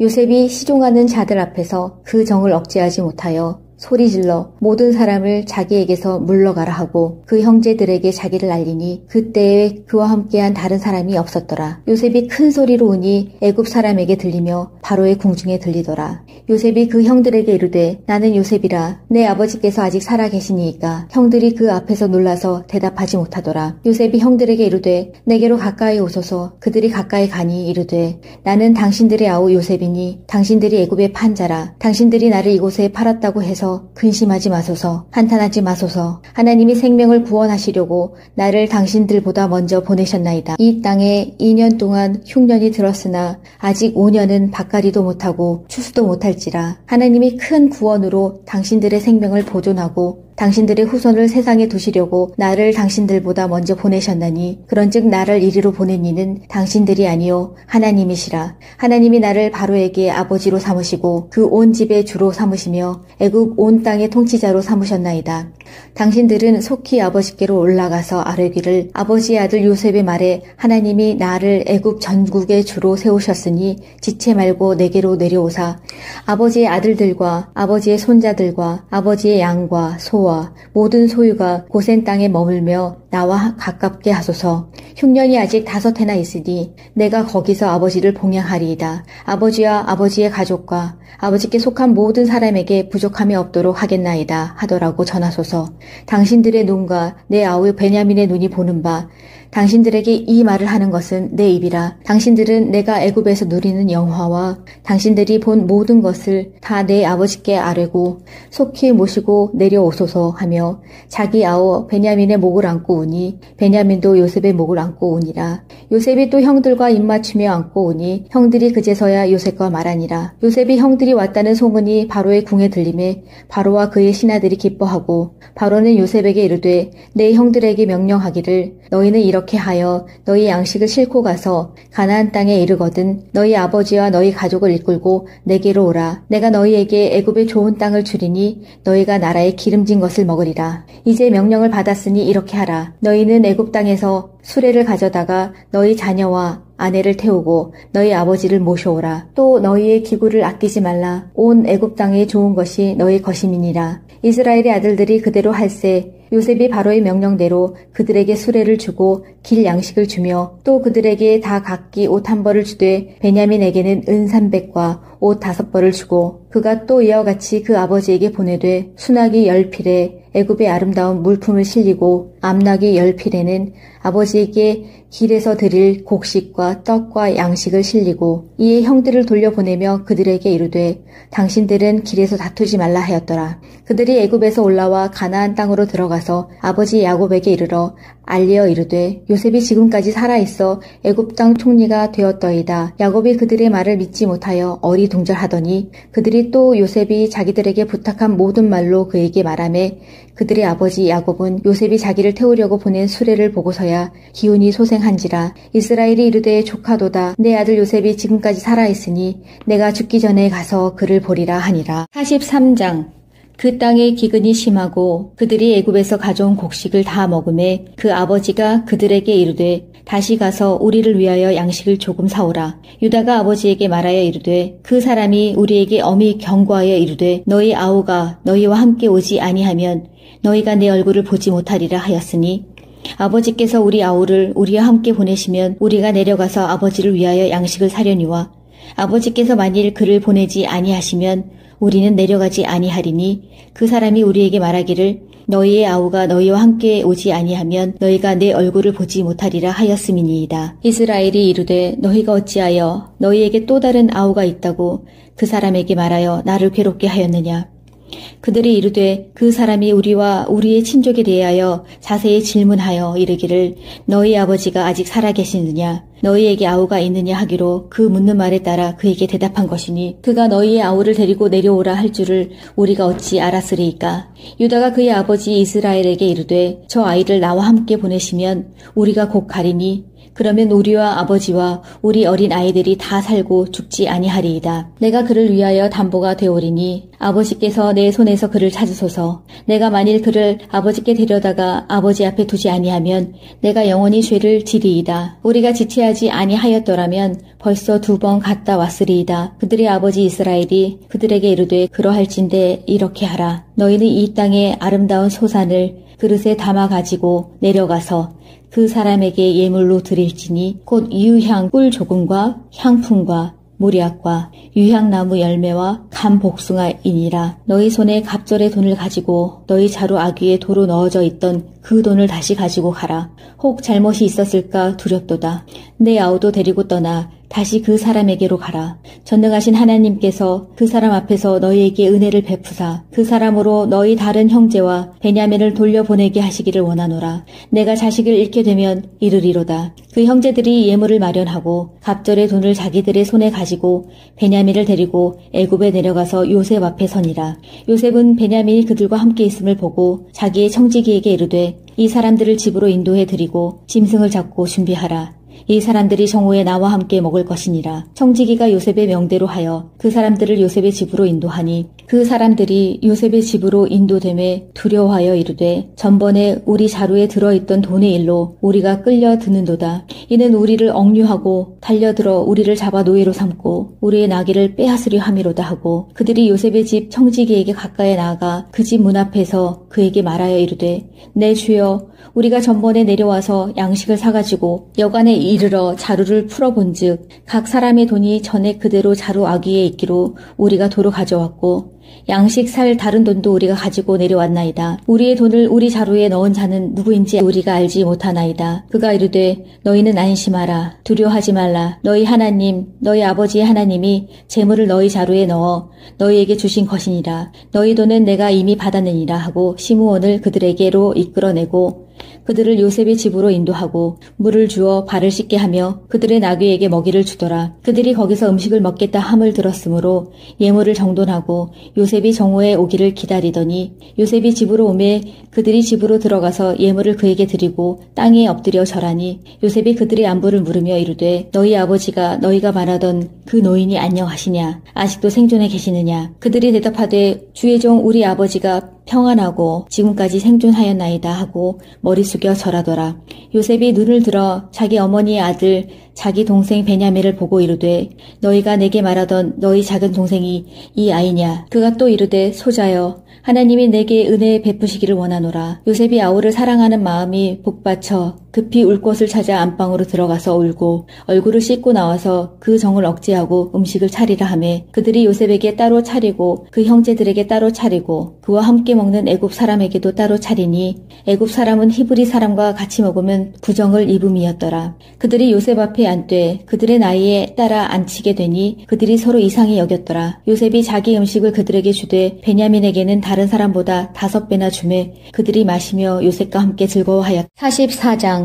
요셉이 시종하는 자들 앞에서 그 정을 억제하지 못하여 소리질러 모든 사람을 자기에게서 물러가라 하고 그 형제들에게 자기를 알리니 그때에 그와 함께한 다른 사람이 없었더라. 요셉이 큰 소리로 우니 애굽 사람에게 들리며 바로의 궁중에 들리더라. 요셉이 그 형들에게 이르되 나는 요셉이라. 내 아버지께서 아직 살아 계시니이까. 형들이 그 앞에서 놀라서 대답하지 못하더라. 요셉이 형들에게 이르되 내게로 가까이 오소서. 그들이 가까이 가니 이르되 나는 당신들의 아우 요셉이니 당신들이 애굽의 판자라. 당신들이 나를 이곳에 팔았다고 해서 근심하지 마소서. 한탄하지 마소서. 하나님이 생명을 구원하시려고 나를 당신들보다 먼저 보내셨나이다. 이 땅에 2년 동안 흉년이 들었으나 아직 5년은 밭갈이도 못하고 추수도 못할지라. 하나님이 큰 구원으로 당신들의 생명을 보존하고 당신들의 후손을 세상에 두시려고 나를 당신들보다 먼저 보내셨나니 그런즉 나를 이리로 보낸 이는 당신들이 아니요 하나님이시라. 하나님이 나를 바로에게 아버지로 삼으시고 그 온 집의 주로 삼으시며 애굽 온 땅의 통치자로 삼으셨나이다. 당신들은 속히 아버지께로 올라가서 아뢰기를 아버지의 아들 요셉의 말에 하나님이 나를 애굽 전국의 주로 세우셨으니 지체 말고 내게로 내려오사 아버지의 아들들과 아버지의 손자들과 아버지의 양과 소와 모든 소유가 고센 땅에 머물며 나와 가깝게 하소서. 흉년이 아직 5해나 있으니 내가 거기서 아버지를 봉양하리이다. 아버지와 아버지의 가족과 아버지께 속한 모든 사람에게 부족함이 없도록 하겠나이다 하더라고 전하소서. 당신들의 눈과 내 아우 베냐민의 눈이 보는 바 당신들에게 이 말을 하는 것은 내 입이라. 당신들은 내가 애굽에서 누리는 영화와 당신들이 본 모든 것을 다 내 아버지께 아뢰고 속히 모시고 내려오소서 하며 자기 아우 베냐민의 목을 안고 우니 베냐민도 요셉의 목을 안고 우니라. 요셉이 또 형들과 입맞추며 안고 우니 형들이 그제서야 요셉과 말하니라. 요셉이 형들이 왔다는 소문이 바로의 궁에 들림에 바로와 그의 신하들이 기뻐하고 바로는 요셉에게 이르되 내 형들에게 명령하기를 너희는 이렇게 하여 너희 양식을 싣고 가서 가나안 땅에 이르거든 너희 아버지와 너희 가족을 이끌고 내게로 오라. 내가 너희에게 애굽의 좋은 땅을 주리니 너희가 나라의 기름진 것을 먹으리라. 이제 명령을 받았으니 이렇게 하라. 너희는 애굽 땅에서 수레를 가져다가 너희 자녀와 아내를 태우고 너희 아버지를 모셔오라. 또 너희의 기구를 아끼지 말라. 온 애굽 땅에 좋은 것이 너희 것임이니라. 이스라엘의 아들들이 그대로 할세 요셉이 바로의 명령대로 그들에게 수레를 주고 길 양식을 주며 또 그들에게 다 각기 옷 1벌을 주되 베냐민에게는 은 300과 옷 5벌을 주고 그가 또 이와 같이 그 아버지에게 보내되 수나기 10필에 애굽의 아름다운 물품을 실리고 암나기 10필에는 아버지에게 길에서 드릴 곡식과 떡과 양식을 실리고 이에 형들을 돌려보내며 그들에게 이르되 당신들은 길에서 다투지 말라 하였더라. 그들이 애굽에서 올라와 가나안 땅으로 들어가서 아버지 야곱에게 이르러 알리어 이르되 요셉이 지금까지 살아있어 애굽 땅 총리가 되었더이다. 야곱이 그들의 말을 믿지 못하여 어리둥절하더니 그들이 또 요셉이 자기들에게 부탁한 모든 말로 그에게 말하매 그들의 아버지 야곱은 요셉이 자기를 태우려고 보낸 수레를 보고서야 기운이 소생한지라. 이스라엘이 이르되 조카도다. 내 아들 요셉이 지금까지 살아있으니 내가 죽기 전에 가서 그를 보리라 하니라. 43장 그 땅의 기근이 심하고 그들이 애굽에서 가져온 곡식을 다 먹음에 그 아버지가 그들에게 이르되 다시 가서 우리를 위하여 양식을 조금 사오라. 유다가 아버지에게 말하여 이르되 그 사람이 우리에게 엄히 경고하여 이르되 너희 아우가 너희와 함께 오지 아니하면 너희가 내 얼굴을 보지 못하리라 하였으니 아버지께서 우리 아우를 우리와 함께 보내시면 우리가 내려가서 아버지를 위하여 양식을 사려니와 아버지께서 만일 그를 보내지 아니하시면 우리는 내려가지 아니하리니 그 사람이 우리에게 말하기를 너희의 아우가 너희와 함께 오지 아니하면 너희가 내 얼굴을 보지 못하리라 하였음이니이다. 이스라엘이 이르되 너희가 어찌하여 너희에게 또 다른 아우가 있다고 그 사람에게 말하여 나를 괴롭게 하였느냐. 그들이 이르되 그 사람이 우리와 우리의 친족에 대하여 자세히 질문하여 이르기를 너희 아버지가 아직 살아계시느냐. 너희에게 아우가 있느냐 하기로 그 묻는 말에 따라 그에게 대답한 것이니 그가 너희의 아우를 데리고 내려오라 할 줄을 우리가 어찌 알았으리이까. 유다가 그의 아버지 이스라엘에게 이르되 저 아이를 나와 함께 보내시면 우리가 곧 가리니 그러면 우리와 아버지와 우리 어린 아이들이 다 살고 죽지 아니하리이다. 내가 그를 위하여 담보가 되오리니 아버지께서 내 손에서 그를 찾으소서. 내가 만일 그를 아버지께 데려다가 아버지 앞에 두지 아니하면 내가 영원히 죄를 지리이다. 우리가 지체하지 아니하였더라면 벌써 2번 갔다 왔으리이다. 그들의 아버지 이스라엘이 그들에게 이르되 그러할진대 이렇게 하라. 너희는 이 땅의 아름다운 소산을 그릇에 담아 가지고 내려가서 그 사람에게 예물로 드릴지니 곧 유향 꿀 조금과 향품과 무략과 유향나무 열매와 감 복숭아이니라. 너희 손에 갑절의 돈을 가지고 너희 자루 아귀에 도로 넣어져 있던 그 돈을 다시 가지고 가라. 혹 잘못이 있었을까 두렵도다. 내 아우도 데리고 떠나 다시 그 사람에게로 가라. 전능하신 하나님께서 그 사람 앞에서 너희에게 은혜를 베푸사 그 사람으로 너희 다른 형제와 베냐민을 돌려보내게 하시기를 원하노라. 내가 자식을 잃게 되면 이르리로다. 그 형제들이 예물을 마련하고 갑절의 돈을 자기들의 손에 가지고 베냐민을 데리고 애굽에 내려가서 요셉 앞에 서니라. 요셉은 베냐민이 그들과 함께 있음을 보고 자기의 청지기에게 이르되 이 사람들을 집으로 인도해 드리고 짐승을 잡고 준비하라. 이 사람들이 정오에 나와 함께 먹을 것이니라. 청지기가 요셉의 명대로 하여 그 사람들을 요셉의 집으로 인도하니 그 사람들이 요셉의 집으로 인도됨에 두려워하여 이르되 전번에 우리 자루에 들어있던 돈의 일로 우리가 끌려 드는도다. 이는 우리를 억류하고 달려들어 우리를 잡아 노예로 삼고 우리의 나귀를 빼앗으려 함이로다 하고 그들이 요셉의 집 청지기에게 가까이 나아가 그 집 문 앞에서 그에게 말하여 이르되 내 주여 우리가 전번에 내려와서 양식을 사가지고 여간에 이르러 자루를 풀어본즉 각 사람의 돈이 전에 그대로 자루 아귀에 있기로 우리가 도로 가져왔고 양식 살 다른 돈도 우리가 가지고 내려왔나이다. 우리의 돈을 우리 자루에 넣은 자는 누구인지 우리가 알지 못하나이다. 그가 이르되 너희는 안심하라. 두려워하지 말라. 너희 하나님 너희 아버지의 하나님이 재물을 너희 자루에 넣어 너희에게 주신 것이니라. 너희 돈은 내가 이미 받았느니라 하고 시므온을 그들에게로 이끌어내고 그들을 요셉의 집으로 인도하고 물을 주어 발을 씻게 하며 그들의 나귀에게 먹이를 주더라. 그들이 거기서 음식을 먹겠다 함을 들었으므로 예물을 정돈하고 요셉이 정오에 오기를 기다리더니 요셉이 집으로 오매 그들이 집으로 들어가서 예물을 그에게 드리고 땅에 엎드려 절하니 요셉이 그들의 안부를 물으며 이르되 너희 아버지가 너희가 말하던 그 노인이 안녕하시냐? 아직도 생존해 계시느냐? 그들이 대답하되 주의 종 우리 아버지가 평안하고 지금까지 생존하였나이다 하고 머리 숙여 절하더라. 요셉이 눈을 들어 자기 어머니의 아들 자기 동생 베냐민을 보고 이르되 너희가 내게 말하던 너희 작은 동생이 이 아이냐? 그가 또 이르되 소자여 하나님이 내게 은혜 베푸시기를 원하노라. 요셉이 아우를 사랑하는 마음이 복받쳐 급히 울 곳을 찾아 안방으로 들어가서 울고 얼굴을 씻고 나와서 그 정을 억제하고 음식을 차리라 하매 그들이 요셉에게 따로 차리고 그 형제들에게 따로 차리고 그와 함께 먹는 애굽 사람에게도 따로 차리니 애굽 사람은 히브리 사람과 같이 먹으면 부정을 입음이었더라. 그들이 요셉 앞에 앉되 그들의 나이에 따라 앉히게 되니 그들이 서로 이상히 여겼더라. 요셉이 자기 음식을 그들에게 주되 베냐민에게는 다른 사람보다 5배나 주매 그들이 마시며 요셉과 함께 즐거워하였다. 44장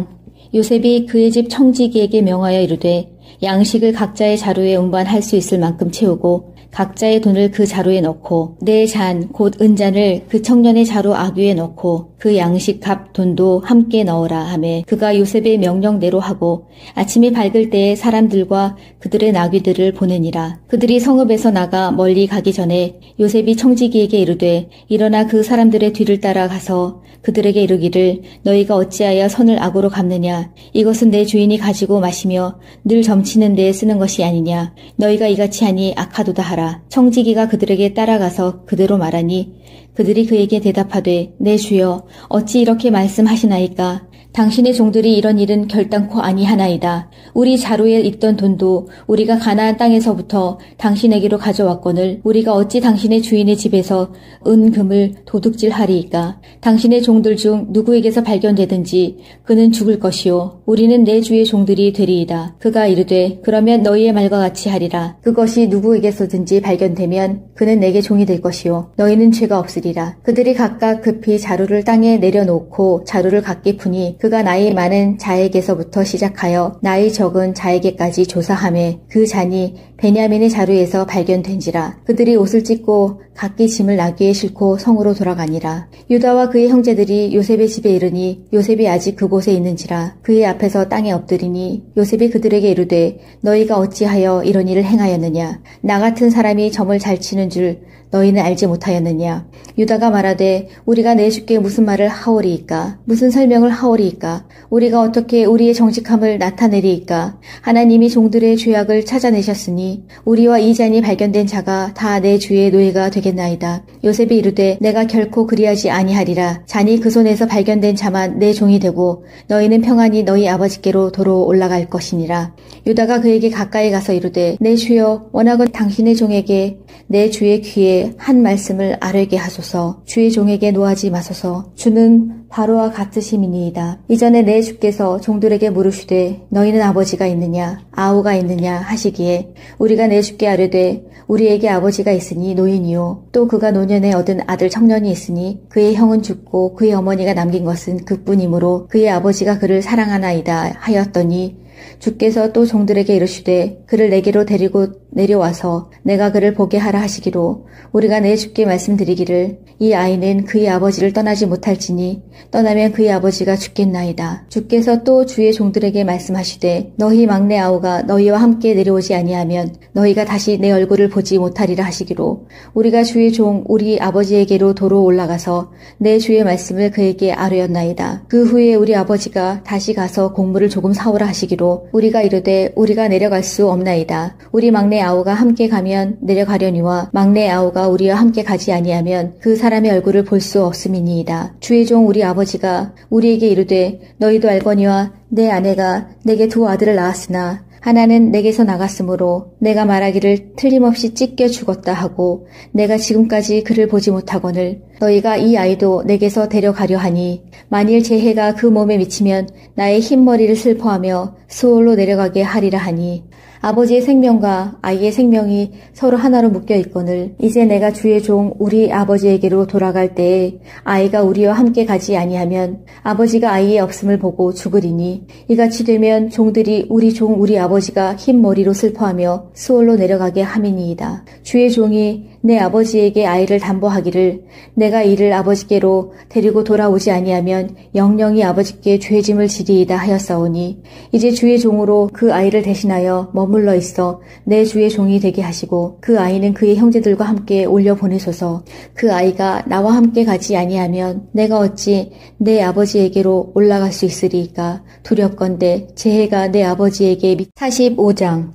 요셉이 그의 집 청지기에게 명하여 이르되 양식을 각자의 자루에 운반할 수 있을 만큼 채우고 각자의 돈을 그 자루에 넣고 내 잔 곧 은잔을 그 청년의 자루 아귀에 넣고 그 양식 값 돈도 함께 넣으라 하매 그가 요셉의 명령대로 하고 아침이 밝을 때에 사람들과 그들의 나귀들을 보내니라. 그들이 성읍에서 나가 멀리 가기 전에 요셉이 청지기에게 이르되 일어나 그 사람들의 뒤를 따라가서 그들에게 이르기를 너희가 어찌하여 선을 악으로 갚느냐? 이것은 내 주인이 가지고 마시며 늘 점치는 데에 쓰는 것이 아니냐? 너희가 이같이 하니 악하도다 하라. 청지기가 그들에게 따라가서 그대로 말하니 그들이 그에게 대답하되 내 주여 어찌 이렇게 말씀하시나이까? 당신의 종들이 이런 일은 결단코 아니하나이다. 우리 자루에 있던 돈도 우리가 가나안 땅에서부터 당신에게로 가져왔거늘 우리가 어찌 당신의 주인의 집에서 은금을 도둑질하리이까? 당신의 종들 중 누구에게서 발견되든지 그는 죽을 것이요 우리는 내 주의 종들이 되리이다. 그가 이르되 그러면 너희의 말과 같이 하리라. 그것이 누구에게서든지 발견되면 그는 내게 종이 될 것이요 너희는 죄가 없으리라. 그들이 각각 급히 자루를 땅에 내려놓고 자루를 각기 푸니 그가 나이 많은 자에게서부터 시작하여 나이 적은 자에게까지 조사하매 그 잔이 베냐민의 자루에서 발견된지라. 그들이 옷을 찢고 각기 짐을 나귀에 싣고 성으로 돌아가니라. 유다와 그의 형제들이 요셉의 집에 이르니 요셉이 아직 그곳에 있는지라. 그의 앞에서 땅에 엎드리니 요셉이 그들에게 이르되 너희가 어찌하여 이런 일을 행하였느냐. 나 같은 사람이 점을 잘 치는 줄 너희는 알지 못하였느냐. 유다가 말하되 우리가 내 주께 무슨 말을 하오리이까. 무슨 설명을 하오리이까. 우리가 어떻게 우리의 정직함을 나타내리이까. 하나님이 종들의 죄악을 찾아내셨으니 우리와 이 잔이 발견된 자가 다 내 주의 노예가 되겠나이다. 요셉이 이르되 내가 결코 그리하지 아니하리라. 잔이 그 손에서 발견된 자만 내 종이 되고 너희는 평안히 너희 아버지께로 도로 올라갈 것이니라. 유다가 그에게 가까이 가서 이르되 내 주여 원하건 당신의 종에게 내 주의 귀에 한 말씀을 아뢰게 하소서. 주의 종에게 노하지 마소서. 주는 바로와 같으심이니이다. 이전에 내 주께서 종들에게 물으시되 너희는 아버지가 있느냐 아우가 있느냐 하시기에 우리가 내 주께 아뢰되 우리에게 아버지가 있으니 노인이요 또 그가 노년에 얻은 아들 청년이 있으니 그의 형은 죽고 그의 어머니가 남긴 것은 그뿐이므로 그의 아버지가 그를 사랑하나이다 하였더니 주께서 또 종들에게 이르시되 그를 내게로 데리고 내려와서 내가 그를 보게 하라 하시기로 우리가 내 주께 말씀드리기를 이 아이는 그의 아버지를 떠나지 못할지니 떠나면 그의 아버지가 죽겠나이다. 주께서 또 주의 종들에게 말씀하시되 너희 막내 아우가 너희와 함께 내려오지 아니하면 너희가 다시 내 얼굴을 보지 못하리라 하시기로 우리가 주의 종 우리 아버지에게로 도로 올라가서 내 주의 말씀을 그에게 아뢰었나이다. 그 후에 우리 아버지가 다시 가서 곡물을 조금 사오라 하시기로 우리가 이르되 우리가 내려갈 수 없나이다. 우리 막내 아우가 함께 가면 내려가려니와 막내 아우가 우리와 함께 가지 아니하면 그 사람의 얼굴을 볼 수 없음이니이다. 주의 종 우리 아버지가 우리에게 이르되 너희도 알거니와 내 아내가 내게 두 아들을 낳았으나 하나는 내게서 나갔으므로 내가 말하기를 틀림없이 찢겨 죽었다 하고 내가 지금까지 그를 보지 못하거늘 너희가 이 아이도 내게서 데려가려 하니 만일 제 해가 그 몸에 미치면 나의 흰머리를 슬퍼하며 수월로 내려가게 하리라 하니 아버지의 생명과 아이의 생명이 서로 하나로 묶여 있거늘 이제 내가 주의 종 우리 아버지에게로 돌아갈 때에 아이가 우리와 함께 가지 아니하면 아버지가 아이의 없음을 보고 죽으리니 이같이 되면 종들이 우리 종 우리 아버지가 흰 머리로 슬퍼하며 수월로 내려가게 함이니이다. 주의 종이 내 아버지에게 아이를 담보하기를 내가 이를 아버지께로 데리고 돌아오지 아니하면 영영이 아버지께 죄짐을 지리이다 하였사오니 이제 주의 종으로 그 아이를 대신하여 머물러 있어 내 주의 종이 되게 하시고 그 아이는 그의 형제들과 함께 올려보내소서. 그 아이가 나와 함께 가지 아니하면 내가 어찌 내 아버지에게로 올라갈 수 있으리이까. 두렵건대 제 해가 내 아버지에게 45장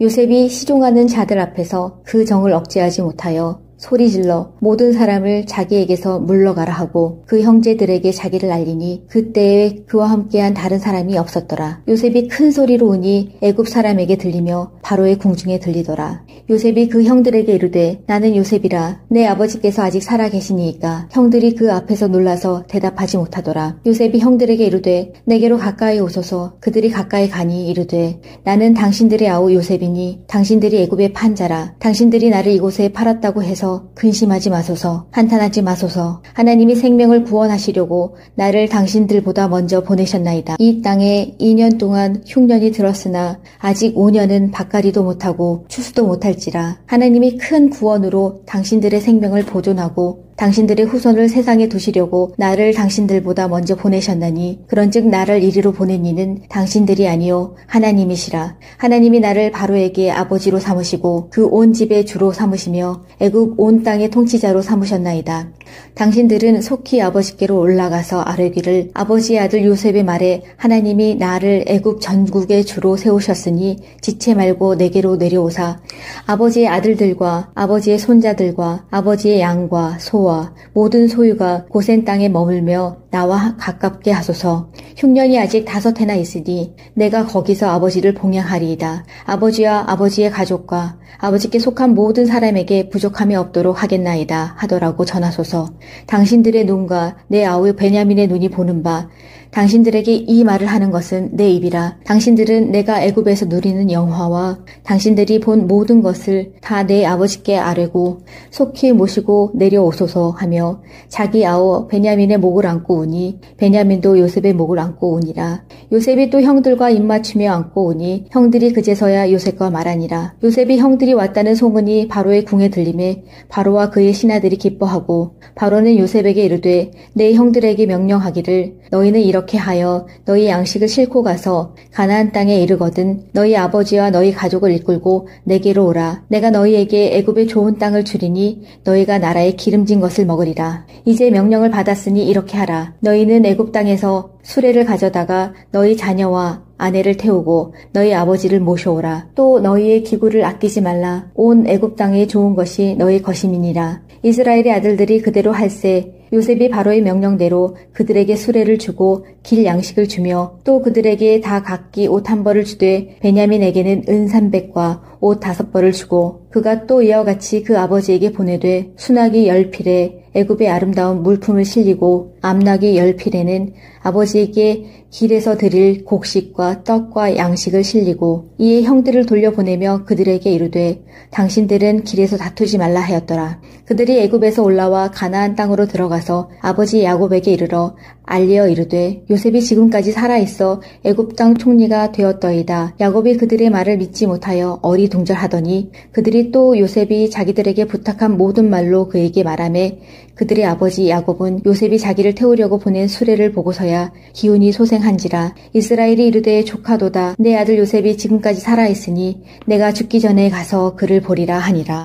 요셉이 시종하는 자들 앞에서 그 정을 억제하지 못하여 소리질러 모든 사람을 자기에게서 물러가라 하고 그 형제들에게 자기를 알리니 그때에 그와 함께한 다른 사람이 없었더라. 요셉이 큰 소리로 우니 애굽 사람에게 들리며 바로의 궁중에 들리더라. 요셉이 그 형들에게 이르되 나는 요셉이라. 내 아버지께서 아직 살아 계시니이까. 형들이 그 앞에서 놀라서 대답하지 못하더라. 요셉이 형들에게 이르되 내게로 가까이 오소서. 그들이 가까이 가니 이르되 나는 당신들의 아우 요셉이니 당신들이 애굽의 판자라. 당신들이 나를 이곳에 팔았다고 해서 근심하지 마소서. 한탄하지 마소서. 하나님이 생명을 구원하시려고 나를 당신들보다 먼저 보내셨나이다. 이 땅에 2년 동안 흉년이 들었으나 아직 5년은 밭갈이도 못하고 추수도 못할지라. 하나님이 큰 구원으로 당신들의 생명을 보존하고 당신들의 후손을 세상에 두시려고 나를 당신들보다 먼저 보내셨나니 그런즉 나를 이리로 보낸 이는 당신들이 아니요 하나님이시라. 하나님이 나를 바로에게 아버지로 삼으시고 그 온 집의 주로 삼으시며 애굽 온 땅의 통치자로 삼으셨나이다. 당신들은 속히 아버지께로 올라가서 아뢰기를 아버지의 아들 요셉의 말에 하나님이 나를 애굽 전국의 주로 세우셨으니 지체 말고 내게로 내려오사 아버지의 아들들과 아버지의 손자들과 아버지의 양과 소와 모든 소유가 고센 땅에 머물며 나와 가깝게 하소서. 흉년이 아직 5해나 있으니 내가 거기서 아버지를 봉양하리이다. 아버지와 아버지의 가족과 아버지께 속한 모든 사람에게 부족함이 없도록 하겠나이다 하더라고 전하소서. 당신들의 눈과 내 아우 베냐민의 눈이 보는 바 당신들에게 이 말을 하는 것은 내 입이라. 당신들은 내가 애굽에서 누리는 영화와 당신들이 본 모든 것을 다 내 아버지께 아뢰고 속히 모시고 내려오소서 하며 자기 아우 베냐민의 목을 안고 오니 베냐민도 요셉의 목을 안고 오니라. 요셉이 또 형들과 입맞추며 안고 오니 형들이 그제서야 요셉과 말하니라. 요셉이 형들이 왔다는 소문이 바로의 궁에 들림에 바로와 그의 신하들이 기뻐하고 바로는 요셉에게 이르되 내 형들에게 명령하기를 너희는 이렇게 하여 너희 양식을 싣고 가서 가나안 땅에 이르거든 너희 아버지와 너희 가족을 이끌고 내게로 오라. 내가 너희에게 애굽의 좋은 땅을 주리니 너희가 나라에 기름진 것을 먹으리라. 이제 명령을 받았으니 이렇게 하라. 너희는 애굽 땅에서 수레를 가져다가 너희 자녀와 아내를 태우고 너희 아버지를 모셔오라. 또 너희의 기구를 아끼지 말라. 온 애굽 땅에 좋은 것이 너희 것임이니라. 이스라엘의 아들들이 그대로 할세 요셉이 바로의 명령대로 그들에게 수레를 주고 길 양식을 주며 또 그들에게 다 각기 옷 한 벌을 주되 베냐민에게는 은 300과 옷 5벌을 주고 그가 또 이와 같이 그 아버지에게 보내되 수나기 10필에 애굽의 아름다운 물품을 실리고 암나기 10필에는 아버지에게 길에서 드릴 곡식과 떡과 양식을 실리고 이에 형들을 돌려보내며 그들에게 이르되 당신들은 길에서 다투지 말라 하였더라. 그들이 애굽에서 올라와 가나안 땅으로 들어가서 아버지 야곱에게 이르러 알리어 이르되 요셉이 지금까지 살아있어 애굽 땅 총리가 되었더이다. 야곱이 그들의 말을 믿지 못하여 어리둥절하더니 그들이 또 요셉이 자기들에게 부탁한 모든 말로 그에게 말하매 그들의 아버지 야곱은 요셉이 자기를 태우려고 보낸 수레를 보고서야 기운이 소생한지라. 이스라엘이 이르되 조카도다. 내 아들 요셉이 지금까지 살아있으니 내가 죽기 전에 가서 그를 보리라 하니라.